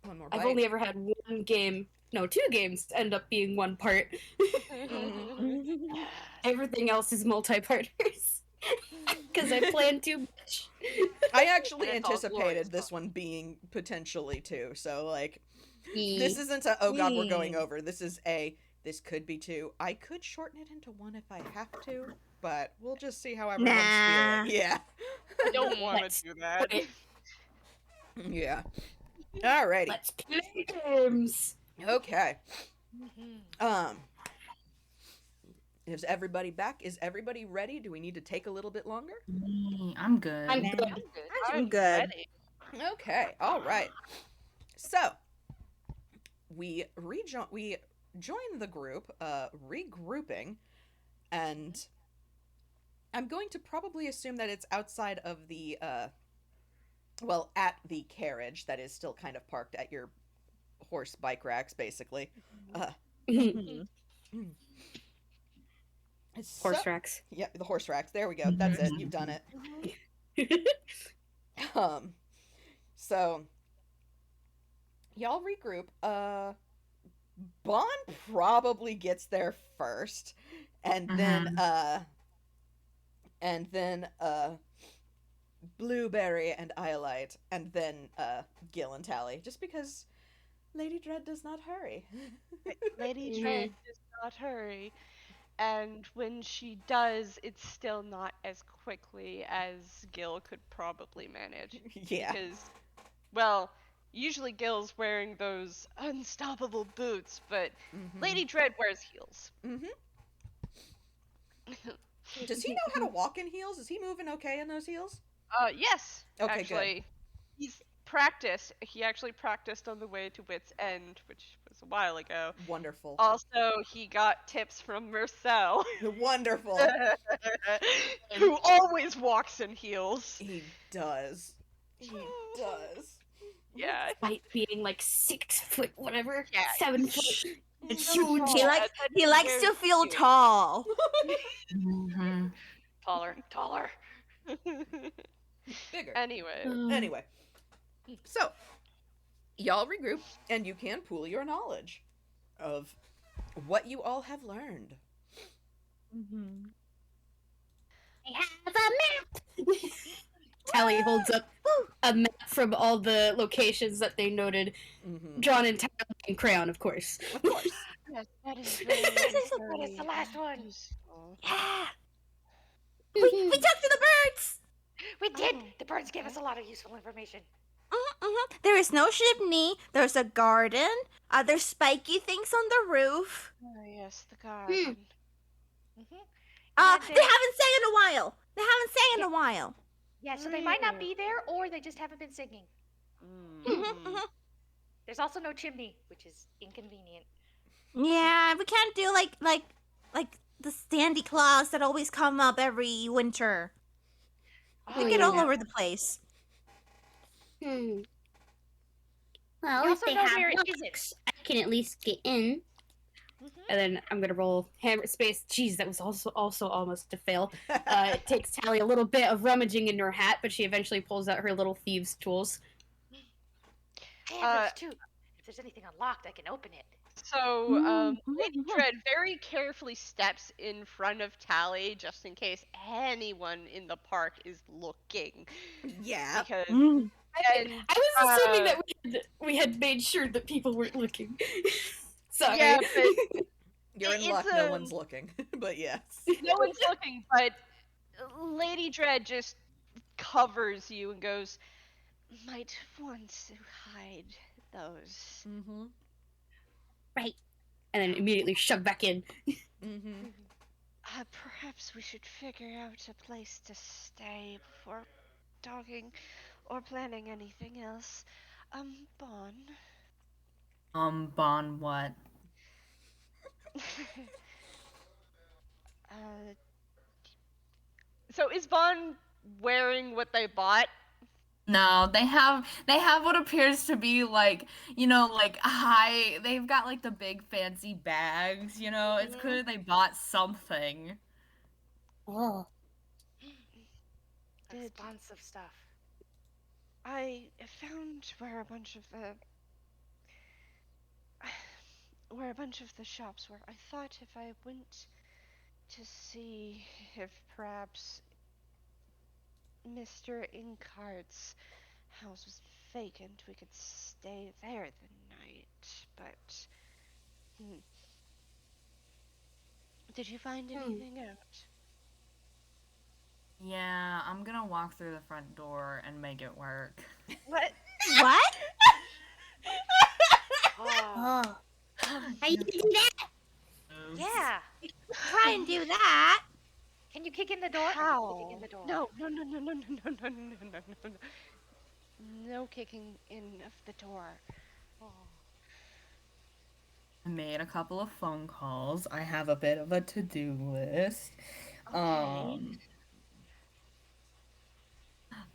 One more bite. I've only ever had 2 games end up being 1 part. Everything else is multi-parters. Because I plan too much. I actually anticipated this one being potentially 2, so like this isn't a oh god we're going over. This is this could be 2. I could shorten it into 1 if I have to, but we'll just see how everyone's feeling. Yeah. I don't want to do that. Yeah. Alrighty. Let's play games. Okay. Is everybody back? Is everybody ready? Do we need to take a little bit longer? I'm good. I'm good. Okay. All right. So we join the group, regrouping, and I'm going to probably assume that it's outside of the at the carriage that is still kind of parked at your horse bike racks, basically. Horse racks. Yeah, the horse racks. There we go. That's it. You've done it. So y'all regroup. Bond probably gets there first, and then Blueberry and Iolite, and then Gil and Tally, just because Lady Dread does not hurry. Lady Dread does not hurry, and when she does, it's still not as quickly as Gil could probably manage. Yeah. Because, well, usually Gil's wearing those unstoppable boots, but Lady Dread wears heels. Does he know how to walk in heels? Is he moving okay in those heels? Yes. Okay, actually, good. he's practiced. He actually practiced on the way to Wit's End, which was a while ago. Wonderful. Also, he got tips from Marcel, Wonderful. who always walks in heels. He does. He does. Yeah. Despite being like 6 foot, whatever, Yeah, 7 foot. It's huge. He likes to feel tall. Taller. Bigger. Anyway. So, y'all regroup, and you can pool your knowledge of what you all have learned. I have a map. Tally holds up a map from all the locations that they noted, drawn in in crayon, of course. Of course. Yes, that is It's the last one. Yeah. We talked to the birds. We did. The birds gave us a lot of useful information. There is no chimney. There's a garden. There's spiky things on the roof. Oh yes, the garden. They haven't sang in a while. Yeah, so they might not be there, or they just haven't been singing. There's also no chimney, which is inconvenient. Yeah, we can't do like the Sandy Claus that always come up every winter. They get all over the place. Well, You if also they know have where it locks, I can at least get in. And then I'm gonna roll hammer space. Jeez, that was also almost a fail. It takes Tally a little bit of rummaging in her hat, but she eventually pulls out her little thieves' tools. I have those too. If there's anything unlocked, I can open it. So, Lady Dread very carefully steps in front of Tally just in case anyone in the park is looking. Yeah. Because I was assuming that we had made sure that people weren't looking. Sorry. Yeah, but You're in it's luck, no one's looking. But yes. no one's looking, but Lady Dread just covers you and goes, might want to hide those. Right. And then immediately shove back in. Perhaps we should figure out a place to stay before talking or planning anything else. Bon. Bon what? So is Bon wearing what they bought? No, they have what appears to be like, like they've got like the big fancy bags, It's clear they bought something. Oh. That's Bon's of stuff. I found where a bunch of the shops were. I thought if I went to see if perhaps Mr. Inkheart's house was vacant, we could stay there the night. But did you find anything out? Yeah, I'm gonna walk through the front door and make it work. What? What? Oh. How you do that? Yeah. Try and do that. Can you kick in the door? How? Kick in the door. No. No kicking in of the door. I made a couple of phone calls. I have a bit of a to-do list.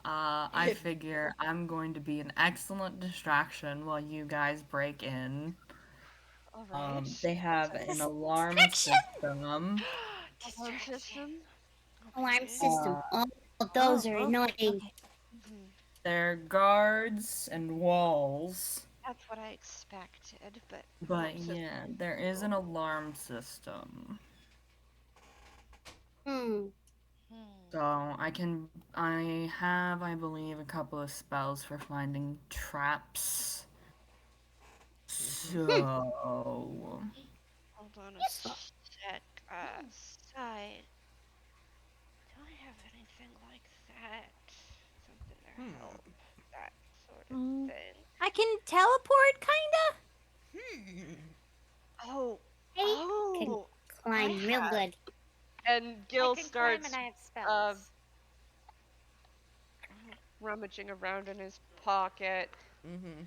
I figure I'm going to be an excellent distraction while you guys break in. Alright. They have an alarm system. Alarm system? Alarm system. Oh, those are annoying. They're guards and walls. That's what I expected, but Yeah, there is an alarm system. So I have, I believe, a couple of spells for finding traps. So, Hold on a sec. Side. Do I have anything like that? Something to help. That sort of thing. I can teleport, kinda. Oh. Hey, can Oh. climb real have. good. And I Gil can climb starts and I have spells. rummaging around in his pocket. Mm-hmm.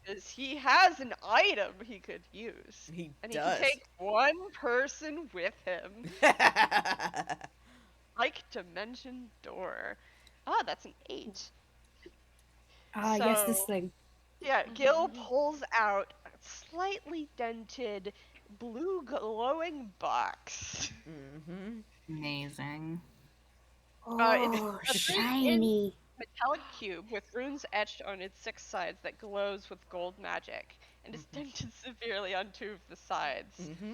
Because he has an item he could use. He And he does. can take one person with him. Like Dimension Door. Ah, that's an 8. Ah, yes, this thing. Yeah, Gil pulls out a slightly dented blue glowing box. Mm-hmm. amazing. Oh, It's a shiny. metallic cube with runes etched on its 6 sides that glows with gold magic and is dented severely on 2 of the sides. Mm-hmm.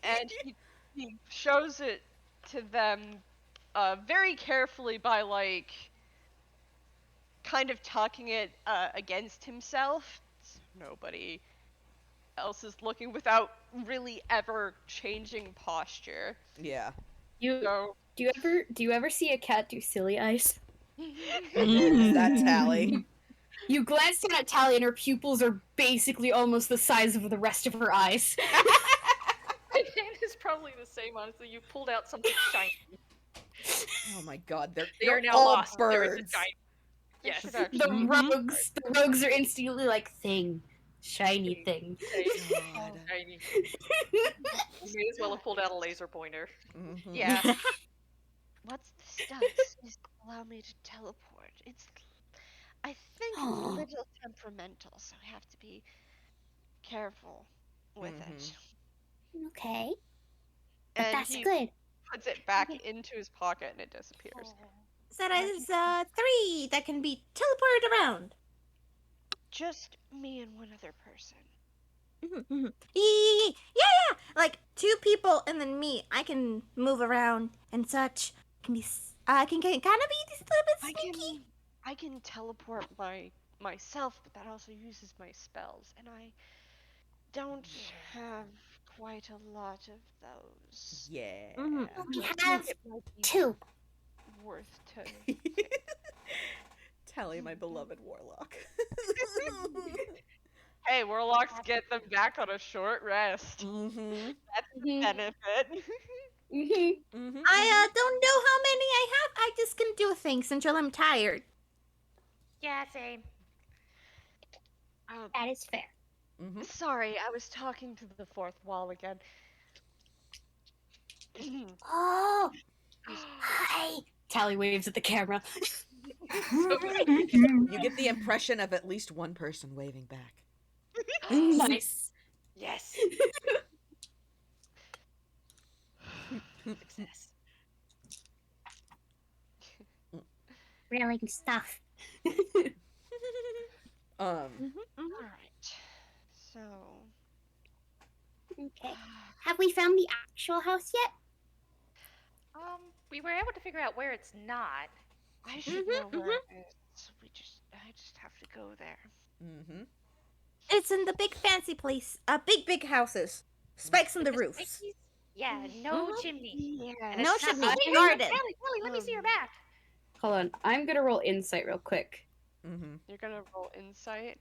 And he shows it to them very carefully by like kind of tucking it against himself so nobody else is looking without really ever changing posture. Yeah. So Do you ever see a cat do silly eyes? Is that Tally? You glance down at Tally and her pupils are basically almost the size of the rest of her eyes. My hand is probably the same, honestly. You pulled out something shiny. Oh my god, they're They are now all lost. There is a birds. giant. Yes. should actually The rogues are instantly like thing. Shiny thing. God. Shiny. You may as well have pulled out a laser pointer. Mm-hmm. yeah. What's this does is allow me to teleport. It's I think a little temperamental, so I have to be careful with it. Okay, but And that's he good. puts it back into his pocket and it disappears. So that is 3 that can be teleported around. Just me and one other person. Yeah. Like 2 people and then me. I can move around and such. Can be. I can kind of be just a little bit sneaky. I can teleport myself, but that also uses my spells, and I don't have quite a lot of those. Yeah. We I think have it might be 2. worth to. Tally, my beloved warlock. Hey, warlocks get them back on a short rest. Mm-hmm. That's the benefit. Mm-hmm. I don't know how many I have. I just can do things until I'm tired. Yeah, same. That is fair. Mm-hmm. Sorry, I was talking to the fourth wall again. Oh, hi. Tally waves at the camera. You get the impression of at least one person waving back. Nice. Yes. Success. Grilling stuff. Alright. So. Okay. Have we found the actual house yet? We were able to figure out where it's not. I should know where it is. I just have to go there. Mm-hmm. It's in the big fancy place. Big houses. Spikes on the roofs. Yeah, no chimney. Yeah. And No it's not chimney. like- Guarded. Kelly, let me see your map. Hold on, I'm gonna roll insight real quick. Mm-hmm. You're gonna roll insight.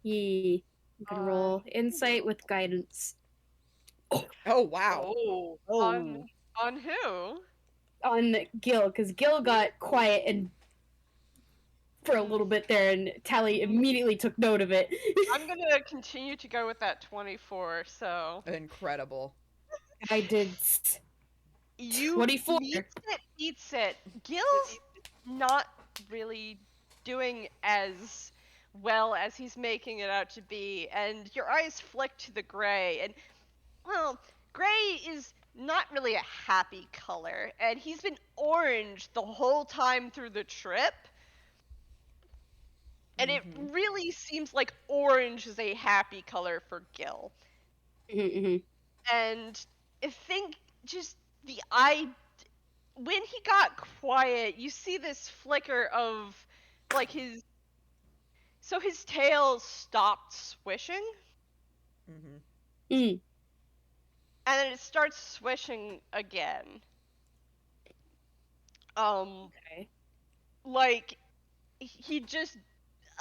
Yeah. I'm gonna roll insight with guidance. Oh wow. Oh. On who? On Gil, because Gil got quiet and for a little bit there, and Tally immediately took note of it. I'm gonna continue to go with that 24, so. Incredible. I did. You 24. Eats it. Gil's not really doing as well as he's making it out to be, and your eyes flick to the gray, and, well, gray is not really a happy color, and he's been orange the whole time through the trip. And it really seems like orange is a happy color for Gil. Mm-hmm. And I think just when he got quiet, you see this flicker of like his tail stopped swishing, Mm-hmm. Mm. and then it starts swishing again. Okay. Like he just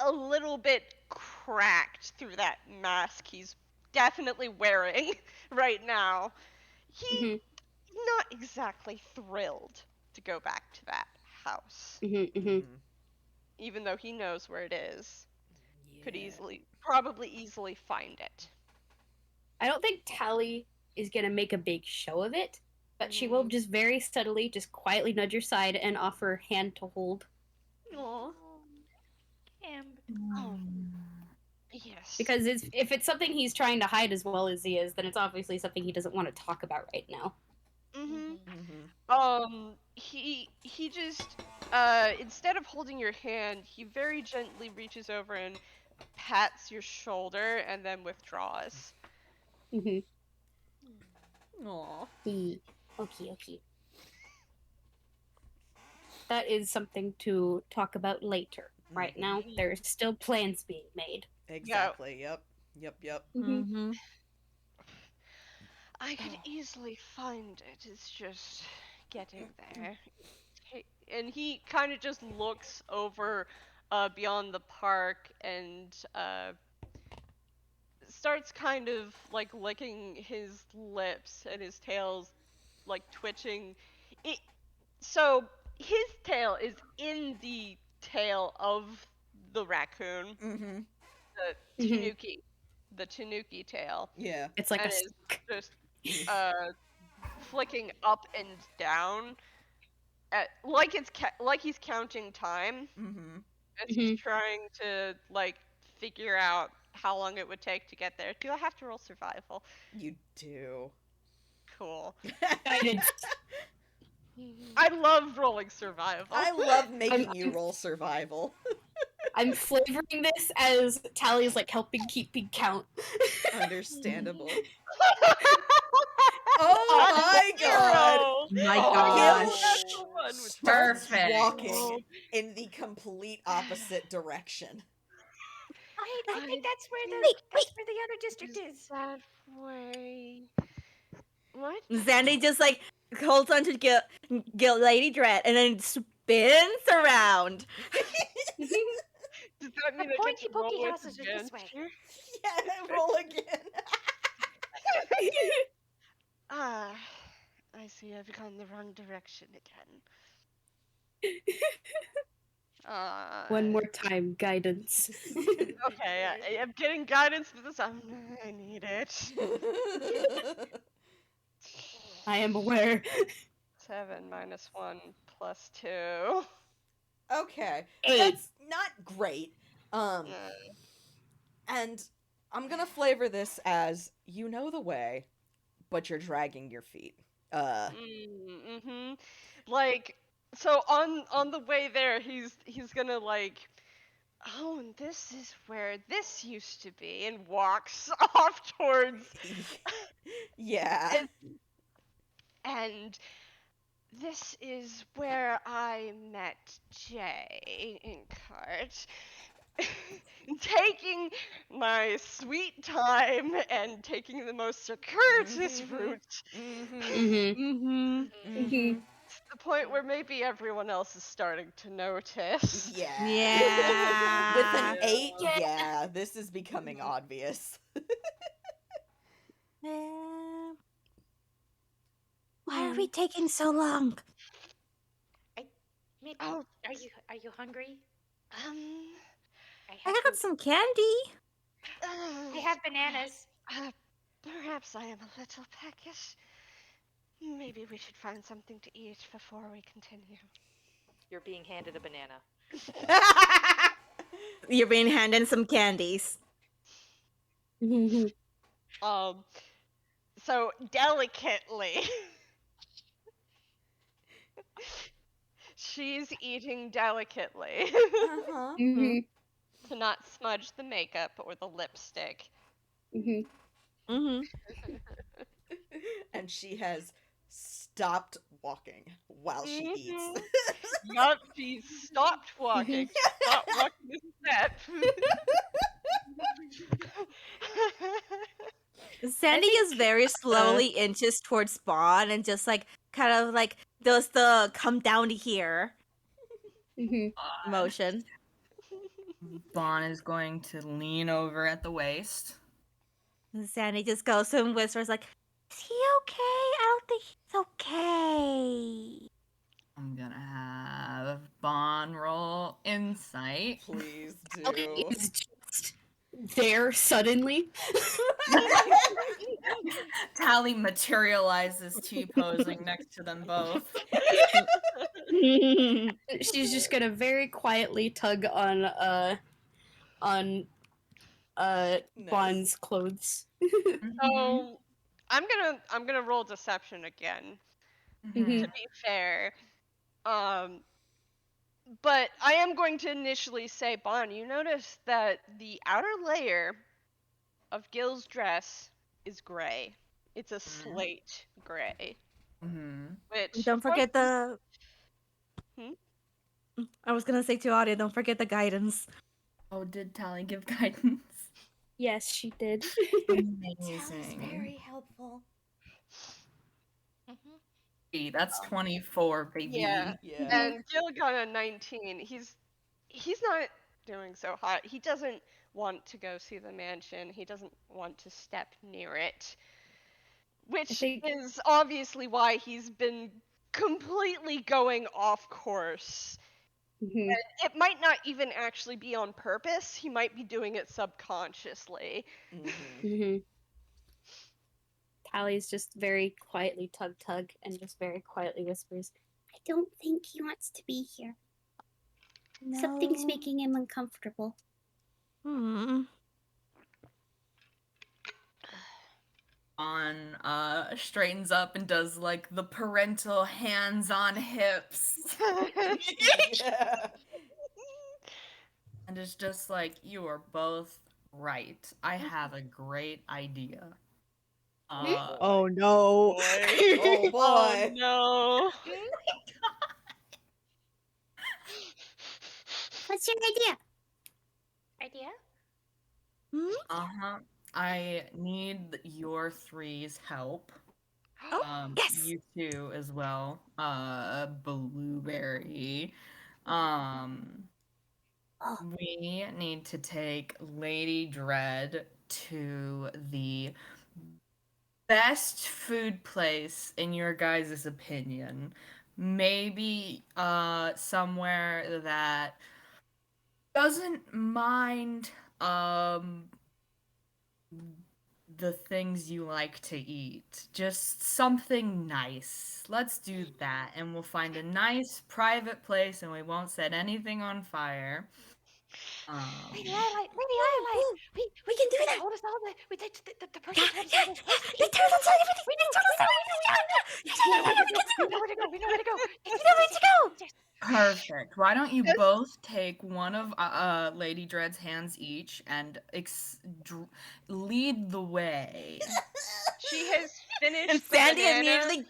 a little bit cracked through that mask he's definitely wearing right now. He's Mhm. not exactly thrilled to go back to that house, Mhm. Mhm. even though he knows where it is. Could Yeah. probably easily find it. I don't think Tally is gonna make a big show of it, but she will just very subtly, just quietly nudge your side and offer hand to hold. Aw. Oh, yes. Because if it's something he's trying to hide as well as he is, then it's obviously something he doesn't want to talk about right now. He just instead of holding your hand, he very gently reaches over and pats your shoulder and then withdraws. Mm-hmm. Aw. Okay. That is something to talk about later. Right now, there's still plans being made. Exactly. Yep. Mm-hmm. I could easily find it. It's just getting there. And he kind of just looks over beyond the park and starts kind of like licking his lips, and his tail's like twitching. So his tail is in the tail of the raccoon, Mm-hmm. the Tanuki, the Tanuki tail. Yeah. It's like and a. is just flicking up and down like like he's counting time Mm-hmm. as he's trying to like figure out how long it would take to get there. Do I have to roll survival? You do. Cool. Guidance. I love rolling survival. I love making you roll survival. I'm flavoring this as Tally's like helping keeping count. Understandable. Oh my god! My Oh, gosh. that's the one with Starts Perfect. walking in the complete opposite direction. I think that's where the other district is. that way. What? Zandy just like holds onto Gil Lady Dread and then spins around. Does that mean The I get to pointy roll pokey with houses are this way. adventure? Yeah, roll again. I see I've gone the wrong direction again. One more time, guidance. Okay, I'm getting guidance for this. I need it. I am aware. 7 minus 1 plus 2. Okay, 8. that's not great. And I'm gonna flavor this as you know the way, but you're dragging your feet. Like, so on the way there, he's gonna like, oh, and this is where this used to be, and walks off towards. Yeah. And this is where I met Jay in cart. Taking my sweet time and taking the most circuitous route. To the point where maybe everyone else is starting to notice. Yeah. Yeah. With an 8, yeah, this is becoming obvious. Why are we taking so long? Maybe. Oh. Are you hungry? I got some candy. I have bananas. Perhaps I am a little peckish. Maybe we should find something to eat before we continue. You're being handed a banana. You're being handed some candies. So delicately. She's eating delicately. To not smudge the makeup or the lipstick. And she has stopped walking while she eats. Yup, she stopped walking. She stopped walking a step. Sandy just very slowly inches towards Spawn and just like kind of like does the come down here motion. Vaughn is going to lean over at the waist. And Sandy just goes to him and whispers like, "Is he okay? I don't think he's okay." I'm gonna have Vaughn roll insight. Please do. Okay, it's just there suddenly. Tally materializes T-posing next to them both. She's just gonna very quietly tug on Bond's clothes. So I'm gonna roll deception again. To be fair. But I am going to initially say, Bond, you notice that the outer layer of Gil's dress is gray. It's a slate gray. Which Don't forget the. Hmm? I was gonna say to audio, don't forget the guidance. Oh, did Tally give guidance? Yes, she did. Amazing. Very helpful. That's 24, baby. Yeah. Yeah. And Gil got a 19. He's not doing so hot. He doesn't want to go see the mansion. He doesn't want to step near it. Which is obviously why he's been completely going off course. And it might not even actually be on purpose. He might be doing it subconsciously. Tally's just very quietly tug and just very quietly whispers, I don't think he wants to be here. No. Something's making him uncomfortable. Straightens up and does like the parental hands on hips. Yeah. And it's just like, you are both right. I have a great idea. oh no. Oh boy. Oh no. What's your idea? Idea? I need your three's help. Yes! You two as well. Blueberry. We need to take Lady Dread to the best food place in your guys' opinion. Maybe somewhere that doesn't mind the things you like to eat. Just something nice. Let's do that, and we'll find a nice private place and we won't set anything on fire. Lady Eyeline, we can do that. Told us all the person told us all the They told us everything. We know where to go. We know where to go. Perfect. Why don't you both take one of Lady Dread's hands each and lead the way? She has finished And the Sandy banana, immediately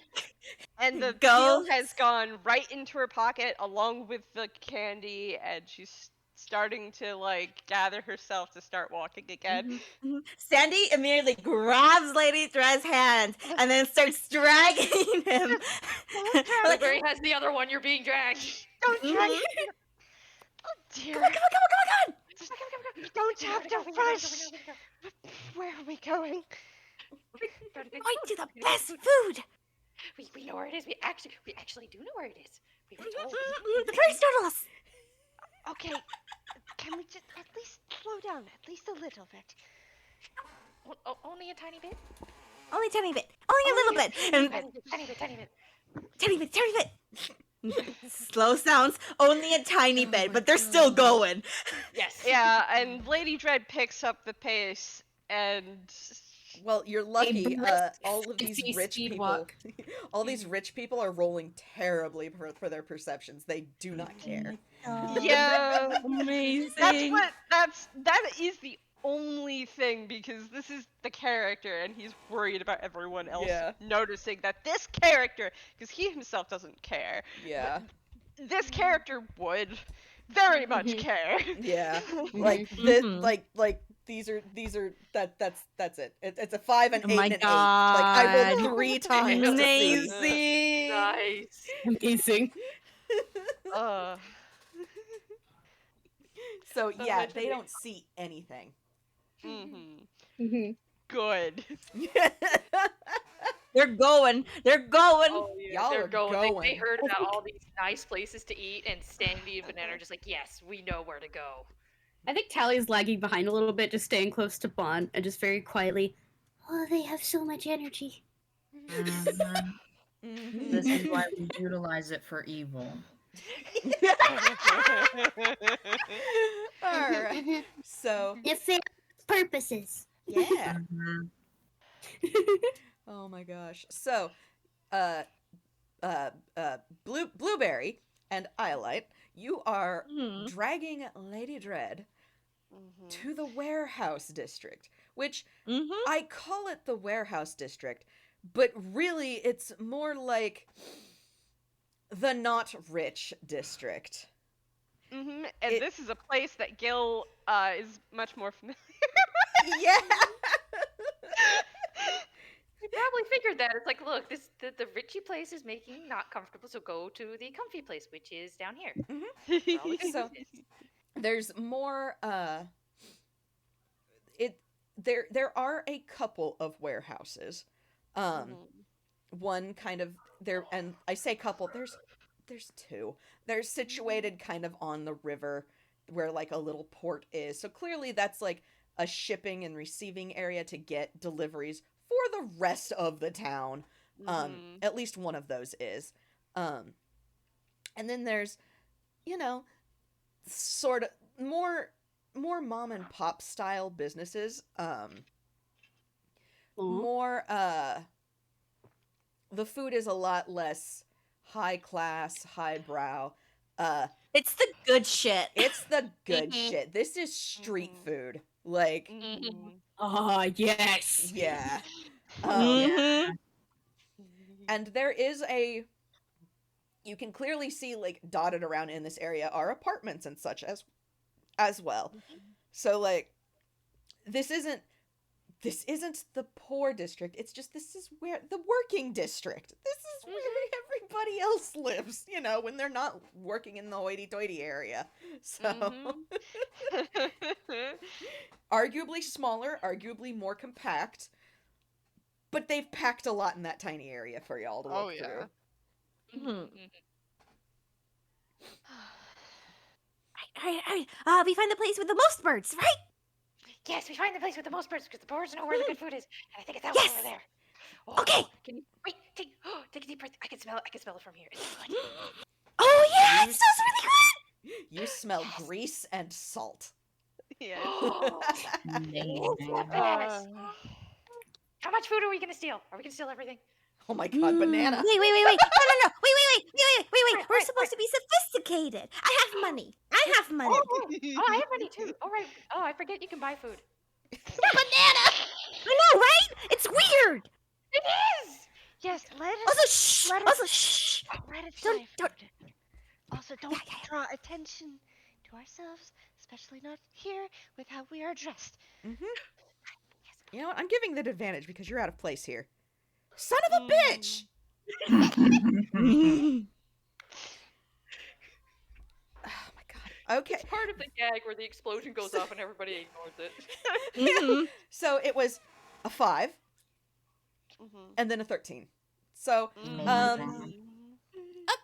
and the goes- peel has gone right into her pocket along with the candy, and she's starting to like gather herself to start walking again. Sandy immediately grabs Lady Dread's hand and then starts dragging him. Blueberry has the other one. You're being dragged. Don't drag me. Oh dear. Come on. Don't talk to fresh. Where are we going? Going to the best food. We know where it is. We actually do know where it is. We were told. The priest noodles. Okay. Can we just at least slow down at least a little bit? Only a tiny bit. Only a tiny bit. Only a little bit. And Tiny bit. tiny bit. Slow sounds. Only a tiny bit, but they're still going. Yes. Yeah, and Lady Dread picks up the pace, and Well, you're lucky. brisk All of these 50 rich speed people, walk. all these rich people are rolling terribly for their perceptions. They do not care. yeah, Amazing. that is the only thing, because this is the character and he's worried about everyone else noticing that this character, because he himself doesn't care. Yeah. But this character would very much care. Yeah. Like this like these are that's it. It's a 5 and Oh 8 my and an 8. Like I rolled God. 3 times to see. Amazing. Nice. Amazing. So yeah, they don't see anything. Good. They're going. They're going. Oh, yeah, Y'all they're are going. They going. heard about all these nice places to eat, and Sandy and Banana are just like, yes, we know where to go. I think Tally's lagging behind a little bit, just staying close to Bon and just very quietly. Oh, they have so much energy. This is why we utilize it for evil. All right. So Nefarious purposes. yeah. Oh my gosh. So, Blueberry and Iolite, you are dragging Lady Dread to the warehouse district, which I call it the warehouse district, but really it's more like the not rich district. And this is a place that Gil is much more familiar with. Yeah. We probably figured that. It's like, look, the richy place is making not comfortable, so go to the comfy place, which is down here. So there's more there are a couple of warehouses. One kind of there, and I say couple, there's two. They're situated kind of on the river where like a little port is. So clearly that's like a shipping and receiving area to get deliveries for the rest of the town. At least one of those is. And then there's, you know, sort of more mom and pop style businesses. More the food is a lot less high class, highbrow. It's the good shit. It's the good shit. This is street food. Like yes. Yeah. And there is you can clearly see like dotted around in this area are apartments and such as well. So like this isn't the poor district. It's just this is where the working district. This is where everybody else lives, you know, when they're not working in the hoity-toity area. So arguably smaller, arguably more compact, but they've packed a lot in that tiny area for y'all to look through. Right. We find the place with the most birds, right? Yes, we find the place with the most birds because the birds know where the good food is, and I think it's that one over there. Oh, Okay. Can you wait? Take a deep breath. I can smell it. I can smell it from here. It's good. Oh yeah, it smells really good. You smell grease and salt. Yeah. It's the best. How much food are we gonna steal? Are we gonna steal everything? Oh my god, Banana. Wait. No. Wait. We're supposed to be sophisticated. I have money. Oh, I have money too. All right. Oh, I forget you can buy food. Banana. I know, right? It's weird. It is. Yes, let Also, us. shh. Let Also, us- shh. Let it Don't- fly. Also, don't draw attention to ourselves, especially not here with how we are dressed. You know what? I'm giving it advantage because you're out of place here. Son of a bitch! Oh my god. Okay. It's part of the gag where the explosion goes off and everybody ignores it. So it was a 5 and then a 13. So a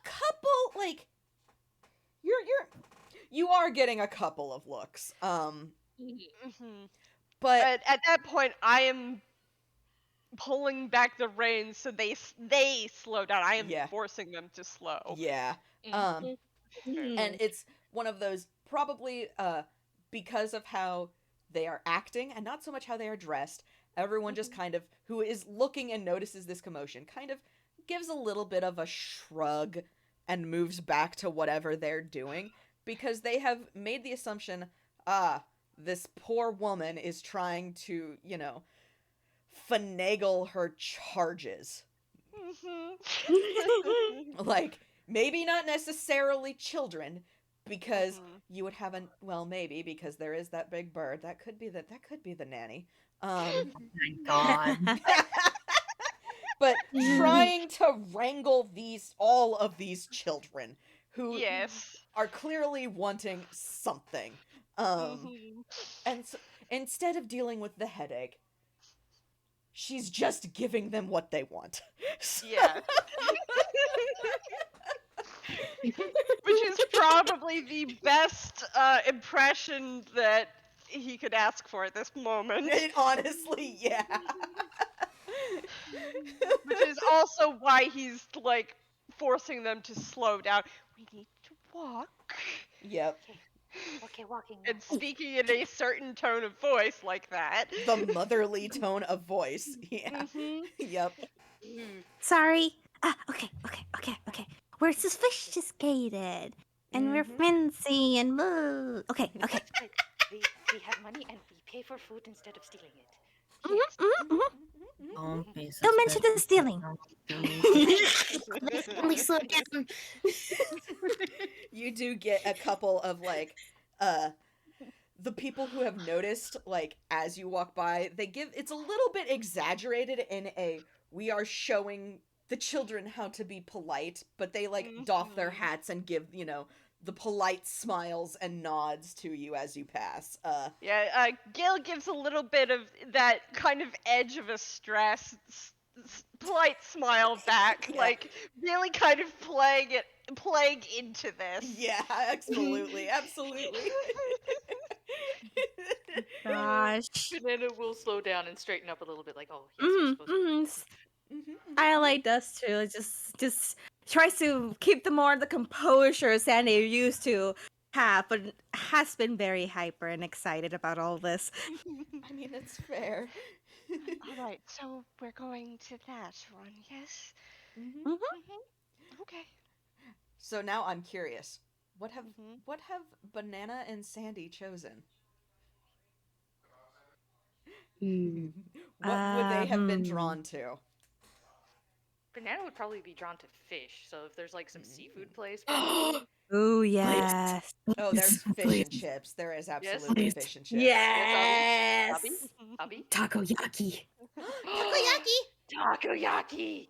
couple like you are getting a couple of looks. But at that point, I am pulling back the reins so they slow down. I am forcing them to slow. yeah. And it's one of those probably because of how they are acting and not so much how they are dressed. Everyone just kind of who is looking and notices this commotion kind of gives a little bit of a shrug and moves back to whatever they're doing because they have made the assumption, this poor woman is trying to, finagle her charges. Like, maybe not necessarily children, because you would have maybe, because there is that big bird. That could be the nanny. Oh my god. But trying to wrangle all of these children who are clearly wanting something. And so, instead of dealing with the headache, she's just giving them what they want. Yeah. Which is probably the best impression that he could ask for at this moment. And honestly, yeah. Which is also why he's, like, forcing them to slow down. We need to walk. Yep. Okay, walking. And speaking in a certain tone of voice like that. The motherly tone of voice. Yeah. Yep. Sorry. Okay. We're sophisticated. And we're fancy and boo. Okay. We have money and we pay for food instead of stealing it. Don't mention the stealing. We slow down. You do get a couple of, like, the people who have noticed, like, as you walk by, it's a little bit exaggerated in we are showing the children how to be polite, but they, like, doff their hats and give, the polite smiles and nods to you as you pass. Gil gives a little bit of that kind of edge of a stress, polite smile back, like, really kind of playing into this. Yeah, absolutely. Gosh. Banana will slow down and straighten up a little bit, like, oh, yes, we're supposed to. I does too. Just tries to keep the composure Sandy used to have, but has been very hyper and excited about all this. I mean, it's fair. Alright, so we're going to that one, yes? Okay. So now I'm curious. What have Banana and Sandy chosen? What would they have been drawn to? Banana would probably be drawn to fish, so if there's, like, some seafood place, probably. Oh, yes. Oh, there's fish and chips. There is absolutely fish and chips. Yes! Abby? Takoyaki. Takoyaki!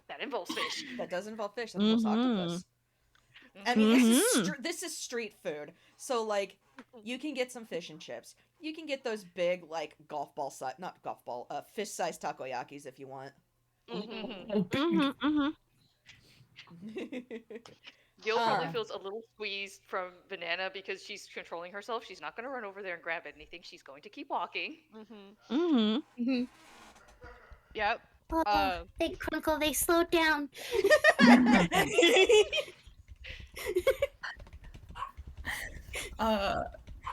That involves fish. That does involve fish. That involves octopus. I mean, this is street food. So, like, you can get some fish and chips. You can get those big, like, fish-sized takoyakis if you want. Gil probably feels a little squeezed from Banana because she's controlling herself. She's not going to run over there and grab anything. She's going to keep walking. Yep. They crinkle, they slow down.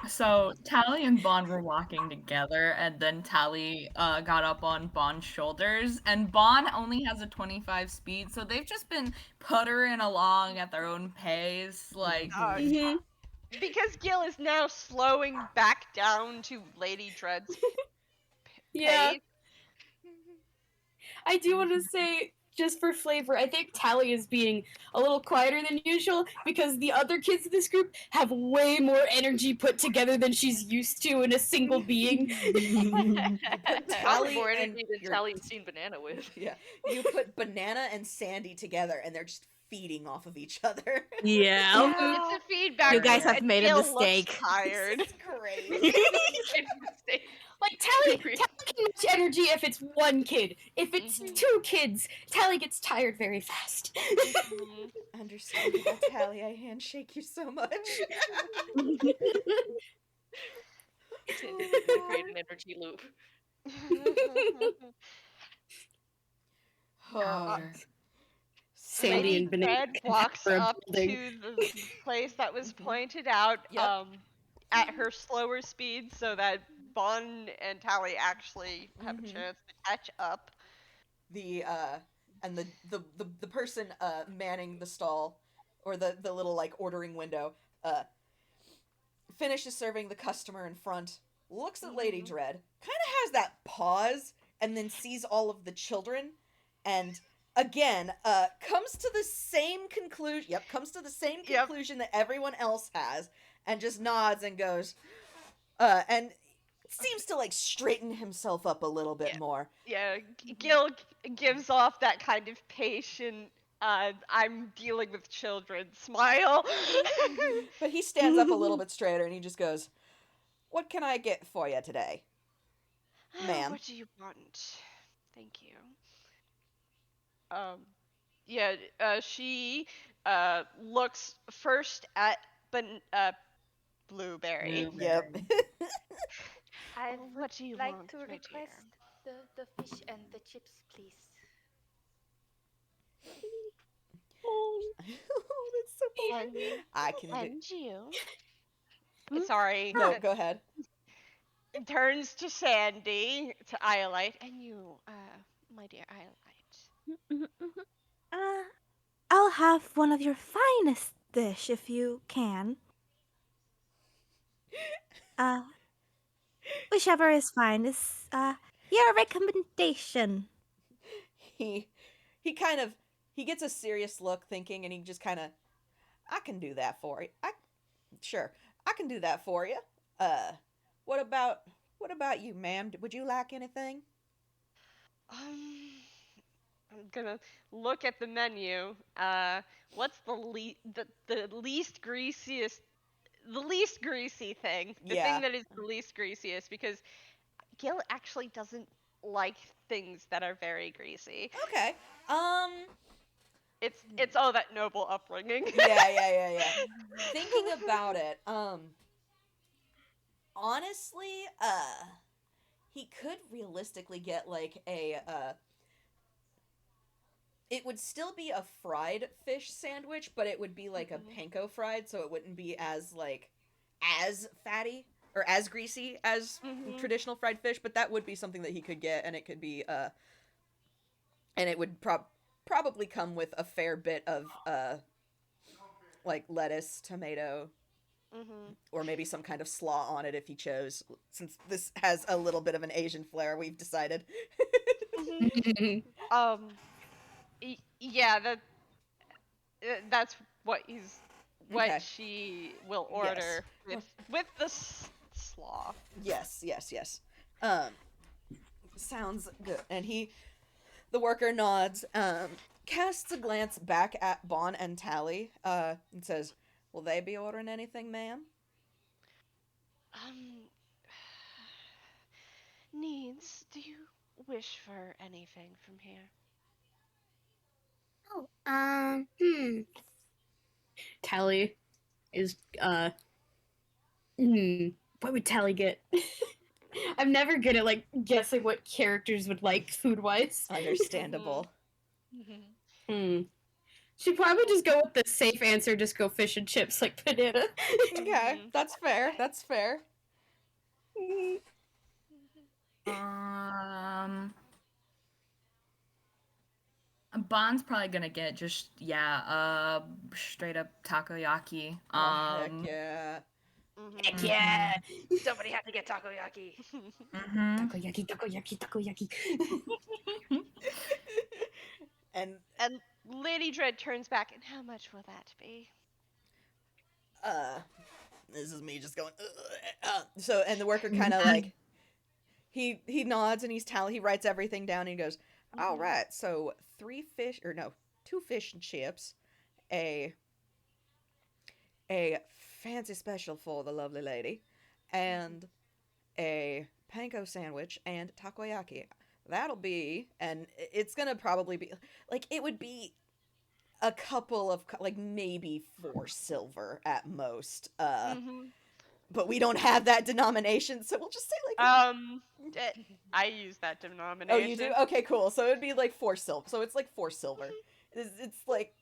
So Tally and Bond were walking together, and then Tally got up on Bond's shoulders, and Bond only has a 25 speed, so they've just been puttering along at their own pace, like. Because Gil is now slowing back down to Lady Dread's pace. I do want to say, just for flavor, I think Tally is being a little quieter than usual because the other kids in this group have way more energy put together than she's used to in a single being. Probably more energy than Tally's seen Banana with. Yeah, you put Banana and Sandy together, and they're just feeding off of each other. Yeah. It's a feedback. You guys have made a Gil mistake. looks tired. This is great. Like, Tally can match energy if it's one kid. If it's two kids, Tally gets tired very fast. Understandable, Tally. I handshake you so much. Create an energy loop. Sandy and Banana Red walks up to the place that was pointed out at her slower speed so that Bond and Tally actually have a chance to catch up. The person manning the stall or the little, like, ordering window finishes serving the customer in front, looks at Lady Dread, kind of has that pause, and then sees all of the children, and again, comes to the same conclusion. Yep, comes to the same conclusion that everyone else has, and just nods and goes, and seems to like straighten himself up a little bit more. Yeah, Gil gives off that kind of patient, I'm dealing with children smile. But he stands up a little bit straighter and he just goes, "What can I get for you today, ma'am?" What do you want? Thank you. Yeah, she looks first at Blueberry. Yep. I Oh, would what do you like want, to my dear? request the fish and the chips, please. Oh, that's so funny. I can do. And you? Sorry. No, go ahead. Turns to Sandy, to Iolite, and you, my dear Iolite. I'll have one of your finest dish if you can. Uh, whichever is fine is your recommendation. He kind of he gets a serious look thinking, and he just kind of, "I can do that for you. Sure, I can do that for you. Uh what about you, ma'am? Would you like anything?" I'm gonna look at the menu. What's the least greasiest, the least greasy thing? The Yeah. thing that is the least greasiest, because Gil actually doesn't like things that are very greasy. Okay. It's all that noble upbringing. Yeah. Thinking about it, honestly, he could realistically get like a it would still be a fried fish sandwich, but it would be like a panko fried, so it wouldn't be as like as fatty or as greasy as traditional fried fish, but that would be something that he could get, and it could be and it would probably come with a fair bit of like lettuce, tomato, or maybe some kind of slaw on it if he chose, since this has a little bit of an Asian flair, we've decided. Yeah, that's what Okay. she will Yes. order with the slaw. Yes. Sounds good. And the worker nods, casts a glance back at Bon and Tally, and says, "Will they be ordering anything, ma'am?" Needs, do you wish for anything from here? Oh, Tally is what would Tally get? I'm never good at like guessing what characters would like food wise. Understandable. She'd probably just go with the safe answer, just go fish and chips like Banana. Okay, that's fair. That's fair. Bond's probably gonna get just straight up takoyaki. Heck yeah. Heck yeah! Somebody had to get takoyaki. Takoyaki. And Lady Dread turns back, and how much will that be? this is me just going. So, and the worker kind of like he nods and he writes everything down and he goes, "All right, so 2 fish and chips, a fancy special for the lovely lady, and a panko sandwich and takoyaki. That'll be," and it's gonna probably be like, it would be a couple of like maybe 4 silver at most. But we don't have that denomination, so we'll just say like I use that denomination. Oh, you do? Okay, cool. So it'd be like 4 silver. So it's like 4 silver. It's like,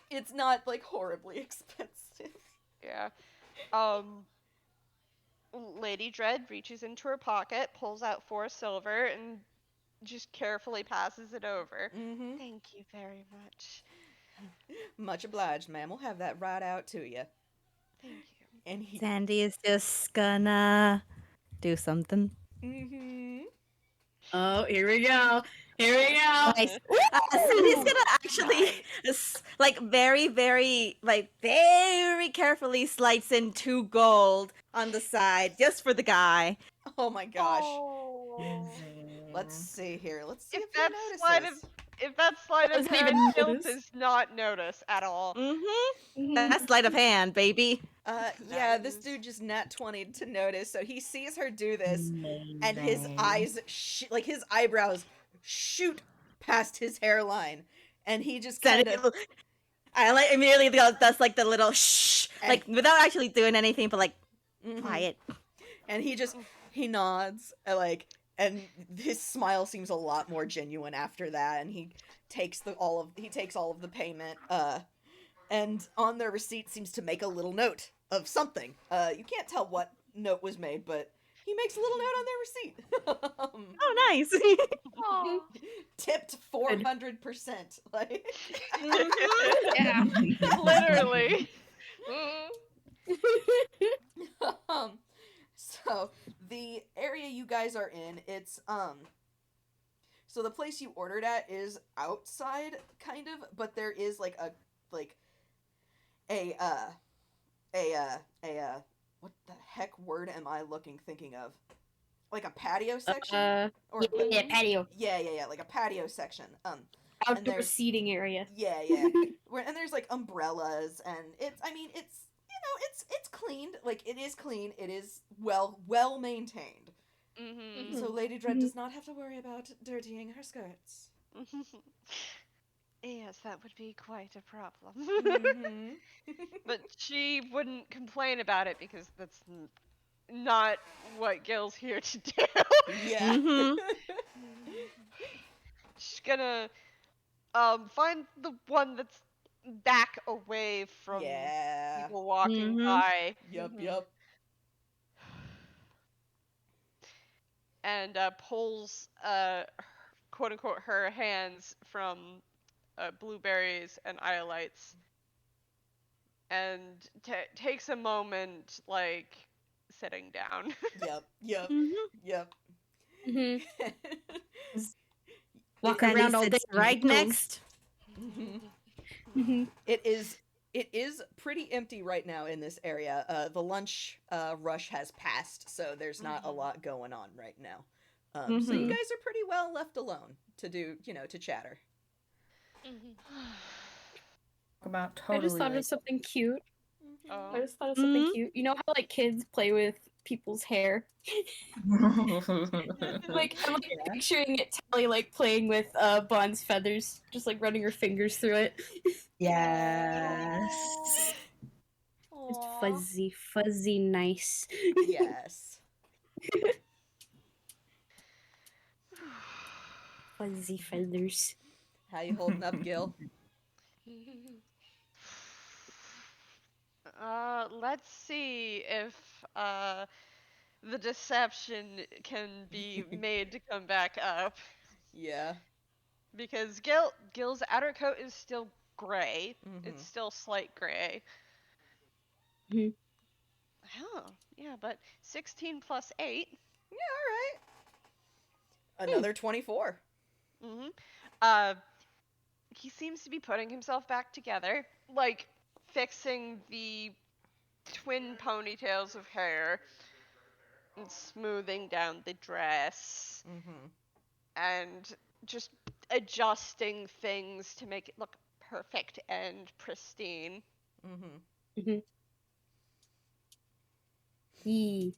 it's not like horribly expensive. Yeah. Lady Dread reaches into her pocket, pulls out 4 silver, and just carefully passes it over. Thank you very much. Much obliged, ma'am. We'll have that right out to you. Thank you. And he. Sandy is just gonna do something. Mm-hmm. Oh, here we go. Here we go. Nice. Sandy's gonna actually, like, very, very, like, very carefully slice in 2 gold on the side just for the guy. Oh my gosh. Oh. Let's see here. Let's see If if, that he sleight notices. of if that sleight of Doesn't hand even Gil notice. does not notice at all. That's sleight of hand, baby. Yeah, this Nice. dude just nat 20'd to notice, so he sees her do this, and his eyes, like his eyebrows, shoot past his hairline, and he just kind Sandy, of. I like immediately does like the little shh, like without actually doing anything, but like quiet. And he nods, like, and his smile seems a lot more genuine after that, and he takes all of the payment, and on their receipt seems to make a little note of something. You can't tell what note was made, but he makes a little note on their receipt. Oh, nice. Aw. Tipped 400%. Like, Yeah. Literally. So the area you guys are in, it's so the place you ordered at is outside, kind of, but there is like a what the heck word am I thinking of? Like a patio section? Or Yeah, patio. yeah, like a patio section. Outdoor there's- seating area. Yeah. And there's like umbrellas, and it's it's cleaned. Like, it is clean. It is well maintained. Mm-hmm. So Lady Dread does not have to worry about dirtying her skirts. Yes, that would be quite a problem. Mhm. But she wouldn't complain about it because that's not what Gil's here to do. Yeah. Mhm. She's gonna find the one that's back away from Yeah. people walking Mhm. by. Yup. And pulls quote unquote her hands from blueberries and iolites and takes a moment, like, sitting down. Yep. Mhm. Walk Sandy around all day. sits right next. Mhm. It is pretty empty right now in this area. The lunch rush has passed, so there's not a lot going on right now. So you Mhm. guys are pretty well left alone to do, to chatter. About I just totally. thought like, of something cute. Oh. I just thought of something Mhm. cute. You know how like kids play with people's hair? Like I'm like picturing it Tally like playing with Bond's feathers, just like running her fingers through it. Yes. It's Aw. fuzzy nice. Yes. Fuzzy feathers. How you holding up, Gil? Let's see if the deception can be made to come back up. Yeah. Because Gil's outer coat is still gray. It's still slight gray. Mhm. Oh, yeah, but 16 plus 8. Yeah, all right. Another 24. Mm-hmm. He seems to be putting himself back together, like fixing the twin ponytails of hair and smoothing down the dress and just adjusting things to make it look perfect and pristine. Mhm. Yee.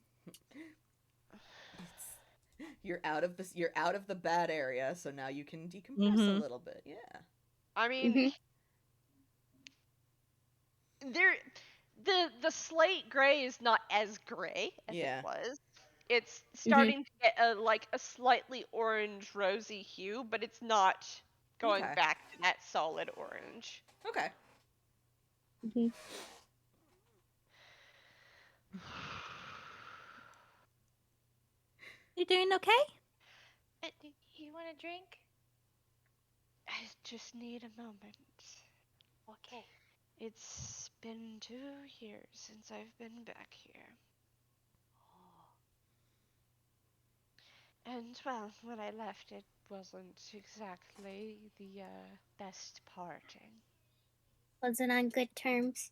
You're out of the bad area, so now you can decompress a little bit. Yeah. I mean, there the slate gray is not as gray as Yeah. it was. It's starting to get a slightly orange rosy hue, but it's not going Okay. back to that solid orange. Okay. You doing okay? You want a drink? I just need a moment. Okay. It's been 2 years since I've been back here. And, well, when I left, it wasn't exactly the best parting. Wasn't on good terms.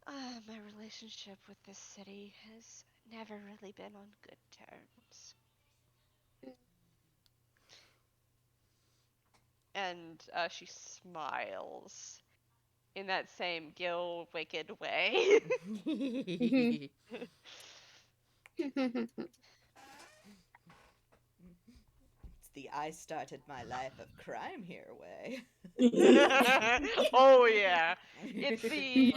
My relationship with this city has never really been on good terms. And she smiles in that same Gil wicked way. It's the I started my life of crime here way. Oh yeah, it's the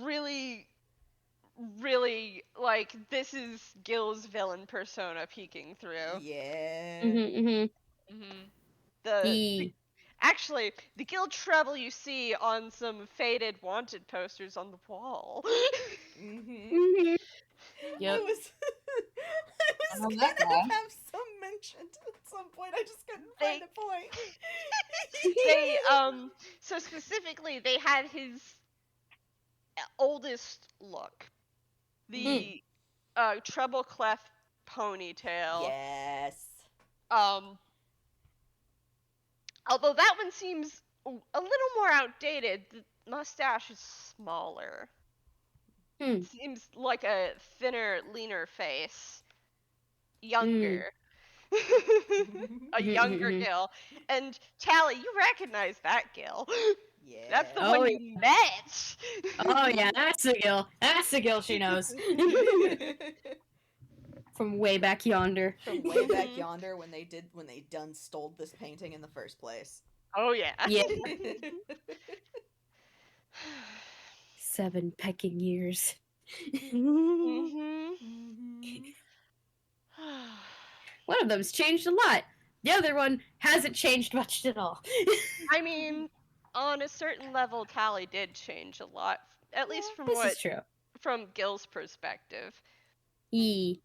really really like this is Gil's villain persona peeking through. Yeah. Mm-hmm. The actually the Gil Treble you see on some faded wanted posters on the wall. Mm-hmm. Yep. I was I gonna know that guy. have some mentioned at some point. I just couldn't They- find a point. They so specifically they had his oldest look, the treble clef ponytail. Yes. Although that one seems a little more outdated. The mustache is smaller. It seems like a thinner, leaner face. Younger. A younger Gil. And Tally, you recognize that Gil. Yeah. That's the Oh, one yeah. you met. Oh yeah, that's the Gil. That's the Gil she knows. From way back yonder. From way back yonder when they done stole this painting in the first place. Oh yeah. Yeah. 7 pecking years. Mm-hmm. One of them's changed a lot. The other one hasn't changed much at all. I mean, on a certain level, Tally did change a lot. At least from This is true. from Gil's perspective. Yee.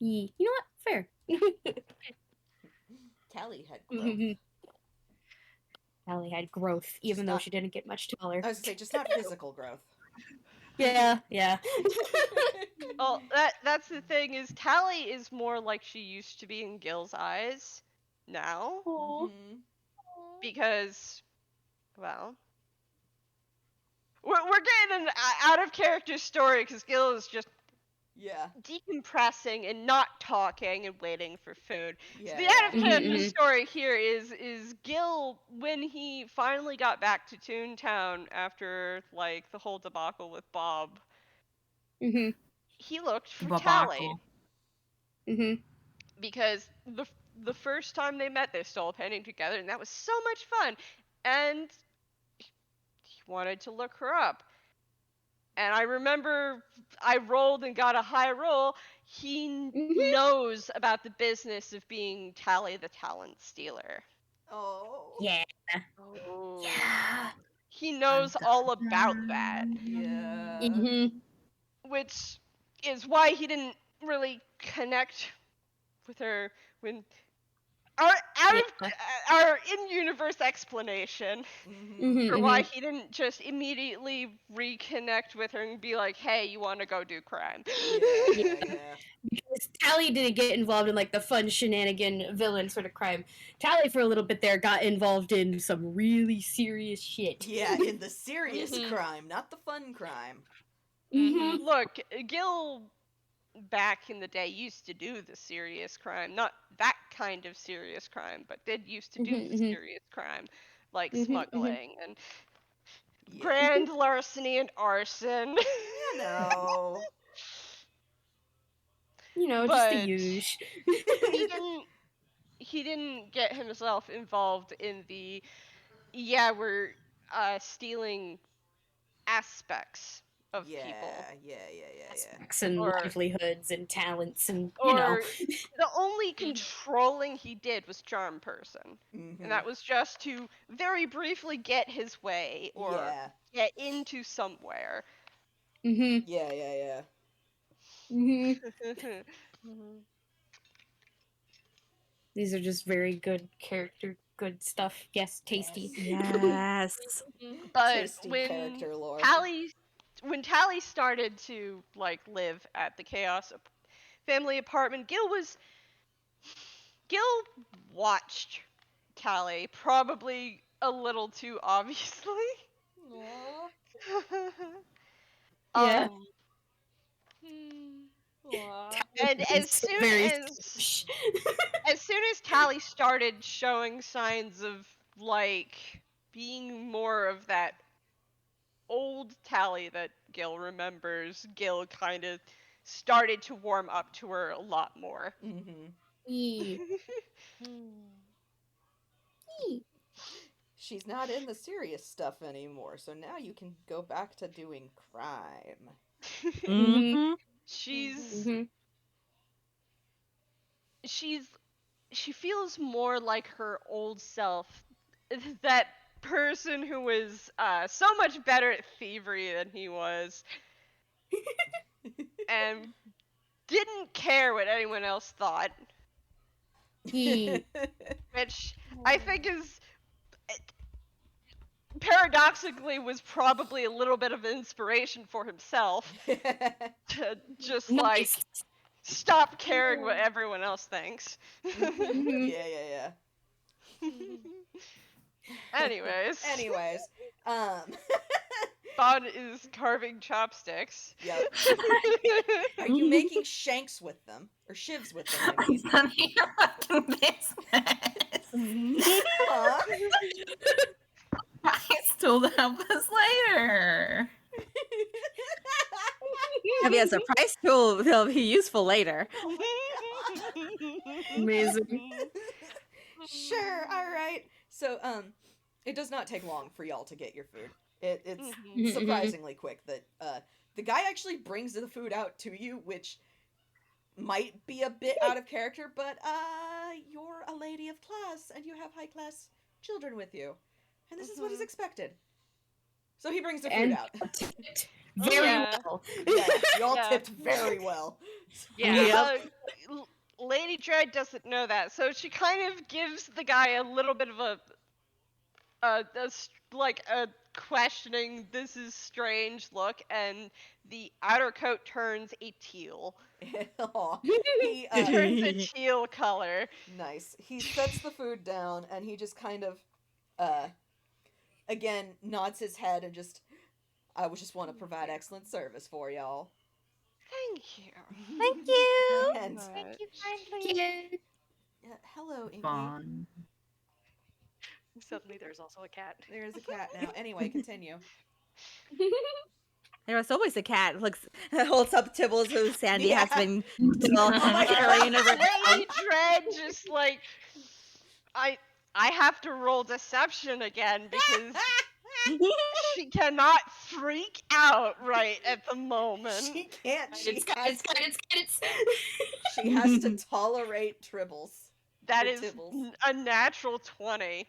Yee. You know what? Fair. Callie had growth. Callie had growth, even though she didn't get much taller. I was gonna say, just not physical growth. Yeah, yeah. Well, that's the thing is Tally is more like she used to be in Gil's eyes now. Because, well, we're getting an out of character story because Gil is just decompressing and not talking and waiting for food. So the out of character story here is Gil, when he finally got back to Toontown after like the whole debacle with Bob, he looked for Tally. Because the first time they met, they stole a painting together, and that was so much fun. And he wanted to look her up. And I remember I rolled and got a high roll. He knows about the business of being Tally the talent stealer. Oh. Yeah. Oh. Yeah. He knows all about that. Yeah. Which is why he didn't really connect with her when our in-universe explanation for why he didn't just immediately reconnect with her and be like, "Hey, you want to go do crime?" Yeah. Because Tally didn't get involved in like the fun shenanigan villain sort of crime. Tally for a little bit there got involved in some really serious shit. Yeah, in the serious crime, not the fun crime. Look, Gil back in the day used to do the serious crime, not that kind of serious crime, but did used to do the serious crime, like smuggling and grand larceny and arson. You know. Just the usual. he didn't get himself involved in the we're stealing aspects of people. Aspects and livelihoods and talents and The only controlling he did was charm person. And that was just to very briefly get his way or get into somewhere. Yeah. These are just very good character, good stuff. Yes, tasty. Yes. But Tasty character lore. when Tally started to like live at the Chaos family apartment, Gil watched Tally probably a little too obviously. Aw. Yeah. Um, Aw. and Very as soon as Tally started showing signs of like being more of that old Tally that Gil remembers, Gil kind of started to warm up to her a lot more. Mm-hmm. She's not in the serious stuff anymore, so now you can go back to doing crime. Mm-hmm. She's she feels more like her old self. That person who was so much better at thievery than he was, and didn't care what anyone else thought, which I think is paradoxically was probably a little bit of inspiration for himself to just like stop caring what everyone else thinks. Yeah. Anyways, um Bon is carving chopsticks. Yep. Are you making shanks with them? Or shivs with them, I mean? None of your fucking business. Huh? Price told to help us later. If he has a price tool, he'll be useful later. Amazing. Sure, alright. So, it does not take long for y'all to get your food. It's surprisingly quick that, the guy actually brings the food out to you, which might be a bit out of character, but, you're a lady of class, and you have high-class children with you. And this is what is expected. So he brings the food out. Tipped very well. Yeah, y'all tipped very well. Yeah. Lady Dread doesn't know that, so she kind of gives the guy a little bit of a questioning, this is strange look, and the outer coat turns a teal. He turns a teal color. Nice. He sets the food down, and he just kind of, again, nods his head and just, I would just want to provide excellent service for y'all. Thank you. Thank you. And, Thank you kindly. hello, Inky. Fun. Suddenly there's also a cat. There's a cat now. Anyway, continue. There was always a cat. Looks holds up Tibbles, who Sandy has been carrying over. Lady Dread just like I have to roll deception again because she cannot freak out right at the moment. She can't. She has to tolerate tribbles. That for is Tibbles. a natural 20.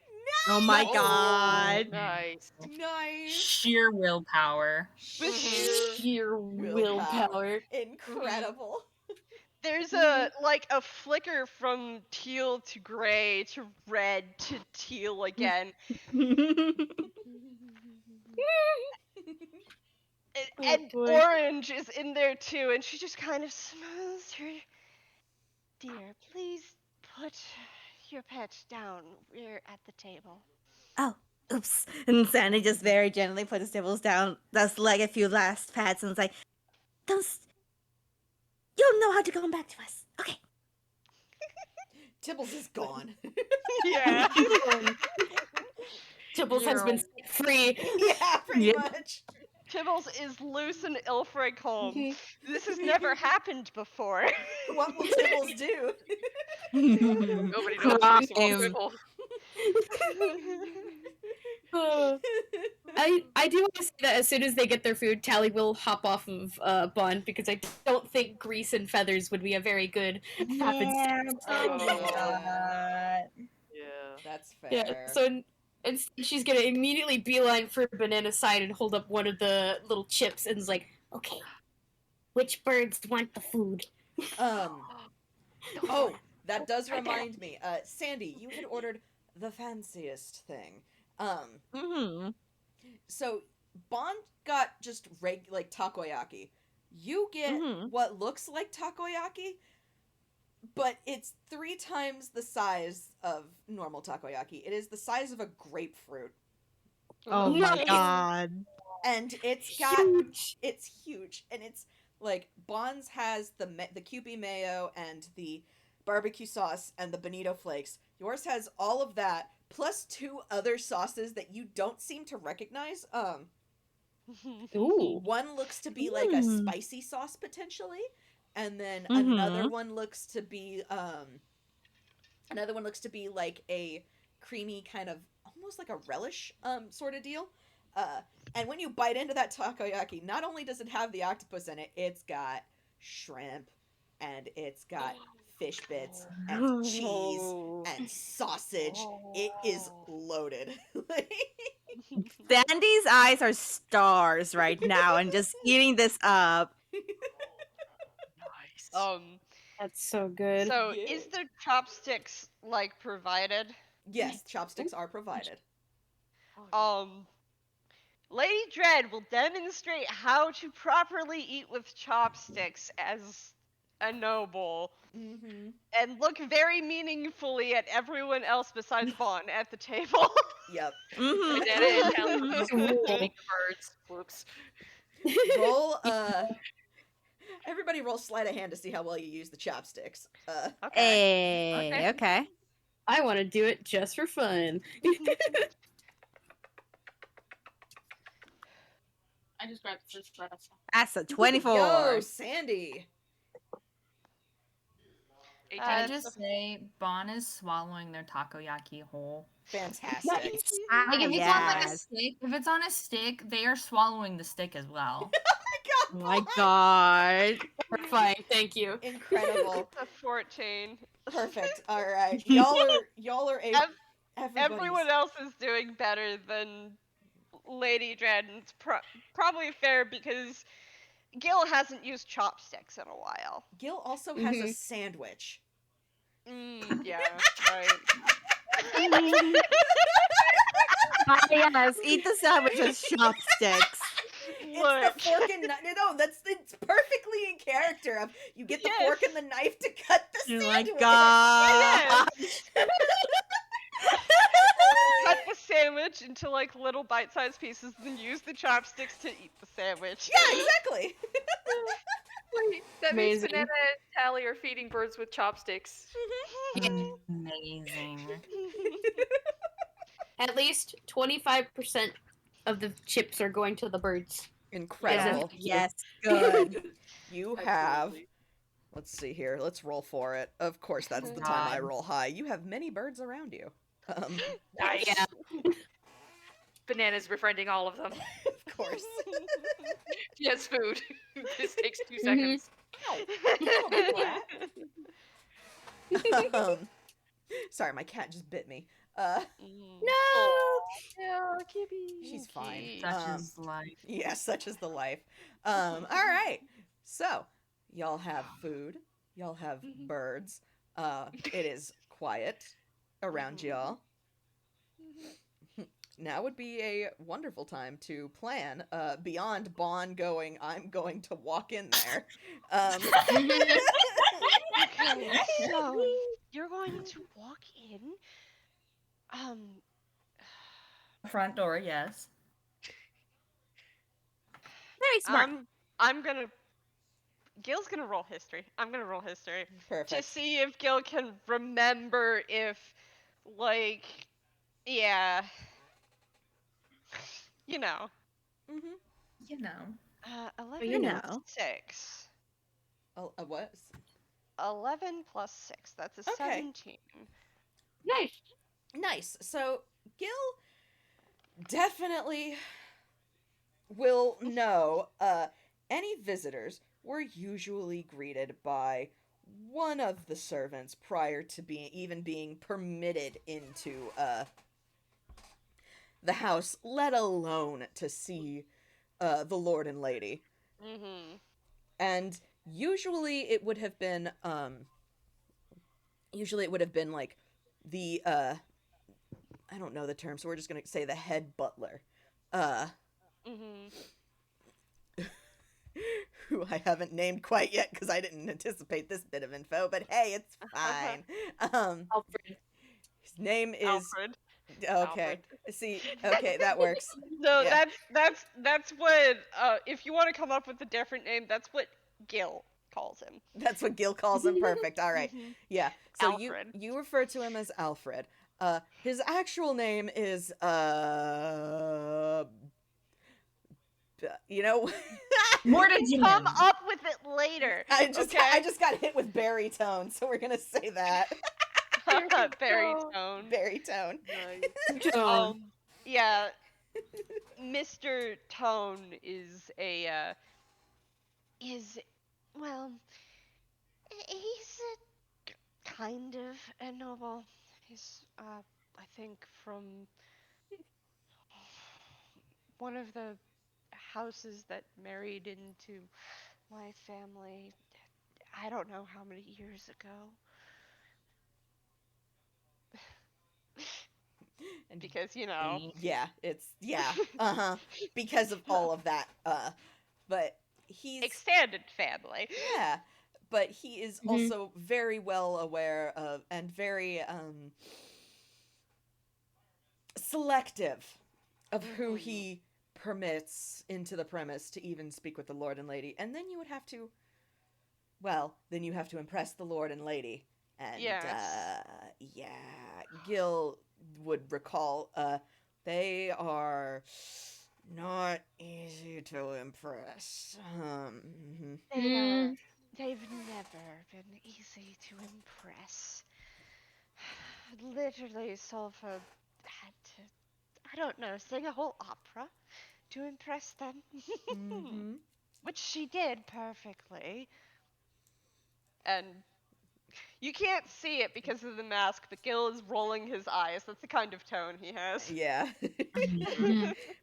Oh my god. Nice. Nice. Sheer willpower. Sheer willpower. Incredible. There's a flicker from teal to gray to red to teal again. And orange is in there too, and she just kind of smooths her. Dear, please put your pet down. We're at the table. Oh, oops. And Sandy just very gently put his Tibbles down, does like a few last pats, and is like, you'll know how to come back to us. Okay. Tibbles is gone. Yeah. Tibbles has been set free. Yeah, pretty much. Tibbles is loose and Ilfrey home. This has never happened before. What will Tibbles do? Nobody knows. Just some people. I do want to say that as soon as they get their food, Tally will hop off of Bond because I don't think grease and feathers would be a very good happenstance. Yeah. That's fair. Yeah, so instead she's gonna immediately beeline for Banana's side and hold up one of the little chips and is like, Okay, which birds want the food? Oh, that does remind me. Sandy, you had ordered the fanciest thing. Mm-hmm. So Bond got just like takoyaki. You get Mm-hmm. what looks like takoyaki, but it's 3 times the size of normal takoyaki. It is the size of a grapefruit. Oh my god. And it's huge, and it's like Bonds has the Kewpie mayo and the barbecue sauce and the bonito flakes. Yours has all of that plus 2 other sauces that you don't seem to recognize. Ooh. One looks to be like a spicy sauce potentially, and then Mm-hmm. another one looks to be like a creamy kind of almost like a relish sort of deal. And when you bite into that takoyaki, not only does it have the octopus in it, it's got shrimp and it's got fish bits and cheese and sausage. It is loaded. Sandy's eyes are stars right now and just eating this up. Nice. That's so good. So Yeah. is the chopsticks like provided? Yes, chopsticks are provided. Lady Dread will demonstrate how to properly eat with chopsticks as a noble. Mm-hmm. And look very meaningfully at everyone else besides Vaughn at the table. Yep. Mm-hmm. Banana and Callie Cool. eating birds. Whoops. Roll everybody roll sleight of hand to see how well you use the chopsticks. Okay. Hey, okay. I want to do it just for fun. I just grabbed the first lettuce. That's a 24. Yo, Sandy. Can Uh, I it's just say, Bon is swallowing their takoyaki whole. Fantastic. Like if it's on like a Yes. stick, if it's on a stick, they are swallowing the stick as well. Oh my god. Fine, thank you. Incredible. a 14. Perfect. All right. Y'all are able. Everyone else is doing better than Lady Dread, and it's probably fair because Gil hasn't used chopsticks in a while. Gil also has a sandwich. Yeah, right. Yes, eat the sandwich with chopsticks. It's the fork and knife. No, it's perfectly in character. Of you get the fork and the knife to cut the Oh sandwich. my god. Cut the sandwich into like little bite-sized pieces, then use the chopsticks to eat the sandwich. Yeah, exactly. Wait, that means Amazing. Banana and Tally are feeding birds with chopsticks. Amazing. At least 25% of the chips are going to the birds. Incredible. Yes, good. You have. Let's see here. Let's roll for it. Of course, that's the time I roll high. You have many birds around you. Nice. Yeah. Banana's befriending all of them. Of course. She has food. This takes 2 seconds. Sorry, my cat just bit me. No. Yeah, Kibby. She's fine. Such is life. Yeah, such is the life. All right. So, y'all have food. Y'all have birds. It is quiet around y'all. Now would be a wonderful time to plan beyond Bond going, I'm going to walk in there. Okay, so you're going to walk in. Front door, yes. Very smart. Gil's gonna roll history. I'm gonna roll history Perfect. to see if Gil can remember if, like, yeah, you know. Mm-hmm. You know. 11 you plus know. 6. Oh, what? 11 plus 6. That's a Okay. 17. Nice. Nice. So, Gil definitely will know any visitors were usually greeted by one of the servants prior to even being permitted into the house, let alone to see the lord and lady. Mm-hmm. And usually it would have been usually it would have been like the I don't know the term, so we're just gonna say the head butler. Mm-hmm. Who I haven't named quite yet because I didn't anticipate this bit of info, but hey, it's fine. Alfred. His name is Alfred. okay. Alfred. See, okay, that works. No, Yeah. that's what. If you want to come up with a different name, that's what Gil calls him. That's what Gil calls him. Perfect. All right. Mhm. Yeah. So Alfred. you refer to him as Alfred. His actual name is you know, More to do. Come up with it later. I okay? just got hit with baritone, so we're gonna say that. Baritone. Baritone. Yeah. Mr. Tone is well, he's a kind of a noble. He's I think from one of the houses that married into my family. I don't know how many years ago. Because, you know. Yeah, it's because of all of that. But he's Extended family. yeah, but he is also very well aware of and very selective of who he permits into the premise to even speak with the lord and lady. And then you would have to then you have to impress the lord and lady. And Yes. Gil would recall they are not easy to impress. They've never been easy to impress. Literally, Solfa had to, I don't know, sing a whole opera to impress them. Which she did perfectly. And you can't see it because of the mask, but Gil is rolling his eyes. That's the kind of tone he has. Yeah.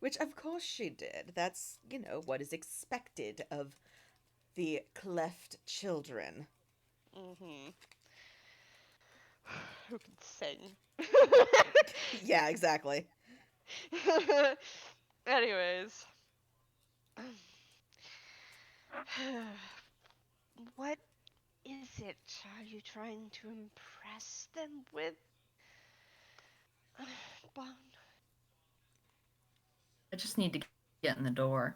Which, of course, she did. That's, what is expected of the cleft children. Who can sing? Yeah, exactly. Anyways. What is it are you trying to impress them with? Bon? I just need to get in the door.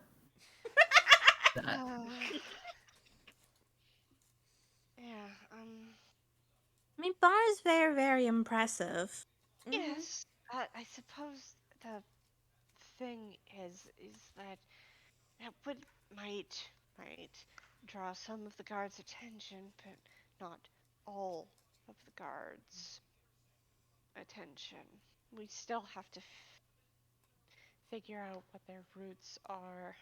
Yeah, I mean, Bar is very, very impressive. Yes, I suppose the thing is that would might draw some of the guards' attention, but not all of the guards' attention. We still have to figure out what their roots are.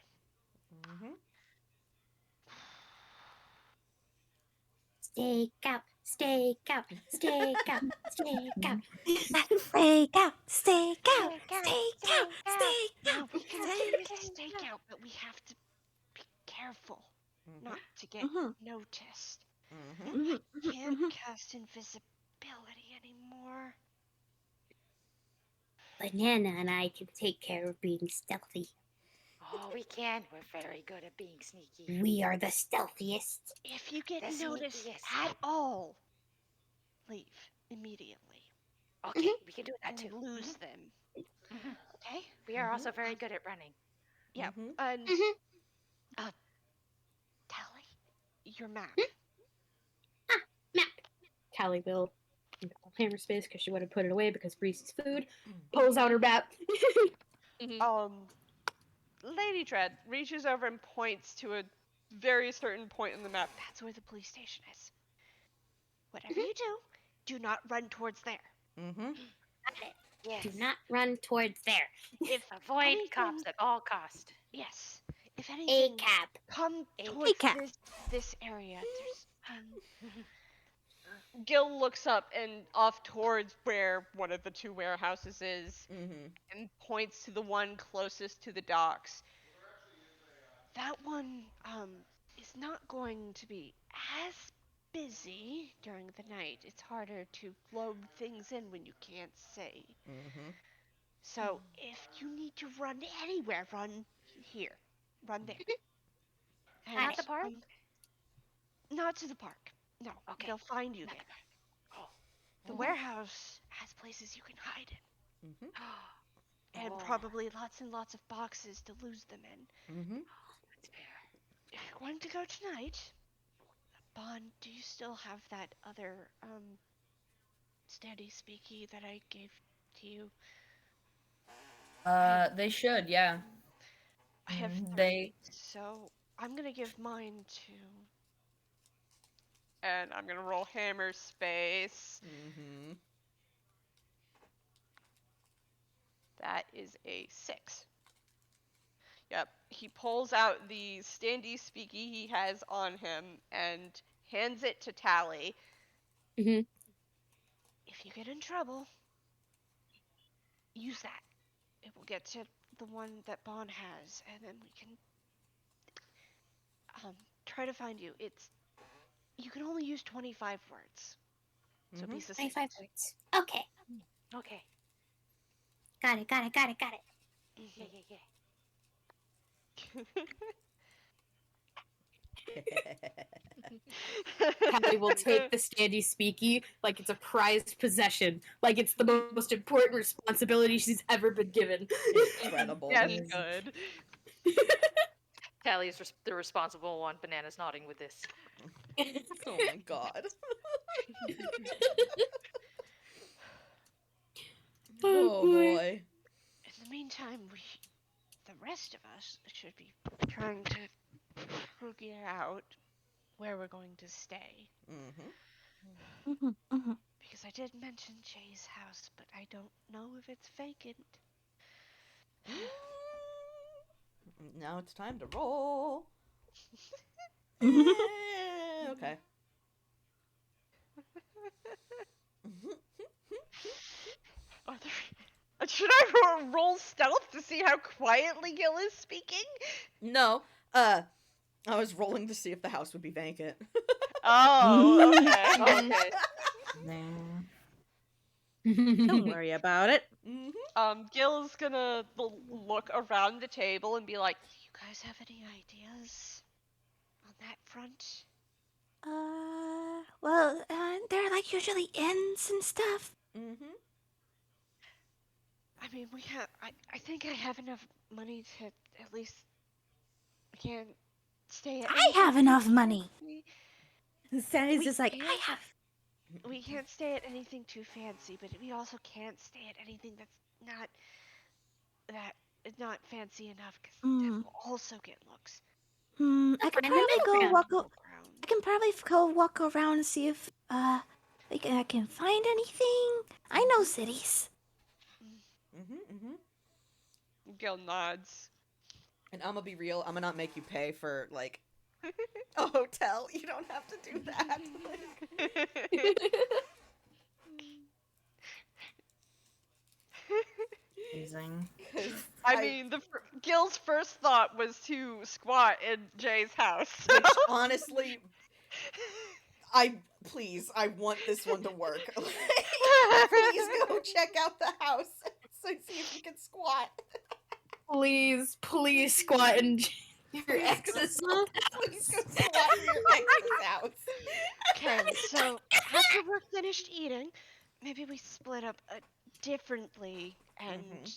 Stake out, stake out, stake out, stake out. Stake out, stake out, stake out, stake Yeah, out. we can do the stake out, but we have to be careful not to get noticed. I can't cast invisibility anymore. Banana and I can take care of being stealthy. Oh, we can. We're very good at being sneaky. We are the stealthiest. If you get The noticed sneakiest. at all, leave immediately. Okay, we can do that too. And lose them. Okay? We are also very good at running. Yeah. And Tally, your map. Map. Callie will hammer space because she wanted to put it away because Breezy's food. Pulls out her map. Lady Tread reaches over and points to a very certain point in the map. That's where the police station is. Whatever you do not run towards there. Yes. Do not run towards there. If Avoid anything, cops at all cost. Yes. If anything, A-cap. come towards this area. There's Gil looks up and off towards where one of the two warehouses is, and points to the one closest to the docks. That one is not going to be as busy during the night. It's harder to load things in when you can't see. Mm-hmm. So if you need to run anywhere, run here. Run there. And, Not the park? not to the park. No, Okay. they'll find you Not there. the park. Oh. The warehouse has places you can hide in. Mm-hmm. And Oh. probably lots and lots of boxes to lose them in. Mm-hmm. That's fair. If you're going to go tonight, Bond, do you still have that other standy speaky that I gave to you? They should, yeah. I have Mm, 3, so I'm gonna give mine to. And I'm gonna roll hammer space. Mm-hmm. That is a 6. Yep. He pulls out the standy speaky he has on him and hands it to Tally. Mm-hmm. If you get in trouble, use that. It will get to the one that Bond has, and then we can try to find you. You can only use 25 words, so be succinct. 25 words. Okay. Okay. Got it. Yeah, yeah, yeah. Callie will take the standy speaky like it's a prized possession, like it's the most important responsibility she's ever been given. Incredible. Yes, good. Tally is the responsible one. Banana's nodding with this. Oh my god. Oh boy. In the meantime, the rest of us, should be trying to figure out where we're going to stay. Mm-hmm. Because I did mention Jay's house, but I don't know if it's vacant. Now it's time to roll. Okay. Should I roll stealth to see how quietly Gil is speaking? No. I was rolling to see if the house would be vacant. Oh, okay. No. Don't worry about it. Mm-hmm. Gil's gonna look around the table and be like, "Do you guys have any ideas on that front?" Well, they're like usually inns and stuff. Mm-hmm. I mean, I think I have enough money to at least. We can't stay at. I have enough money. Sandy's We just like, can't- I have. We can't stay at anything too fancy, but we also can't stay at anything that's not fancy enough, because that will also get looks. I could find the probably middle go ground. I can probably go walk around and see if I can find anything. I know cities. Mm-hmm. Mm-hmm. Gil nods. And I'm gonna be real, I'm gonna not make you pay for, like, a hotel. You don't have to do that. Amazing. I mean, Gil's first thought was to squat in Jay's house. Which, honestly, I want this one to work. Please go check out the house so see if you can squat. Please squat in your ex's. Please go squat in your ex's house. Okay, so after we're finished eating, maybe we split up differently, and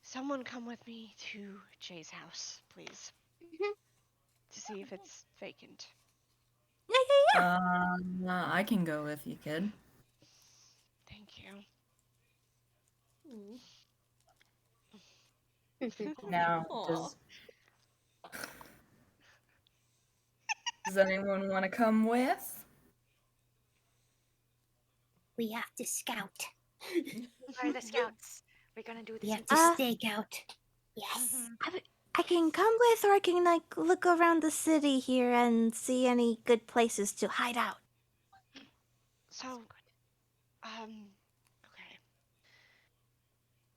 someone come with me to Jay's house, please, to see if it's vacant. I can go with you, kid. Thank you. Now, does anyone want to come with? We have to scout. Where are the scouts? We're gonna do We this. have to stake out. Yes. I can come with, or I can like look around the city here and see any good places to hide out. So, okay.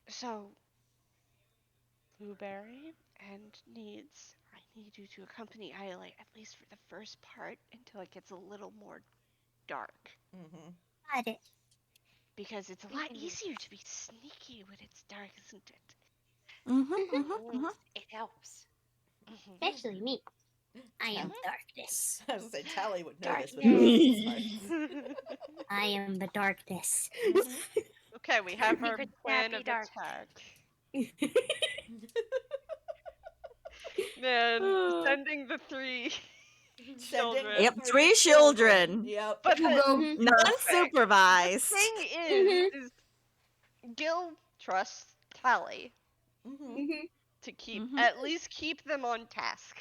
So, Blueberry and Needs right need you to accompany Ayla, at least for the first part, until it gets a little more dark. Got it. Because it's a lot easier to be sneaky when it's dark, isn't it? It helps. Especially me. I am darkness. I was gonna say Tally would know Darkness. this with her I am the darkness. Okay, we have our Secret plan snappy of dark. attack. Then sending the three children. Yep, 3 children. Yep. But Mhm. Non-supervised. thing is Gil trusts Tally to keep at least keep them on task.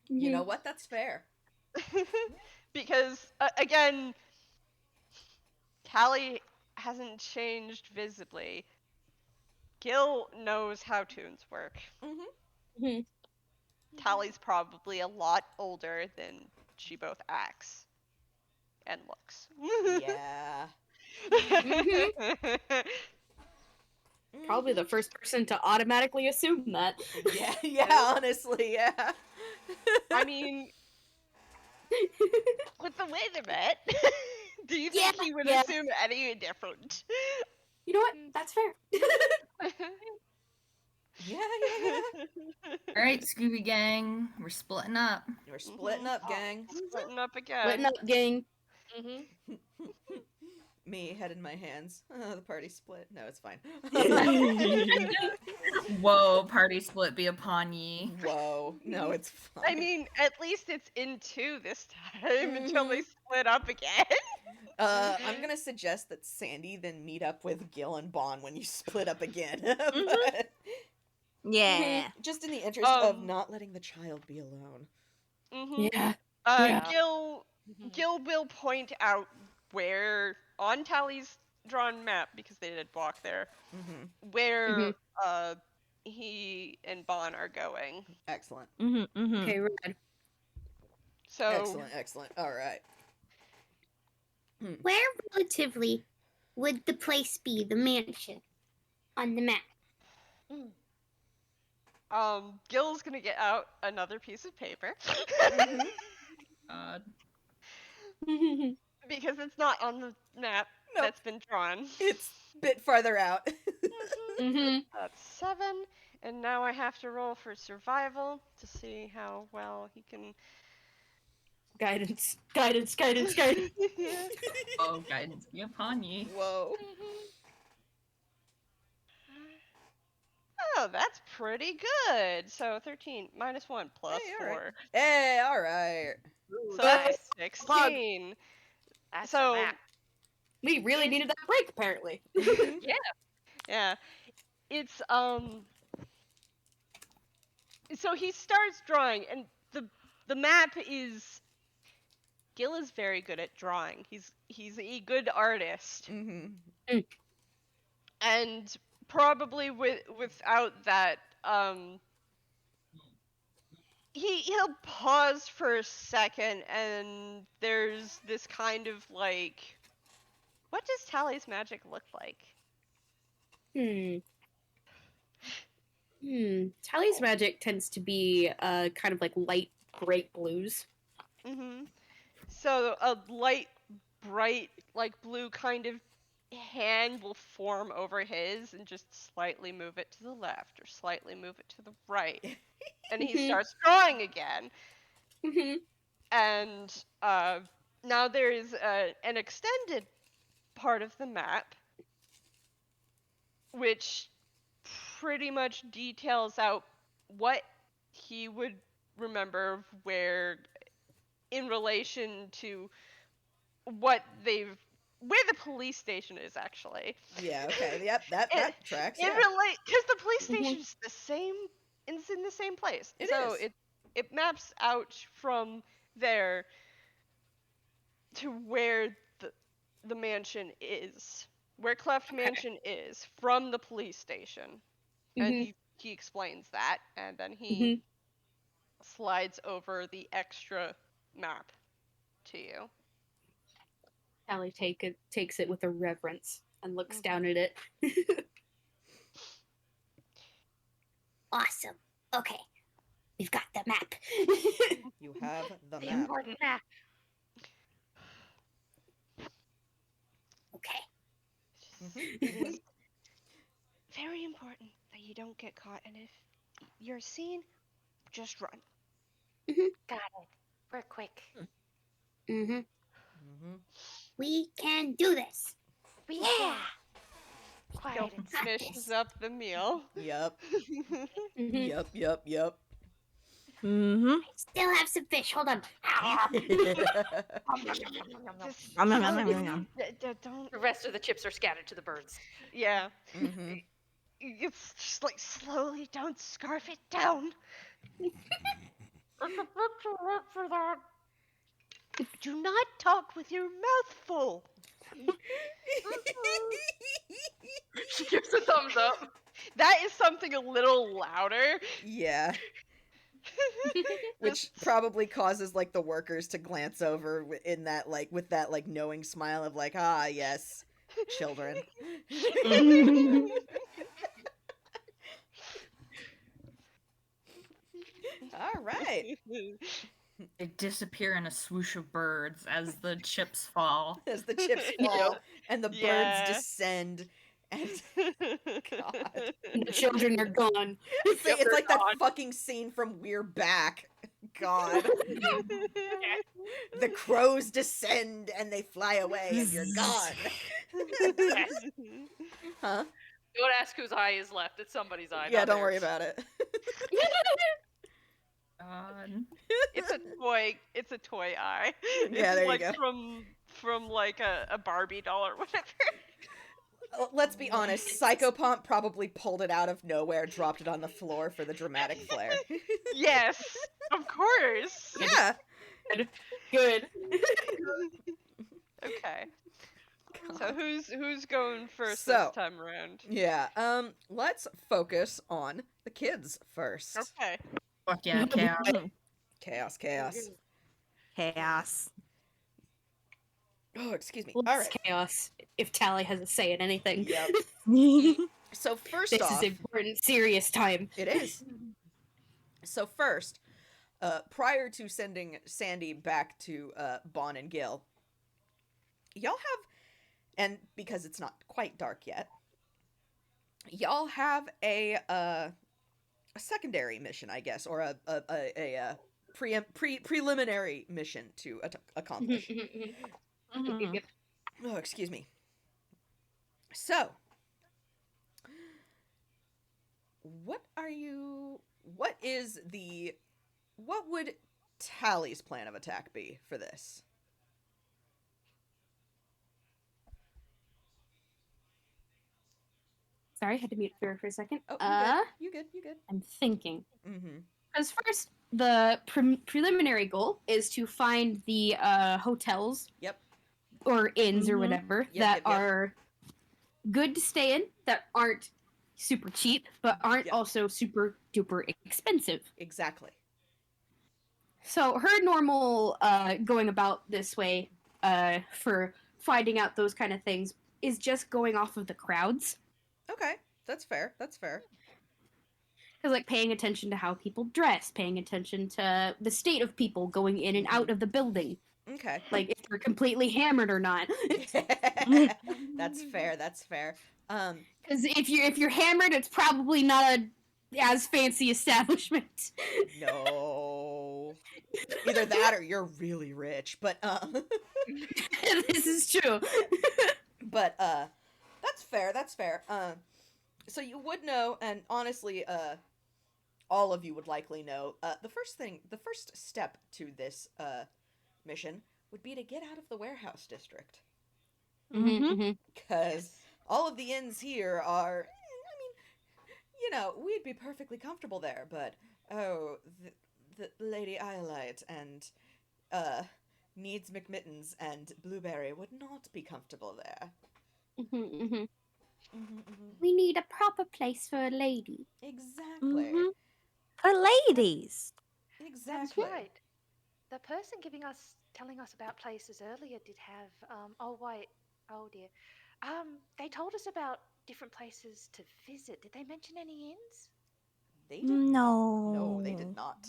You know what? That's fair. Because again, Tally hasn't changed visibly. Gil knows how tunes work. Tally's probably a lot older than she both acts and looks. Yeah. Probably the first person to automatically assume that. Yeah, honestly, yeah. I mean, with the way they met, do you think he would assume any different? You know what? That's fair. Yeah. All right, Scooby Gang, we're splitting up. We're splitting up, gang. Splitting up again. Splitting up, gang. Me, head in my hands. The party split. No, it's fine. Whoa, party split be upon ye. Whoa. No, it's fine. I mean, at least it's in 2 this time until they split up again. I'm gonna suggest that Sandy then meet up with Gil and Bon when you split up again. But Yeah. just in the interest of not letting the child be alone. Yeah. Gil will point out where on Tally's drawn map, because they did walk there, where he and Bon are going. Excellent. Okay, rad. So Excellent. All right. Where relatively would the place be, the mansion, on the map? Gil's gonna get out another piece of paper. Because it's not on the map that's been drawn. It's a bit farther out. That's 7, and now I have to roll for survival to see how well he can. Guidance. Oh, guidance be upon ye. Whoa. Oh, that's pretty good. So 13 minus 1 plus Hey, all 4. right. Hey, all right. So that's 16. That's So a map. We really needed that break, apparently. yeah, it's So he starts drawing, and the map is. Gil is very good at drawing. He's a good artist. And probably without that, he'll pause for a second, and there's this kind of like, what does Tally's magic look like? Tally's magic tends to be kind of like light, bright blues. So a light, bright, like blue kind of hand will form over his and just slightly move it to the left or slightly move it to the right. And he starts drawing again. And now there is an extended part of the map which pretty much details out what he would remember where in relation to where the police station is actually. Yeah, okay. Yep, that tracks. Because the police station's the same. It's in the same place. It maps out from there to where the mansion is, where Cleft Mansion is from the police station, and he explains that, and then he slides over the extra map to you. Tally takes it with a reverence and looks down at it. Awesome. Okay. We've got the map. You have the The map. important map. Okay. It is very important that you don't get caught, and if you're seen, just run. Got it. We're quick. Mm-hmm. Mm-hmm. We can do this. Yeah. Gil Quiet and finishes up the meal. Yep. Mm-hmm. Yep. Mm-hmm. Still have some fish. Hold on. Just Nom, nom, nom, slowly- nom, nom. don't. The rest of the chips are scattered to the birds. Yeah. Mm-hmm. It's just like slowly. Don't scarf it down. for that. Do not talk with your mouth full. She gives a thumbs up. That is something a little louder. Yeah. Which probably causes like the workers to glance over in that like with that like knowing smile of like, ah, yes, children. All right. They disappear in a swoosh of birds as the chips fall. As the chips fall and the Yeah. birds descend, and God, The children are gone. it's like that fucking scene from We're Back. God, the crows descend and they fly away, and you're gone. Huh? Don't ask whose eye is left. It's somebody's eye. Yeah, not don't worry theirs. about it. God. It's a toy eye. Yeah, It's there you like go. from like a Barbie doll or whatever. Let's be honest, Psychopomp probably pulled it out of nowhere, dropped it on the floor for the dramatic flair. Yes, of course. Yeah. Good. Okay. So who's going first So- this time around? Yeah. Let's focus on the kids first. Okay. Fuck yeah, chaos. Chaos. Chaos. Oh, excuse me. Well, All it's right. chaos. If Tally has a say in anything. Yep. So first This off, is important, serious time. it is. So first, prior to sending Sandy back to Bon and Gil, y'all have, and because it's not quite dark yet, y'all have a secondary mission, I guess, or a preliminary mission to accomplish. Mhm. Oh, excuse me. So, what would Tally's plan of attack be for this? Sorry, I had to mute for a second. Oh, you good. I'm thinking. Mm-hmm. Because first, the preliminary goal is to find the hotels. Yep. Or inns or Mhm. whatever Yep, that yep, yep. are good to stay in, that aren't super cheap, but aren't Yep. also super duper expensive. Exactly. So her normal going about this way for finding out those kind of things is just going off of the crowds. Okay, that's fair. Because, like, paying attention to how people dress, paying attention to the state of people going in and out of the building. Okay. Like, if they're completely hammered or not. That's fair. Because if you're hammered, it's probably not a as fancy establishment. No. Either that or you're really rich, but This is true. but that's fair. So you would know, and honestly, all of you would likely know, the first step to this mission would be to get out of the warehouse district, Mhm. because all of the inns here are, I mean, we'd be perfectly comfortable there, but the Lady Iolite and Needs McMittens and Blueberry would not be comfortable there. We need a proper place for a lady. Exactly. Mhm. For ladies. That's Exactly. right. The person telling us about places earlier did have, oh wait, oh dear. They told us about different places to visit. Did they mention any inns? They did not. No, they No. did not.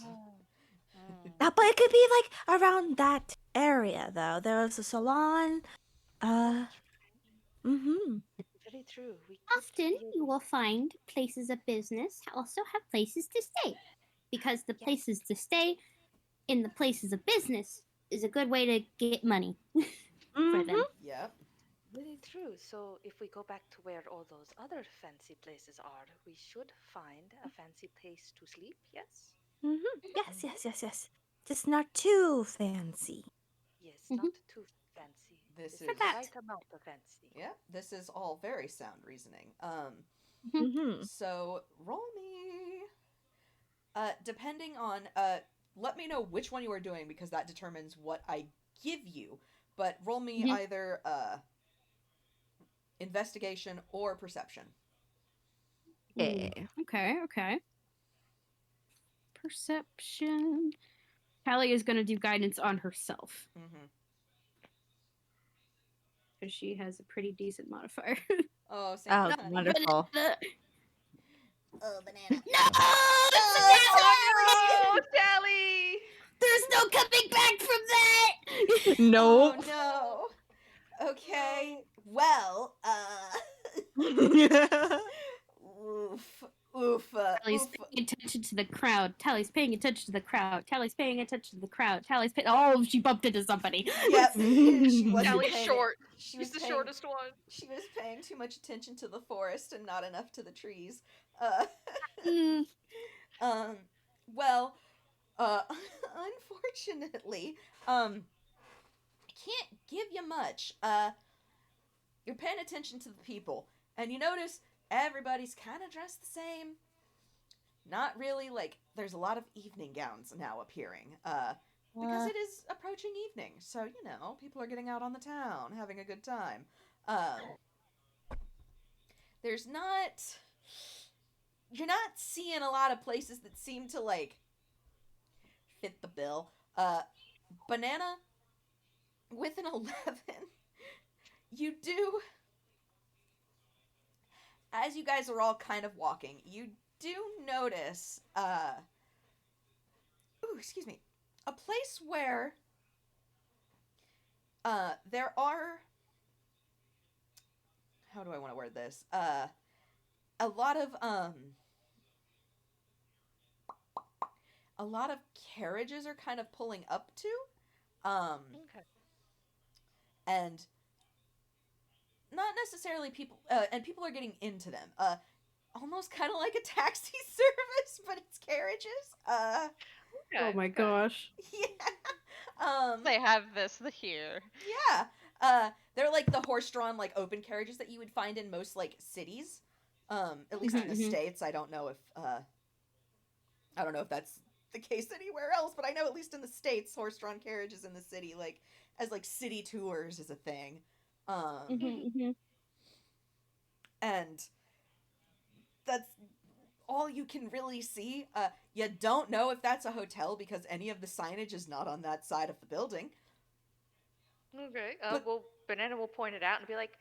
But it could be like around that area though. There was a salon. Mm-hmm. Very true. We could Often be you able- will find places of business also have places to stay, because the Yes. places to stay in the places of business is a good way to get money for them. Yep. Very true. So if we go back to where all those other fancy places are, we should find a fancy place to sleep. Yes. Yes. Just not too fancy. Yes, Mhm. not too fancy. This Just is- the that. right amount of fancy. Yep. This is all very sound reasoning. Mm-hmm. So roll me. Depending on let me know which one you are doing, because that determines what I give you. But roll me Mhm. either investigation or perception. Yeah. Okay. Perception. Callie is going to do guidance on herself Mm-hmm. because she has a pretty decent modifier. Oh, same Oh, with honey. wonderful. Oh, banana. No! Oh, Sally! There's no coming back from that! Nope. Oh no. Okay. Well, oof. Tally's paying attention to the crowd. Tally's paying attention to the crowd. Tally's paying attention to the crowd. Oh, she bumped into somebody. Yep. She wasn't Sally's paying- short. She She's was the paying- shortest one. She was paying too much attention to the forest and not enough to the trees. Mm, Well, unfortunately, I can't give you much. You're paying attention to the people, and you notice everybody's kind of dressed the same. Not really, like, there's a lot of evening gowns now appearing, because it is approaching evening, so, you know, people are getting out on the town, having a good time. There's not... You're not seeing a lot of places that seem to, like, fit the bill. Banana, with an 11, you do... As you guys are all kind of walking, you do notice, excuse me, a place where, there are, how do I want to word this, a lot of carriages are kind of pulling up to, Okay. and not necessarily people, and people are getting into them, almost kind of like a taxi service, but it's carriages, Okay. oh my gosh. yeah, They have this here. yeah, they're like the horse-drawn, like, open carriages that you would find in most, like, cities, at least in the Mhm. States. I don't know if that's the case anywhere else, but I know at least in the States, horse-drawn carriages in the city, like, as, like, city tours is a thing, and that's all you can really see. You don't know if that's a hotel because any of the signage is not on that side of the building. Okay. But- Well, Banana will point it out and be like,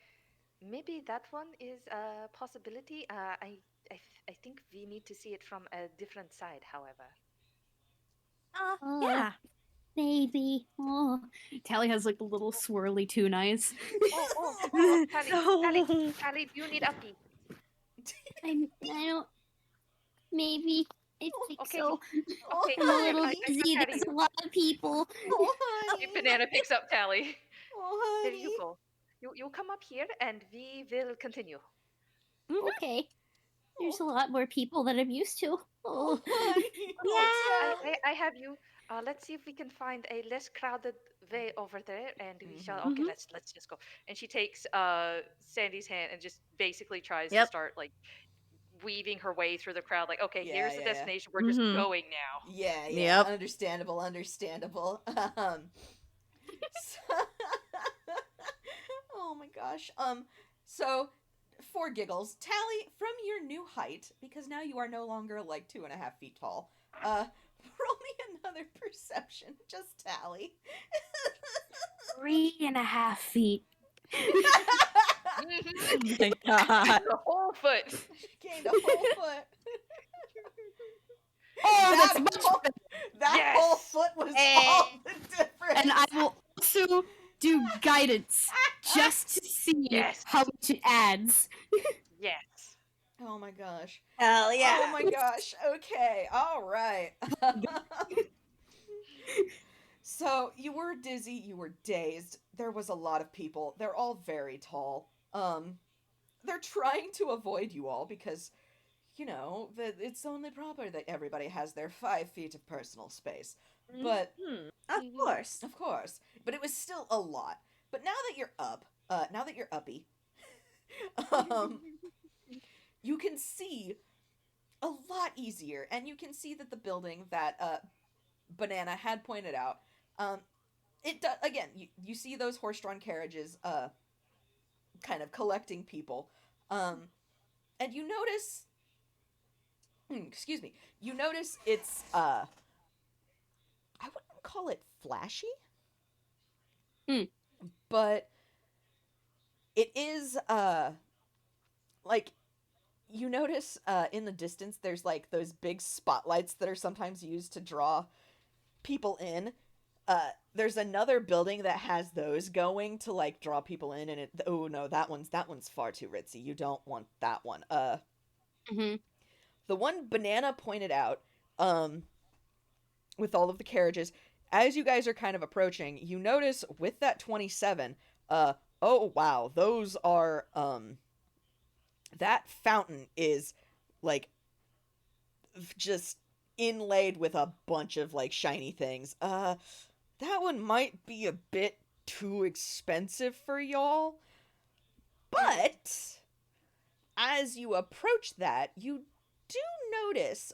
maybe that one is a possibility. I think we need to see it from a different side, however. Yeah. Baby. Oh. Tally has like the little swirly toon eyes. Tally, do you need uppy? I don't. Maybe. I think Okay. so. Okay, I'm a little I dizzy. carry There's a you. lot of people. Oh, honey. Banana picks up Tally. Oh, There honey. you go. You come up here and we will continue. Okay. There's a lot more people than I'm used to. Oh, Oh. honey. Yeah. I have you. Let's see if we can find a less crowded way over there, and we shall. Mhm. Okay, let's just go. And she takes Sandy's hand and just basically tries to Yep. start like weaving her way through the crowd. Like, okay, Yeah, here's yeah, the yeah. destination. We're just Mhm. going now. Yeah. Yep. Understandable. Oh my gosh. So, for giggles, Tally, from your new height, because now you are no longer like 2.5 feet tall, roll me another perception. Just Tally. 3.5 feet. Oh my god. The whole foot. She gained a whole foot. Oh, that's much better. That whole foot was all the difference. And I will also do guidance just to see how much it adds. Yes. Oh my gosh. Hell yeah. Oh my gosh. Okay. All right. So you were dizzy, you were dazed. There was a lot of people. They're all very tall. They're trying to avoid you all because, you know, it's only proper that everybody has their 5 feet of personal space. But Of course. of course, but it was still a lot. But now that you're up, now that you're uppy, you can see a lot easier, and you can see that the building that Banana had pointed out, it does again. You see those horse-drawn carriages, kind of collecting people, and you notice. Excuse me. You notice it's I wouldn't call it flashy, but it is like you notice in the distance there's like those big spotlights that are sometimes used to draw people in. There's another building that has those going to like draw people in, and oh no, that one's far too ritzy. You don't want that one. The one Banana pointed out, with all of the carriages, as you guys are kind of approaching, you notice with that 27, oh wow, those are, that fountain is, like, just inlaid with a bunch of, like, shiny things. That one might be a bit too expensive for y'all, but as you approach that, you do notice,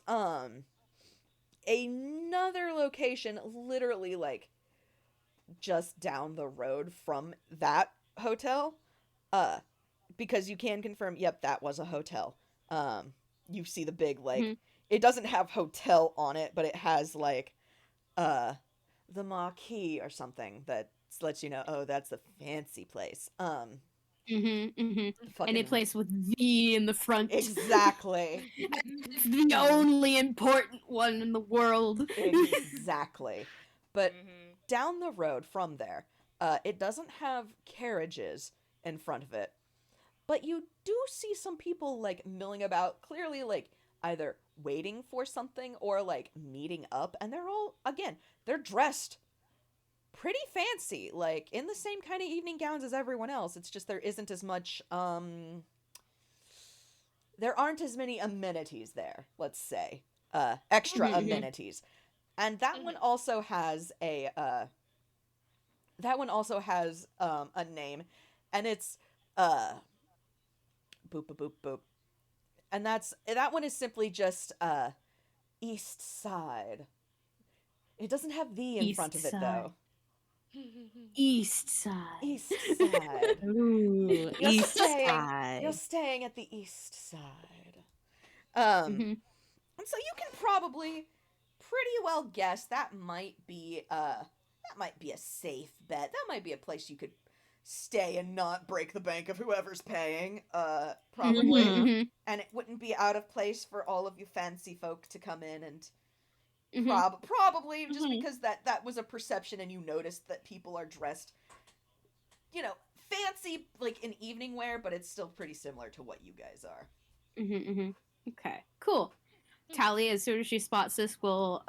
another location literally, like, just down the road from that hotel, because you can confirm, yep, that was a hotel. You see the big, like, it doesn't have hotel on it, but it has, like, the marquee or something that lets you know, oh, that's the fancy place. Any place with V in the front. Exactly. It's the only important one in the world. Exactly. But down the road from there, it doesn't have carriages in front of it, but you do see some people, like, milling about, clearly, like, either waiting for something or, like, meeting up, and they're all, again, they're dressed pretty fancy, like, in the same kind of evening gowns as everyone else. It's just there isn't as much, there aren't as many amenities there, let's say. Extra amenities. And that one also has a, a name, and it's, boop, boop, boop, boop. And that one is simply just, East Side. It doesn't have the in front of it, though. East Side. East Side. Ooh, East Side. You're staying at the East Side. And so you can probably pretty well guess that might be a safe bet. That might be a place you could stay and not break the bank of whoever's paying, probably. And it wouldn't be out of place for all of you fancy folk to come in and probably just because that was a perception and you noticed that people are dressed, you know, fancy, like, in evening wear, but it's still pretty similar to what you guys are. Okay, cool. Tally, as soon as she spots this, will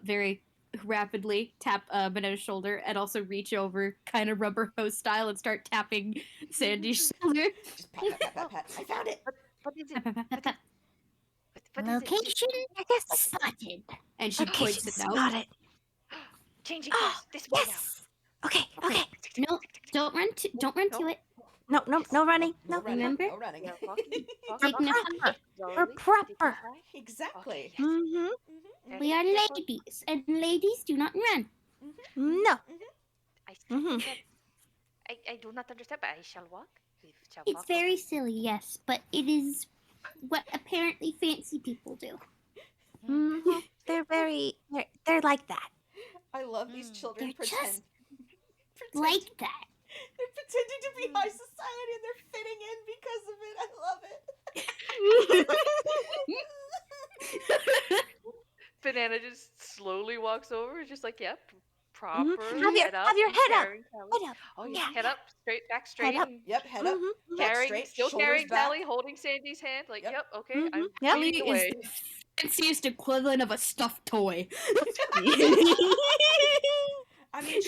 very rapidly tap Banana's shoulder and also reach over, kind of rubber hose style, and start tapping Sandy's shoulder. Just pat, pat, pat, pat. I found it! What is it? Location spotted. And she points it out. Spotted. Changing course. This way now. Okay. No, don't run to it. No running. No. running. Remember? No running. Dignified. We're proper. Exactly. We are ladies, and ladies do not run. No. I do not understand, but I shall walk. We shall It's walk very over. silly, yes, but it is what apparently fancy people do. They're like that. I love these children They're pretend just like that. they're pretending to be high society and they're fitting in because of it. I love it. Banana just slowly walks over, just like, yep, proper. Have your head up. carrying Tally. Head up. Oh yeah, Yeah, head up, straight back, Head straight, up. and Yep, head up, Mhm. back carrying, straight, still shoulders carrying back. Tally, holding Sandy's hand. Like, Yep. yep, okay, I'm Yep. Ellie leading the is way. the fanciest equivalent of a stuffed toy. I mean,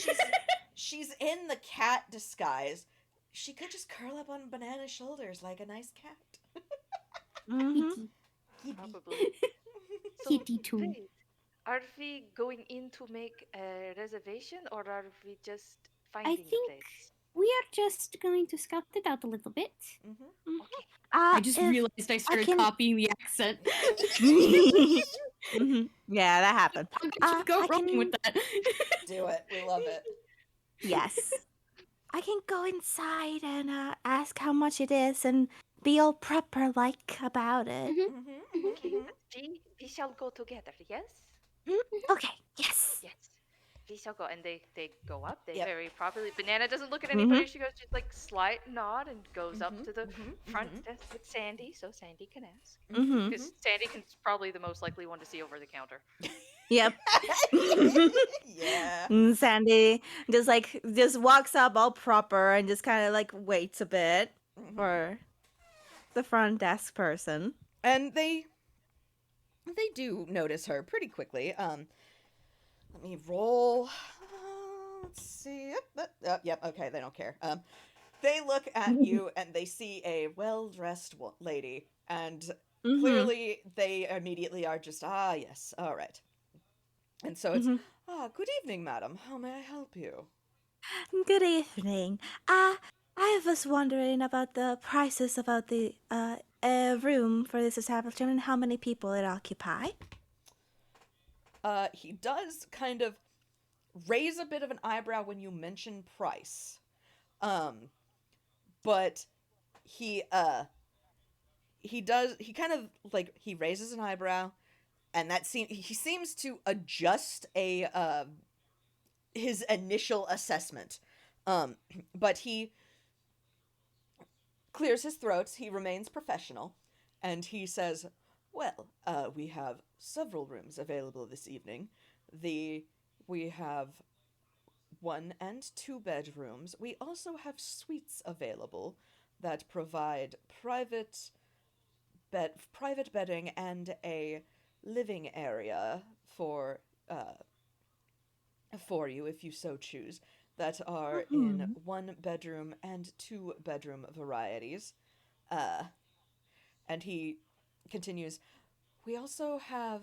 she's in the cat disguise. She could just curl up on Banana's shoulders like a nice cat. Mhm. Kitty. Probably. So, Kitty too. wait, are we going in to make a reservation, or are we just finding the think- place? We are just going to scout it out a little bit. Mm-hmm. Okay. I just If realized I started can- copying the accent. Mhm. Yeah, that happened. I'm gonna keep go I rolling can- with that. Do it. We love it. Yes. I can go inside and ask how much it is and be all prepper like about it. Mm-hmm. Okay. We shall go together. Yes. Okay. Yes. Yes. We shall go, and they go up. They Yep. very properly. Banana doesn't look at anybody. She goes just like slight nod and goes up to the front desk with Sandy, so Sandy can ask. Mm-hmm. Because Sandy can probably the most likely one to see over the counter. Yep. Yeah. And Sandy just walks up all proper and just kind of like waits a bit for the front desk person. And they do notice her pretty quickly. Let me roll. Let's see. Yep. Okay, they don't care. They look at you and they see a well-dressed lady, and clearly they immediately are just, yes, all right. And so it's, good evening, madam. How may I help you? Good evening. I was wondering about the prices about the room for this establishment and how many people it occupy. He does kind of raise a bit of an eyebrow when you mention price. But he kind of like, he raises an eyebrow, and he seems to adjust his initial assessment. But he clears his throat, he remains professional, and he says, well, we have several rooms available this evening. We have 1 and 2 bedrooms. We also have suites available that provide private bedding and a living area for you if you so choose, that are in 1 bedroom and 2 bedroom varieties. And he continues, we also have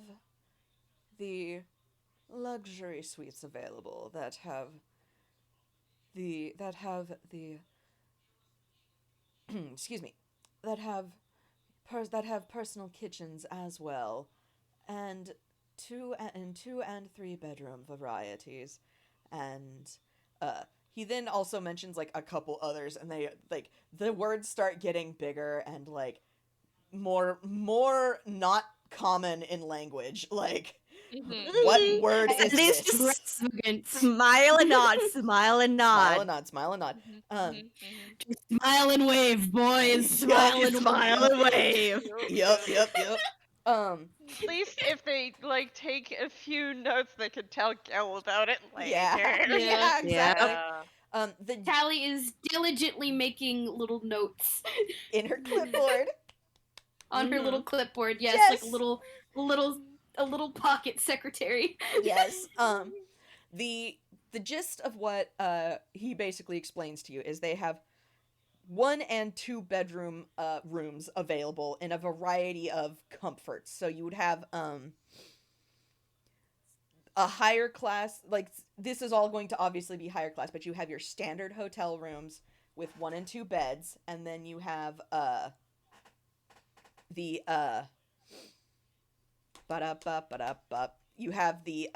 the luxury suites available that have the excuse me, that have personal kitchens as well, and 2 and 3 bedroom varieties. And he then also mentions like a couple others, and they like, the words start getting bigger and like more not common in language, like, what word is this? Extravagant. Smile and nod, smile and nod. Smile and nod. Smile and wave, boys. Smile and wave. Yep. At least if they like take a few notes, they can tell Gil about it later. Yeah, exactly. Tally is diligently making little notes In her clipboard. on her little clipboard. Yes, Yes. like a little pocket secretary. Yes. The gist of what he basically explains to you is they have 1 and 2 bedroom rooms available in a variety of comforts. So you would have a higher class, like, this is all going to obviously be higher class, but you have your standard hotel rooms with 1 and 2 beds, and then you have you have the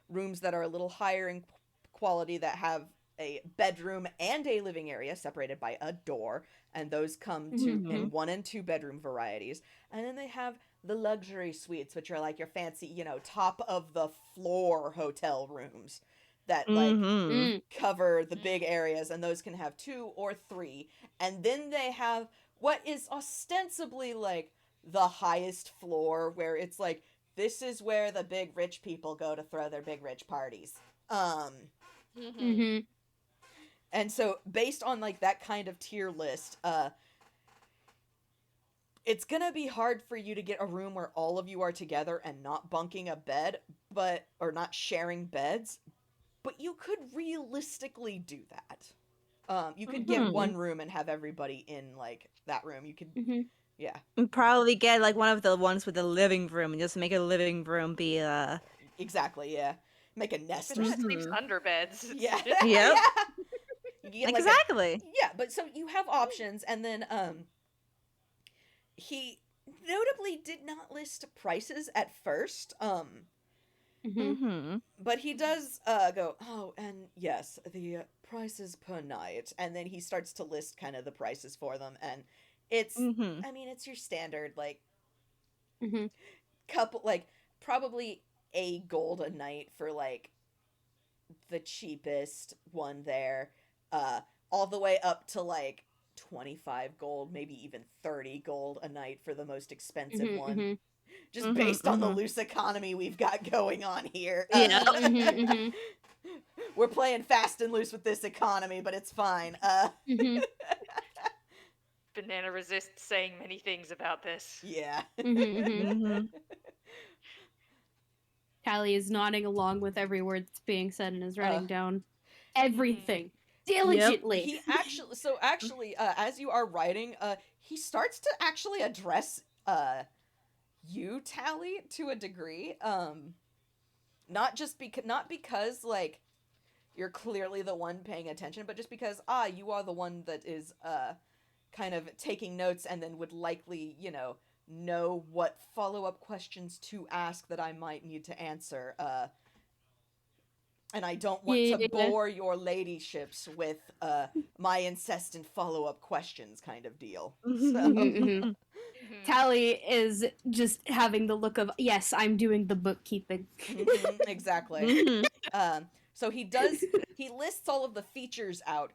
rooms that are a little higher in quality, that have a bedroom and a living area separated by a door, and those come to in 1 and 2 bedroom varieties. And then they have the luxury suites, which are like your fancy, top of the floor hotel rooms that like cover the big areas, and those can have 2 or 3. And then they have what is ostensibly like the highest floor, where it's like this is where the big rich people go to throw their big rich parties. Mm-hmm. And so based on like that kind of tier list, it's gonna be hard for you to get a room where all of you are together and not bunking a bed, or not sharing beds, but you could realistically do that. You could get one room and have everybody in like that room. You could, yeah. And probably get like one of the ones with the living room and just make a living room be Exactly, yeah. Make a nest. It just sleeps under beds. Yeah. Yep. Yeah. You get, like, Exactly. yeah, but so you have options, and then he notably did not list prices at first. But he does go, oh, and yes, the prices per night, and then he starts to list kind of the prices for them, and it's, I mean, it's your standard, like, couple, like, probably a gold a night for, like, the cheapest one there, all the way up to, like, 25 gold, maybe even 30 gold a night for the most expensive one. Just based on the loose economy we've got going on here. We're playing fast and loose with this economy, but it's fine. Banana resists saying many things about this. Yeah. Callie is nodding along with every word that's being said and is writing down everything diligently. He actually, as you are writing, he starts to actually address you, Tally, to a degree. Not because like you're clearly the one paying attention, but just because you are the one that is kind of taking notes and then would likely, know what follow-up questions to ask that I might need to answer. And I don't want to bore your ladyships with my incessant follow-up questions kind of deal. So. Tally is just having the look of, yes, I'm doing the bookkeeping. Exactly. So he lists all of the features out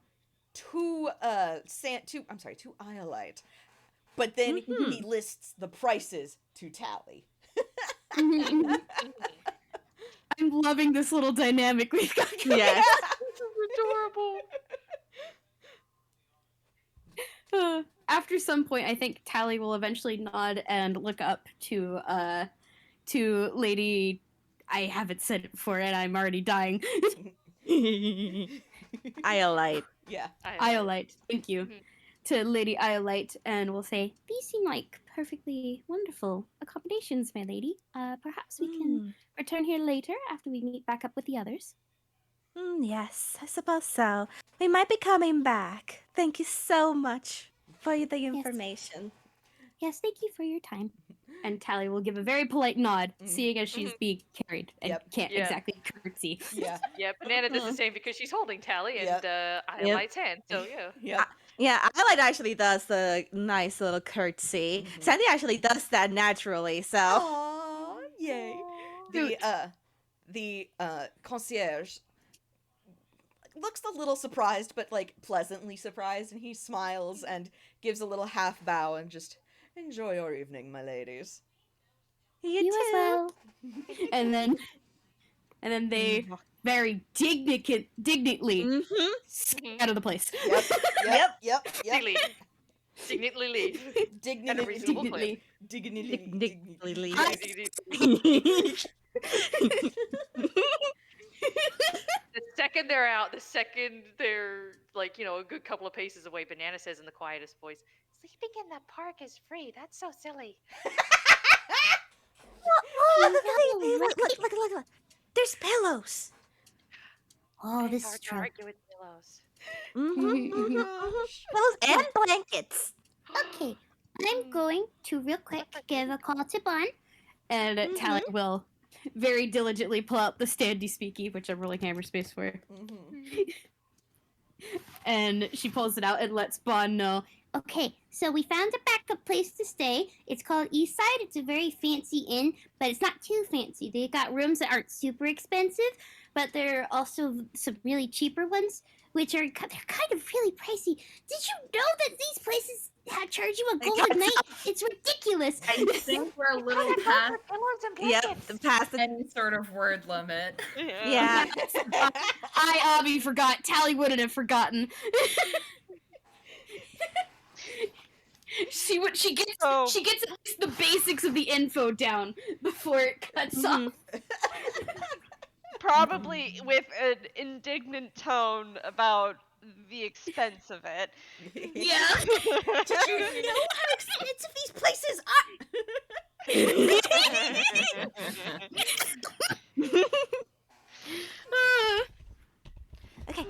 to Iolite, but then he lists the prices to Tally. I'm loving this little dynamic we've got going. Yes. This is adorable. After some point, I think Tally will eventually nod and look up to Lady. I haven't said it before, and I'm already dying. Iolite. Yeah. Iolite. Thank you. To Lady Iolite, and will say, "These seem like perfectly wonderful accommodations, my lady. Perhaps we can return here later after we meet back up with the others." Yes, I suppose so. We might be coming back. Thank you so much for the information. Yes, thank you for your time. And Tally will give a very polite nod, seeing as she's being carried and can't exactly curtsy. Yeah. Yeah, Banana does the same because she's holding Tally and Iolite's hand, so yeah. Yeah, Iolite actually does the nice little curtsy. Sandy actually does that naturally, so. Aww, yay. The concierge looks a little surprised, but like pleasantly surprised, and he smiles and gives a little half bow and just, enjoy your evening, my ladies. You as well. And then they very dignitely out of the place. Yep. Dignitely leave. At a reasonable clip. Dignitely leave. The second they're out, the second they're like, a good couple of paces away, Banana says in the quietest voice, Sleeping in the park is free. That's so silly. Look. There's pillows. Oh, It's this hard is to true. argue with pillows. Pillows and blankets. Okay, I'm going to real quick give a call to Bon. And Tally will very diligently pull out the standy speaky, which I'm rolling hammer space for. And she pulls it out and lets Bon know. Okay, so we found a backup place to stay. It's called Eastside. It's a very fancy inn, but it's not too fancy. They got rooms that aren't super expensive, but there are also some really cheaper ones, which are they're kind of really pricey. Did you know that these places charge you a Like, gold that's- night? It's ridiculous. I think we're a We little can't afford past for pillows and Yep, blankets. past the any sort of word limit. yeah. I, Abby, forgot. Tally wouldn't have forgotten. She gets So- she gets at least the basics of the info down before it cuts Mhm. off. Probably with an indignant tone about the expense of it. Yeah. Did you know how expensive these places are? Okay.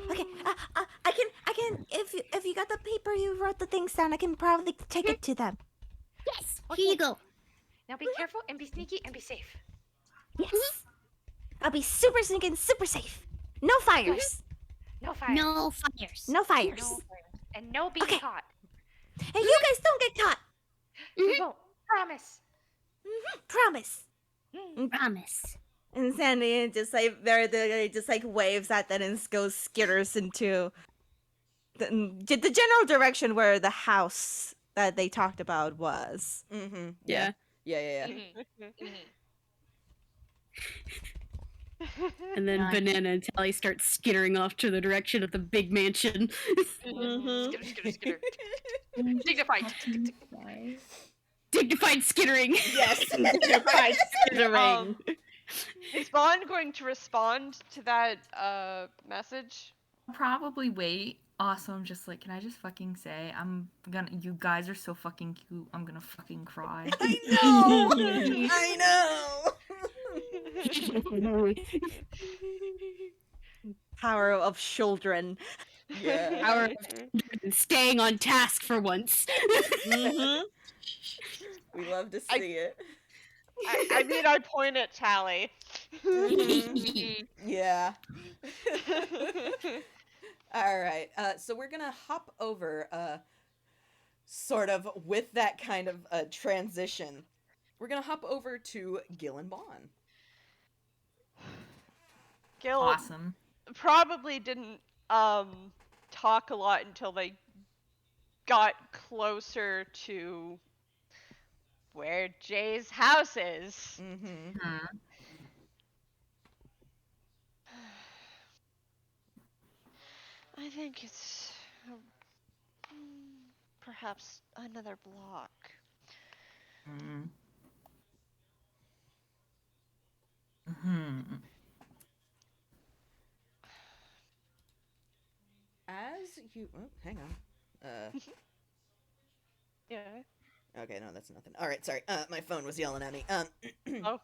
I can. If you got the paper, you wrote the things down. I can probably take it to them. Yes, here you go. Now be careful and be sneaky and be safe. Yes. I'll be super sneaky and super safe. No fires. No fire. No fires. No fires. No fire. And no being Okay. caught. Hey, you guys don't get caught. We won't. Promise. Promise. Promise. And Sandy just like very just like waves at that and goes skitters into the general direction where the house that they talked about was. Mm-hmm. Yeah. Yeah. And then Nice. Banana and Tally start skittering off to the direction of the big mansion. Mm-hmm. Skitter, skitter, skitter. Dignified. Dignified skittering. Yes. Is Bond going to respond to that message? Probably wait. Also, I'm just like, can I just fucking say, you guys are so fucking cute. I'm gonna fucking cry. I know. I know. Power of children. Yeah. Our staying on task for once. Mm-hmm. We love to see it. I mean, I point at Tally. Yeah. All right. So we're gonna hop over, sort of with that kind of transition. We're gonna hop over to Gil and Bon. Gil Awesome. probably didn't talk a lot until they got closer to where Jay's house is. Mm-hmm. I think it's perhaps another block. As you, hang on. Yeah. Okay, no, that's nothing. All right, sorry. My phone was yelling at me. Oh.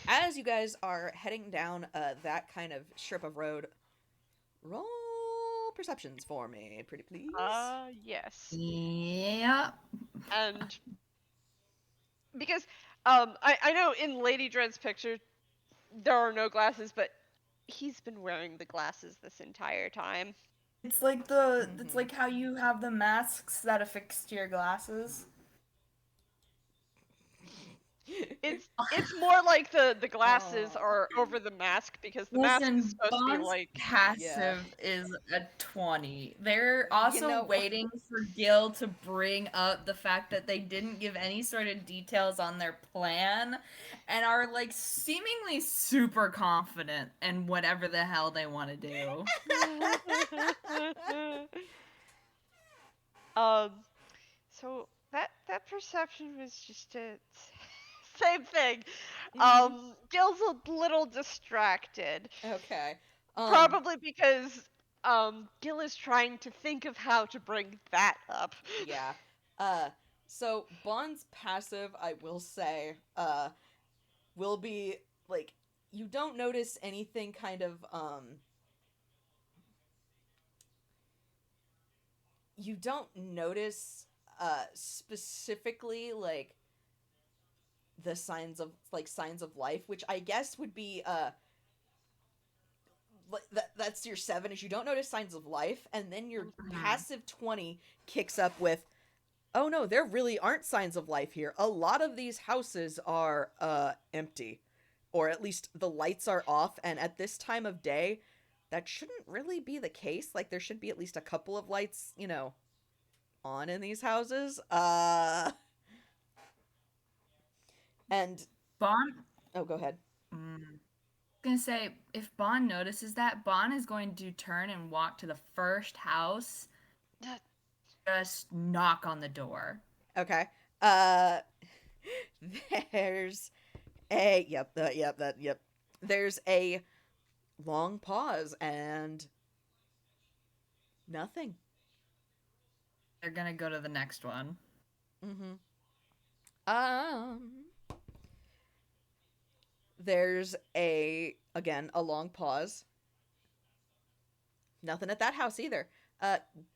As you guys are heading down that kind of strip of road, roll perceptions for me, pretty please. Yes. Yeah. And because I know in Lady Dread's picture there are no glasses, but he's been wearing the glasses this entire time. It's like it's like how you have the masks that affix to your glasses. It's more like the glasses are over the mask because the mask Listen, is supposed to be Bond's like passive is a 20. They're also know- waiting for Gil to bring up the fact that they didn't give any sort of details on their plan and are like seemingly super confident in whatever the hell they want to do. so that perception was just a same thing. Gil's a little distracted. Okay. Probably because Gil is trying to think of how to bring that up. Yeah. So Bond's passive, I will say, will be like you don't notice anything kind of you don't notice specifically like the signs of life, which I guess would be that's your 7 is you don't notice signs of life, and then your passive 20 kicks up with, oh no, there really aren't signs of life here. A lot of these houses are empty, or at least the lights are off, and at this time of day that shouldn't really be the case. Like there should be at least a couple of lights, on in these houses. And Bond. oh, go ahead. Gonna say if Bond notices that, Bond is going to turn and walk to the first house, just knock on the door. Okay. There's a yep. There's a long pause and nothing. They're gonna go to the next one. There's a long pause. Nothing at that house either.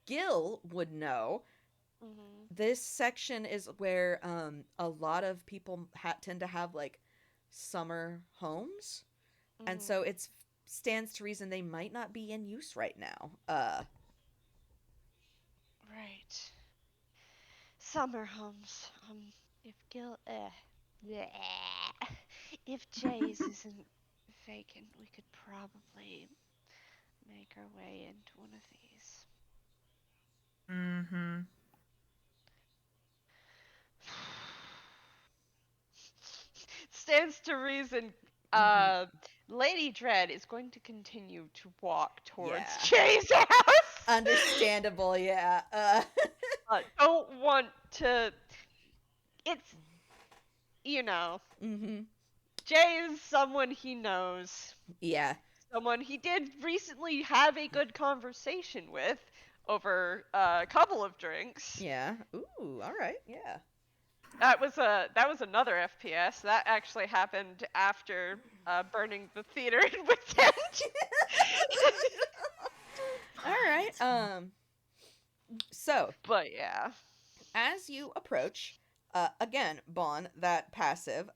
Gil would know. This section is where a lot of people tend to have like summer homes, and so it stands to reason they might not be in use right now. Right. Summer homes. If Gil, if Jay's isn't vacant, we could probably make our way into one of these. Stands to reason, Lady Dread is going to continue to walk towards Jay's house. Understandable, yeah. Don't want to. It's, you know. Jay is someone he knows. Yeah. Someone he did recently have a good conversation with over a couple of drinks. Yeah. Ooh, all right. Yeah. That was another FPS. That actually happened after burning the theater with Tent. All right. So. But yeah. As you approach, again, Bon, that passive,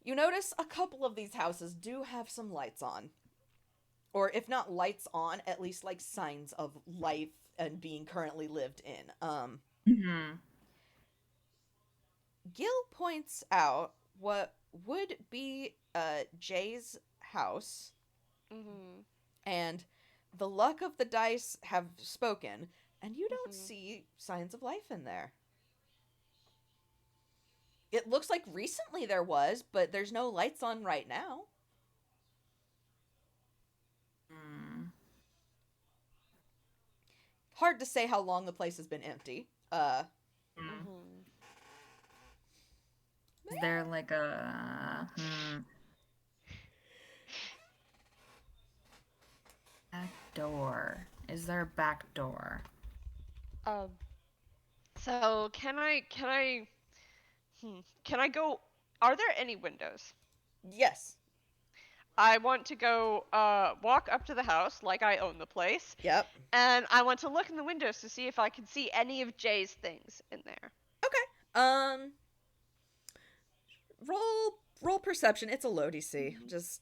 you notice a couple of these houses do have some lights on. Or if not lights on, at least like signs of life and being currently lived in. Gil points out what would be Jay's house. And the luck of the dice have spoken, and you don't see signs of life in there. It looks like recently there was, but there's no lights on right now. Hard to say how long the place has been empty. Is there like a back door? Is there a back door? So can I go? Are there any windows? Yes. I want to go walk up to the house like I own the place. Yep. And I want to look in the windows to see if I can see any of Jay's things in there. Okay. Roll perception. It's a low DC. Just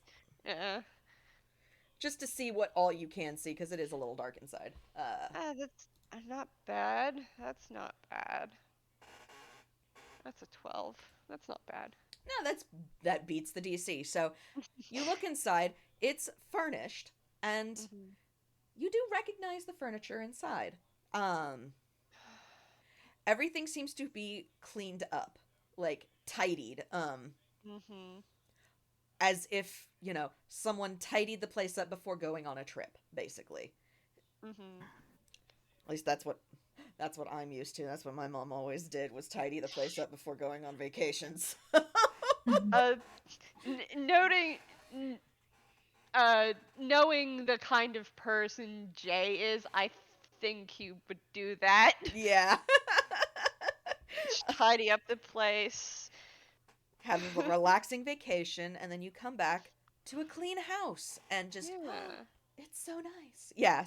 to see what all you can see, because it is a little dark inside. That's not bad. That's not bad. That's a 12. That's not bad. No, that beats the DC. So you look inside. It's furnished, and you do recognize the furniture inside. Everything seems to be cleaned up, like tidied. As if, someone tidied the place up before going on a trip, basically. At least that's what I'm used to. That's what my mom always did, was tidy the place up before going on vacations. Knowing the kind of person Jay is, I think he would do that. Yeah. Just tidy up the place. Have a relaxing vacation, and then you come back to a clean house, and just, it's so nice. Yeah,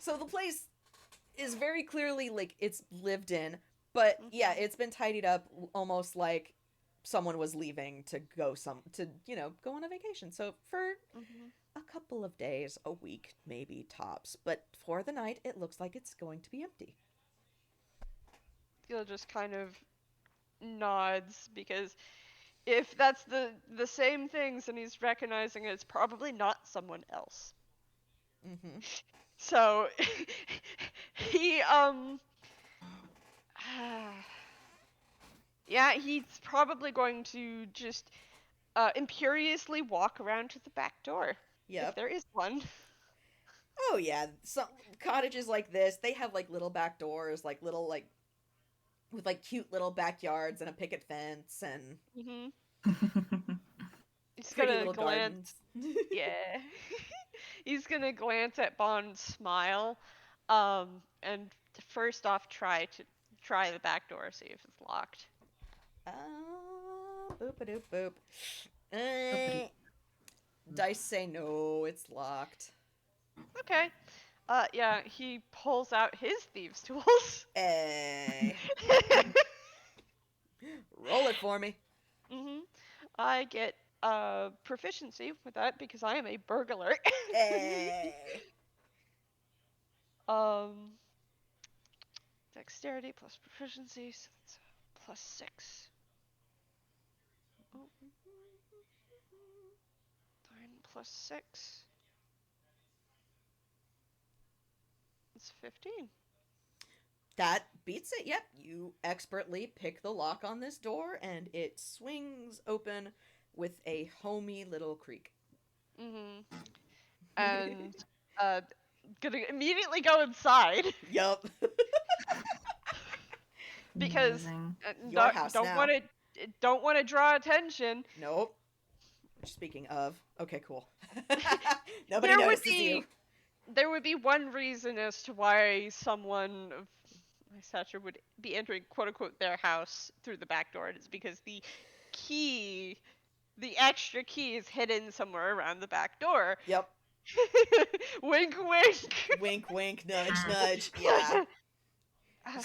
so the place is very clearly, like, it's lived in, but yeah, it's been tidied up almost like someone was leaving to go go on a vacation. So for a couple of days, a week, maybe tops, but for the night, it looks like it's going to be empty. He'll just kind of nods, because if that's the same things and he's recognizing it's probably not someone else. Mm-hmm. So he yeah, he's probably going to just imperiously walk around to the back door if Yep. there is one. Oh yeah, some cottages like this, they have like little back doors, like little like with like cute little backyards and a picket fence and Mhm. He's pretty gonna little glance. gardens. Yeah. He's gonna glance at Bond's smile, and first off try the back door, see if it's locked. Boop a doop boop. Uh, Dice say no, it's locked. Okay. Yeah, he pulls out his thieves' tools. Hey. Roll it for me. Mhm. I get proficiency with that because I am a burglar. Hey. um, dexterity plus proficiency, so that's +6. Oh, 9 plus 6. It's 15. That beats it. Yep, you expertly pick the lock on this door and it swings open with a homey little creak. Mhm. And uh, gonna immediately go inside Yup. because Amazing. Your house don't now. want to draw attention. Nope. Speaking of, okay, cool. Nobody There would notices you. be one reason as to why someone of my stature would be entering quote unquote their house through the back door. It's because key, the extra key is hidden somewhere around the back door. Yep. Wink, wink. Wink, wink, nudge, nudge. Yeah. Come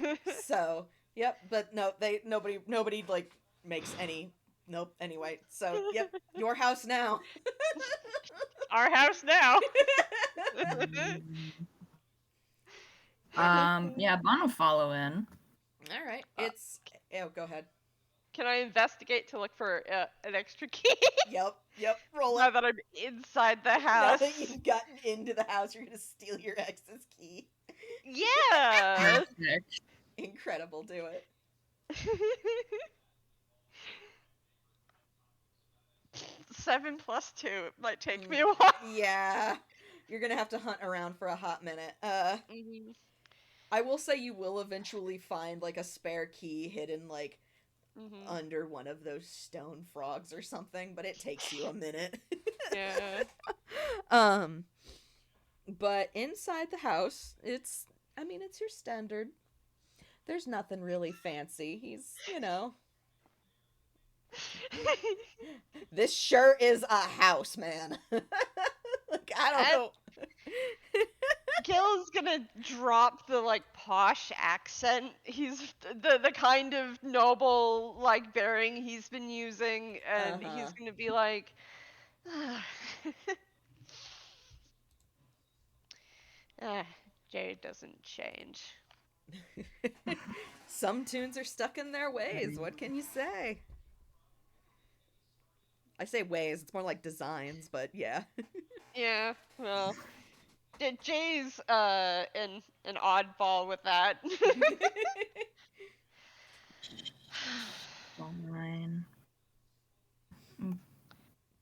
in. So, yep, but no, nobody like makes any. Nope. Anyway, so yep, your house now. Our house now. Yeah, Bon will follow in. All right, it's. Oh, go ahead. Can I investigate to look for an extra key? Yep. Roll Now it. that I'm inside the Now house. that you've gotten into the house, you're gonna steal your ex's key. Yeah. Incredible. Do it. 7 plus 2. It might take me a while. Yeah, you're gonna have to hunt around for a hot minute. Mhm. I will say you will eventually find like a spare key hidden like under one of those stone frogs or something, but it takes you a minute. Yeah. But inside the house, it's your standard. There's nothing really fancy. He's, this sure is a house, man. Like, I don't know. Gil's gonna drop the like posh accent. He's the kind of noble like bearing he's been using, and he's gonna be like, Jade doesn't change. Some tunes are stuck in their ways. What can you say? I say ways. It's more like designs, but yeah. Yeah. Well, Jay's an oddball with that. Fine.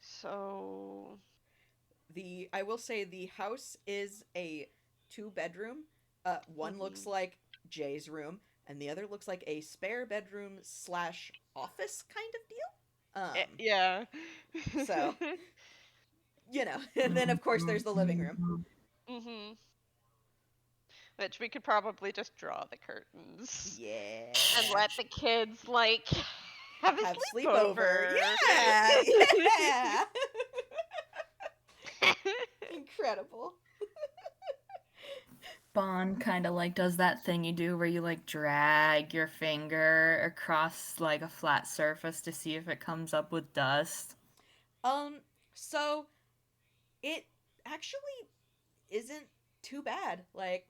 So I will say the house is a 2-bedroom. One looks like Jay's room, and the other looks like a spare bedroom / office kind of deal. yeah. So, and then of course there's the living room. Mhm. Which we could probably just draw the curtains. Yeah. And let the kids like have a sleepover. Yeah. Yeah. Incredible. Bon kind of like does that thing you do where you like drag your finger across like a flat surface to see if it comes up with dust. So it actually isn't too bad. Like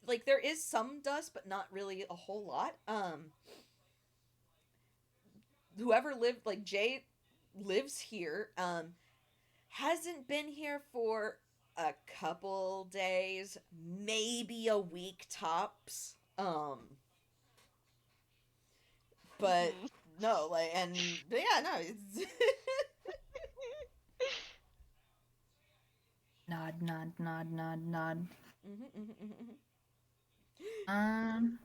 like there is some dust, but not really a whole lot. Whoever lived, like Jay lives here. hasn't been here for a couple days, maybe a week tops. But Mhm. no, like, and but yeah, no, it's Nod, nod, nod, nod, nod. Mhm. Um,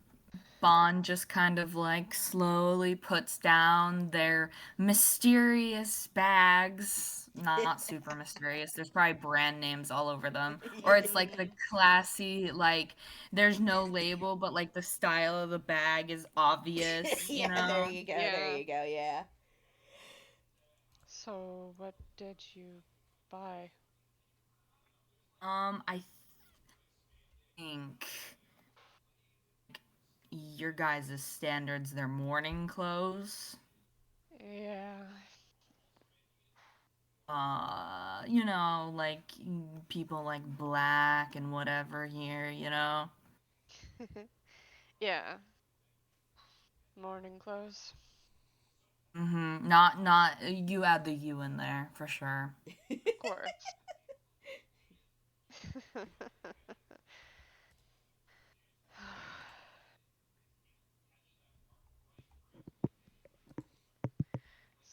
Bond just kind of like slowly puts down their mysterious bags. Not super mysterious. There's probably brand names all over them. Or it's like the classy, like, there's no label, but like the style of the bag is obvious, you Yeah, there know? you go, there Yeah. you go, yeah. So, what did you buy? I think your guys' standards, their morning clothes. Yeah. You know, like people like black and whatever here, you know? Yeah. Morning clothes. Not you add the U in there for sure. Of course.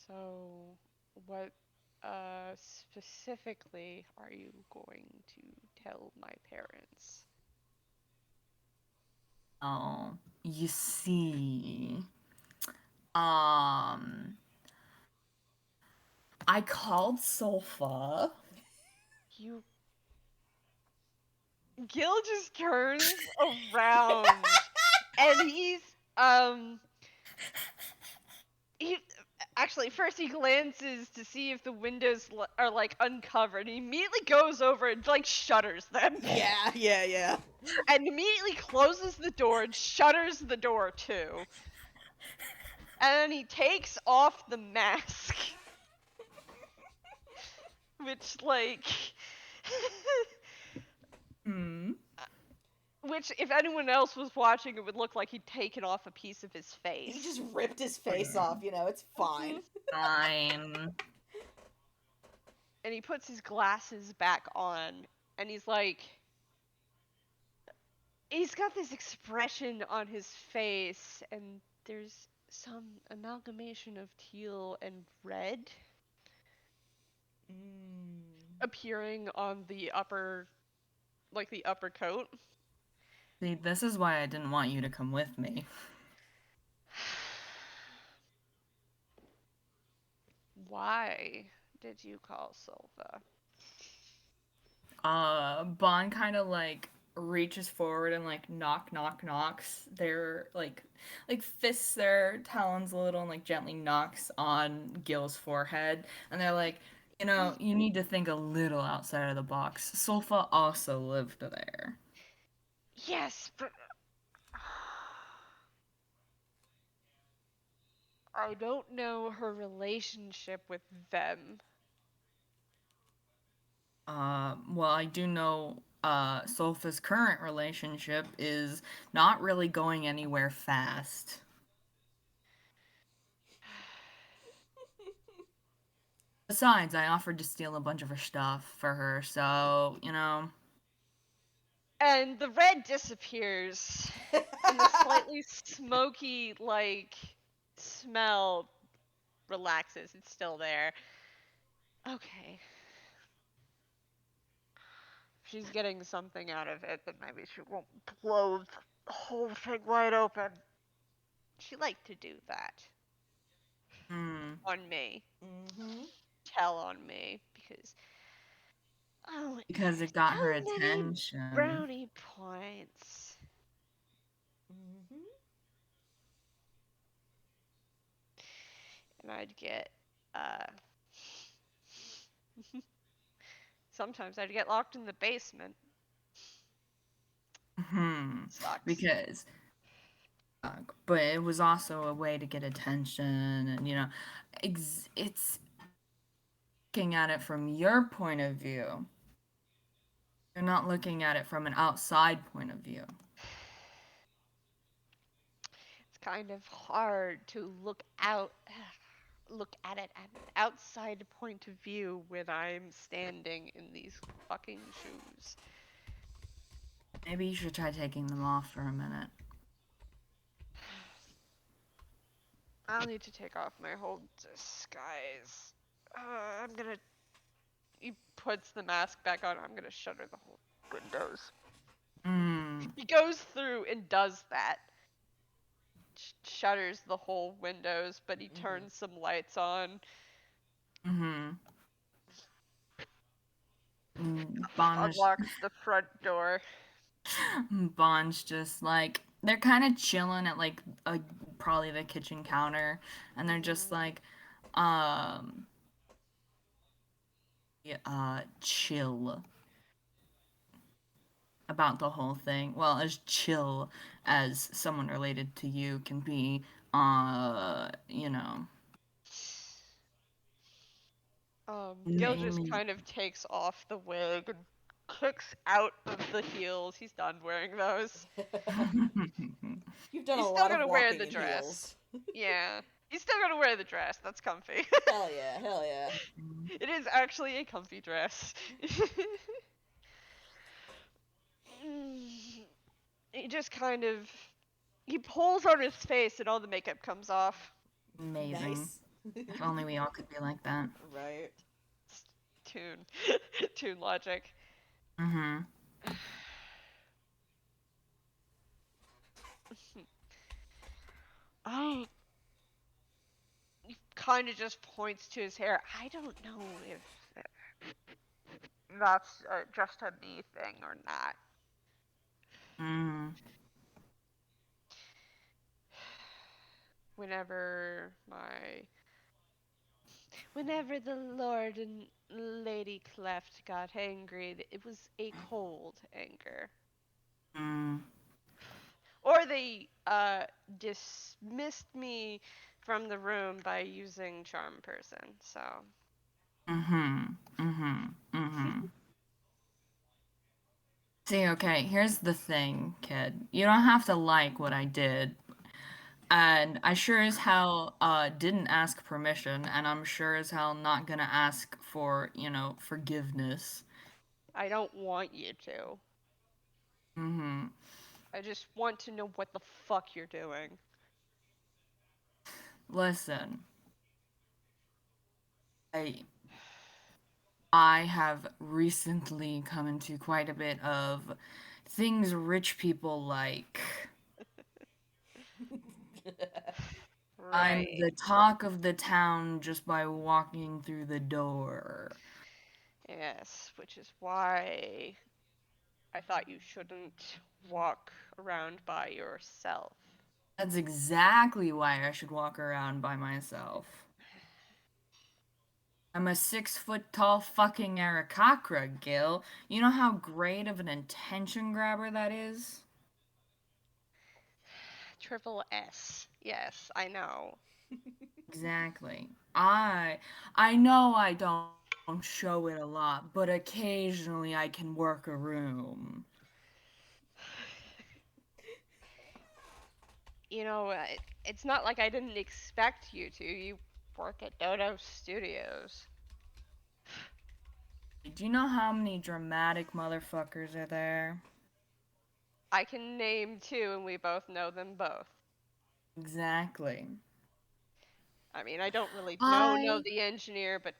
So, what specifically are you going to tell my parents? Oh, you see. Um, I called Solfa. You. Gil just turns around and um he actually first he glances to see if the windows are like uncovered. He immediately goes over and like shutters them. Yeah. And immediately closes the door and shutters the door too. And then he takes off the mask. Which like Hmm. which if anyone else was watching it would look like he'd taken off a piece of his face. He just ripped his face off, you know, it's fine. Fine. And he puts his glasses back on and he's like he's got this expression on his face and there's some amalgamation of teal and red appearing on the upper the upper coat. See, this is why I didn't want you to come with me. Why did you call Silva? Bond kind of like reaches forward and like knocks their like fists their talons a little and like gently knocks on Gil's forehead, and they're like, you know, you need to think a little outside of the box. Solfa also lived there. Yes, but I don't know her relationship with them. Well, I do know Solfa's current relationship is not really going anywhere fast. Besides, I offered to steal a bunch of her stuff for her, so, you know. And the red disappears, and the slightly smoky, like, smell relaxes. It's still there. Okay. If she's getting something out of it, then maybe she won't blow the whole thing wide open. She liked to do that. On me. Tell on me, because Because it got her how many attention. brownie points? And I'd get sometimes I'd get locked in the basement. Sucks. Because but it was also a way to get attention, and you know, it's looking at it from your point of view. You're not looking at it from an outside point of view. It's kind of hard to look out. look at it at an outside point of view when I'm standing in these fucking shoes. Maybe you should try taking them off for a minute. I'll need to take off my whole disguise. I'm gonna. He puts the mask back on. I'm gonna shutter the whole windows. He goes through and does that. Shutters the whole windows, but he turns some lights on. Bond Unlocks the front door. Bond's just like, they're kind of chilling at like probably the kitchen counter, and they're just like, chill about the whole thing. Well, as chill as someone related to you can be, you know. Gil just kind of takes off the wig and kicks out of the heels. He's done wearing those. You've done He's a still lot of gonna walking wear the in dress. heels. Yeah. He's still gonna wear the dress. That's comfy. Hell yeah, hell yeah. It is actually a comfy dress. He just kind of... He pulls on his face and all the makeup comes off. Amazing. Nice. If only we all could be like that. Right. Toon logic. Oh, he kind of just points to his hair. I don't know if that's just a me thing or not. Whenever the Lord and Lady Cleft got angry, it was a cold anger. Or they dismissed me from the room by using charm person. So. See, okay, here's the thing, kid. You don't have to like what I did. And I sure as hell didn't ask permission, and I'm sure as hell not gonna ask for, you know, forgiveness. I don't want you to. I just want to know what the fuck you're doing. Listen. I have recently come into quite a bit of things rich people like. I'm the talk of the town just by walking through the door. Yes, which is why I thought you shouldn't walk around by yourself. That's exactly why I should walk around by myself. I'm a 6-foot-tall fucking Aarakocra, Gil. You know how great of an attention grabber that is? Triple S. Yes, I know. Exactly. I know I don't show it a lot, but occasionally I can work a room. You know, it's not like I didn't expect you to. You work at Dodo Studios. Do you know how many dramatic motherfuckers are there? I can name 2, and we both know them both. Exactly. I mean, I don't really know the engineer, but...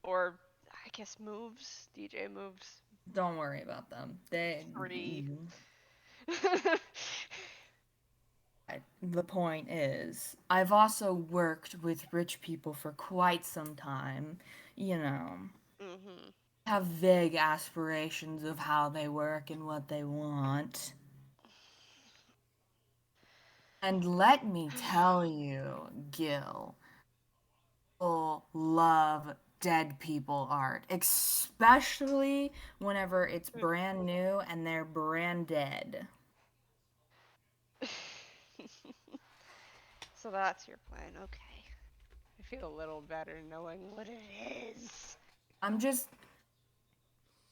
Or, I guess Moves? DJ Moves? Don't worry about them. They... 3. The point is, I've also worked with rich people for quite some time, you know. Have vague aspirations of how they work and what they want. And let me tell you, Gil, people love dead people art, especially whenever it's brand new and they're brand dead. So that's your plan, okay. I feel a little better knowing what it is. I'm just...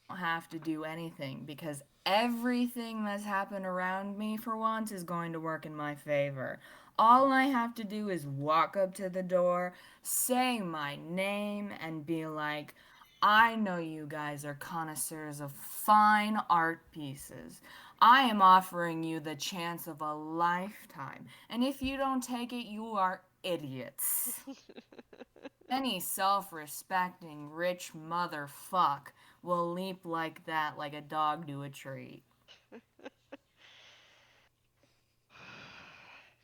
don't have to do anything because everything that's happened around me for once is going to work in my favor. All I have to do is walk up to the door, say my name, and be like, I know you guys are connoisseurs of fine art pieces. I am offering you the chance of a lifetime, and if you don't take it, you are idiots. Any self respecting rich motherfuck will leap like that like a dog to a tree.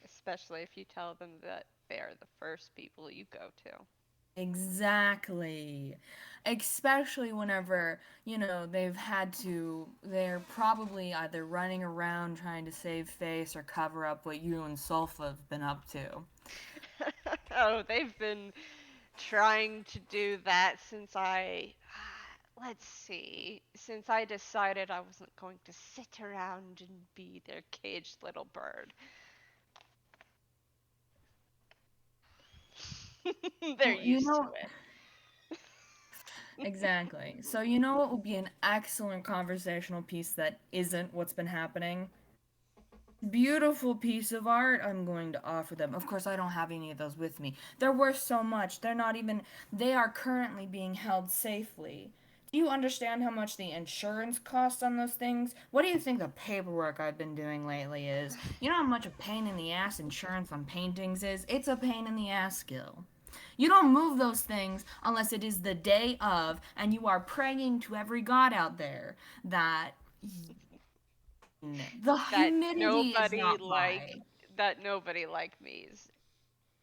Especially if you tell them that they are the first people you go to. Exactly. Especially whenever, they're probably either running around trying to save face or cover up what you and Sulfa have been up to. Oh, they've been trying to do that since let's see, since I decided I wasn't going to sit around and be their caged little bird. They're Well, you used to know, exactly. So, you know what would be an excellent conversational piece that isn't what's been happening? Beautiful piece of art I'm going to offer them. Of course, I don't have any of those with me. They're worth so much. They are currently being held safely. Do you understand how much the insurance costs on those things? What do you think the paperwork I've been doing lately is? You know how much a pain in the ass insurance on paintings is? It's a pain in the ass, skill. You don't move those things unless it is the day of and you are praying to every god out there that the that humidity is nobody not like high. that nobody like me is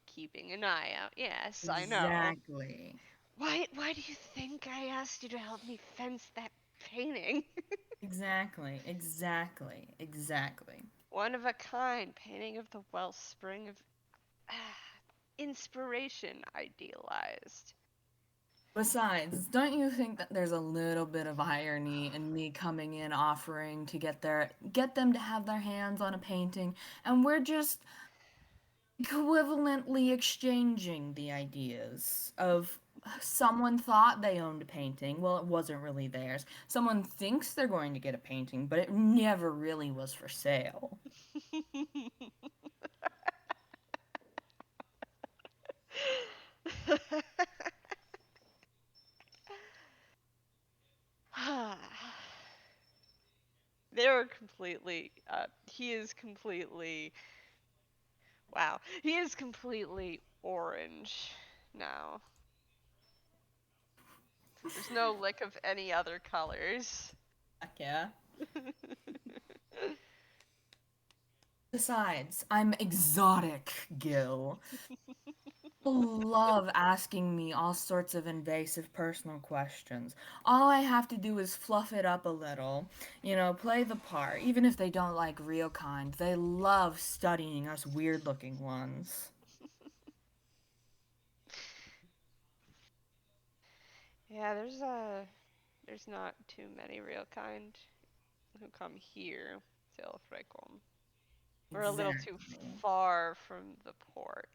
keeping an eye out. Yes, I know. Exactly. Why do you think I asked you to help me fence that painting? Exactly. Exactly. Exactly. One of a kind painting of the wellspring of inspiration idealized. Besides, don't you think that there's a little bit of irony in me coming in offering to get them to have their hands on a painting and we're just equivalently exchanging the ideas of someone thought they owned a painting. Well, it wasn't really theirs. Someone thinks they're going to get a painting, but it never really was for sale. They were completely. He is completely. Wow. He is completely orange now. There's no lick of any other colors. Heck yeah. Besides, I'm exotic, Gil. People love asking me all sorts of invasive personal questions. All I have to do is fluff it up a little, play the part. Even if they don't like real kind, they love studying us weird looking ones. Yeah, there's not too many real kind who come here to Elfrekom. We're a little too Exactly. far from the port.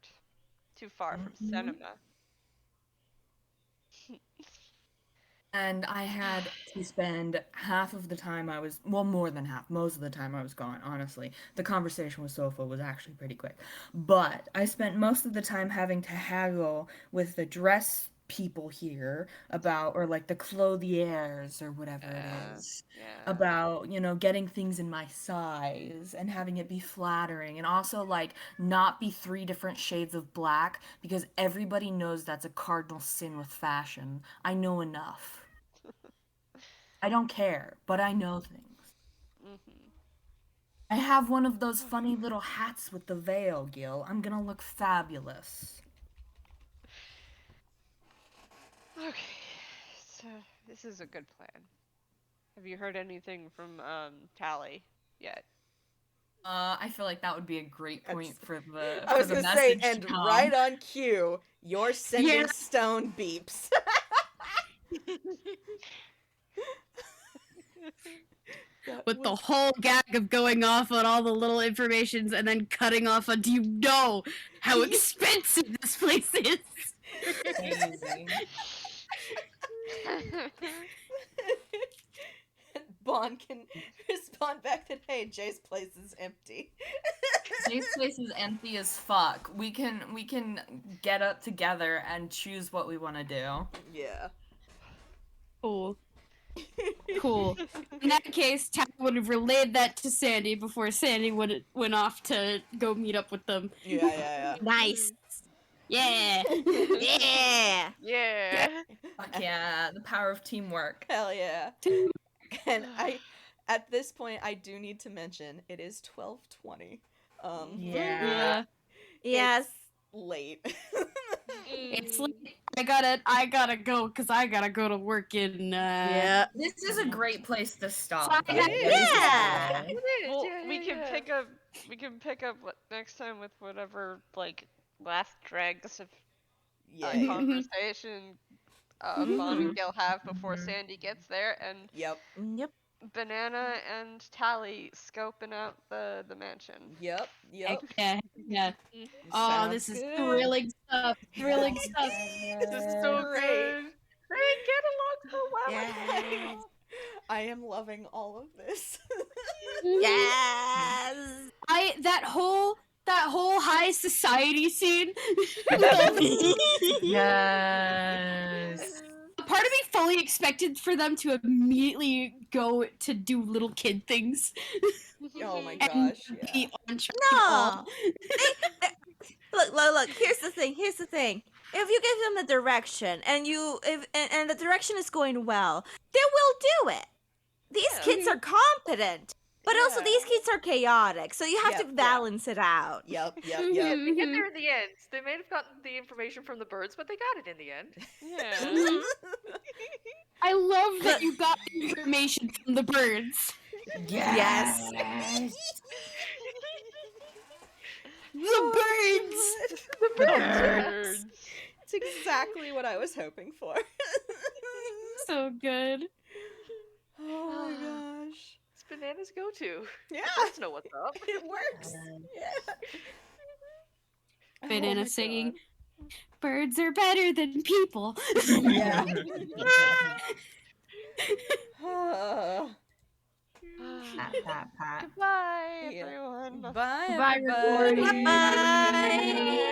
Too far from Hmm. cinema. And I had to spend half of the time well, more than half, most of the time I was gone, honestly. The conversation with Sofa was actually pretty quick. But I spent most of the time having to haggle with the dress people here or like the clothiers or whatever it is, Yeah. about, getting things in my size and having it be flattering and also like not be three different shades of black because everybody knows that's a cardinal sin with fashion. I know enough. I don't care, but I know things. Mhm. I have one of those funny little hats with the veil, Gil. I'm gonna look fabulous. Okay. So this is a good plan. Have you heard anything from Tally yet? I feel like that would be a great point That's, for the I for was the gonna say, message to and come. right on cue, you're sending Yeah. stone beeps. That With the was whole gag of going off on all the little informations and then cutting off on, do you know how expensive this place is? Amazing. Spawn can respond back that, hey, Jay's place is empty. Jay's place is empty as fuck. We can get up together and choose what we want to do. Yeah. Cool. Cool. In that case, Tally would have relayed that to Sandy before Sandy went off to go meet up with them. Yeah. Nice. Yeah. Yeah. Yeah. Fuck yeah, the power of teamwork. Hell yeah. And at this point, I do need to mention it is 12:20. Yeah. Yes. Late. It's like I gotta go because I gotta go to work in Yeah. This is a great place to stop. So though. Yeah. Well, Yeah, we can yeah. pick up next time with whatever like last dregs of Yeah. conversation Bon and Gil have before Sandy gets there, and Yep. Banana and Tally scoping out the mansion. Yep. Yeah. Oh, Sounds this is good. thrilling stuff. Thrilling stuff. This is so Great. good. They get along so well. Yes. I am loving all of this. Yes. That whole high society scene. Yes. Part of me fully expected for them to immediately go to do little kid things. Oh my and gosh, yeah. be on track and all. No. Look. Here's the thing. If you give them the direction and and the direction is going well, they will do it. These kids are competent, but also these kids are chaotic. So you have to balance it out. Yep. Yeah, they get there in the end. They may have gotten the information from the birds, but they got it in the end. Yeah. I love that you got information from the birds. Yes. The birds. The Birds. It's exactly what I was hoping for. So good. Oh my gosh. It's Banana's go-to. Yeah. Birds know what's up. It works. Yeah. Banana Oh my singing. God. Birds are better than people. Yeah. Pat. Goodbye, Yeah. everyone. Bye, Bye, everybody. recording. Bye.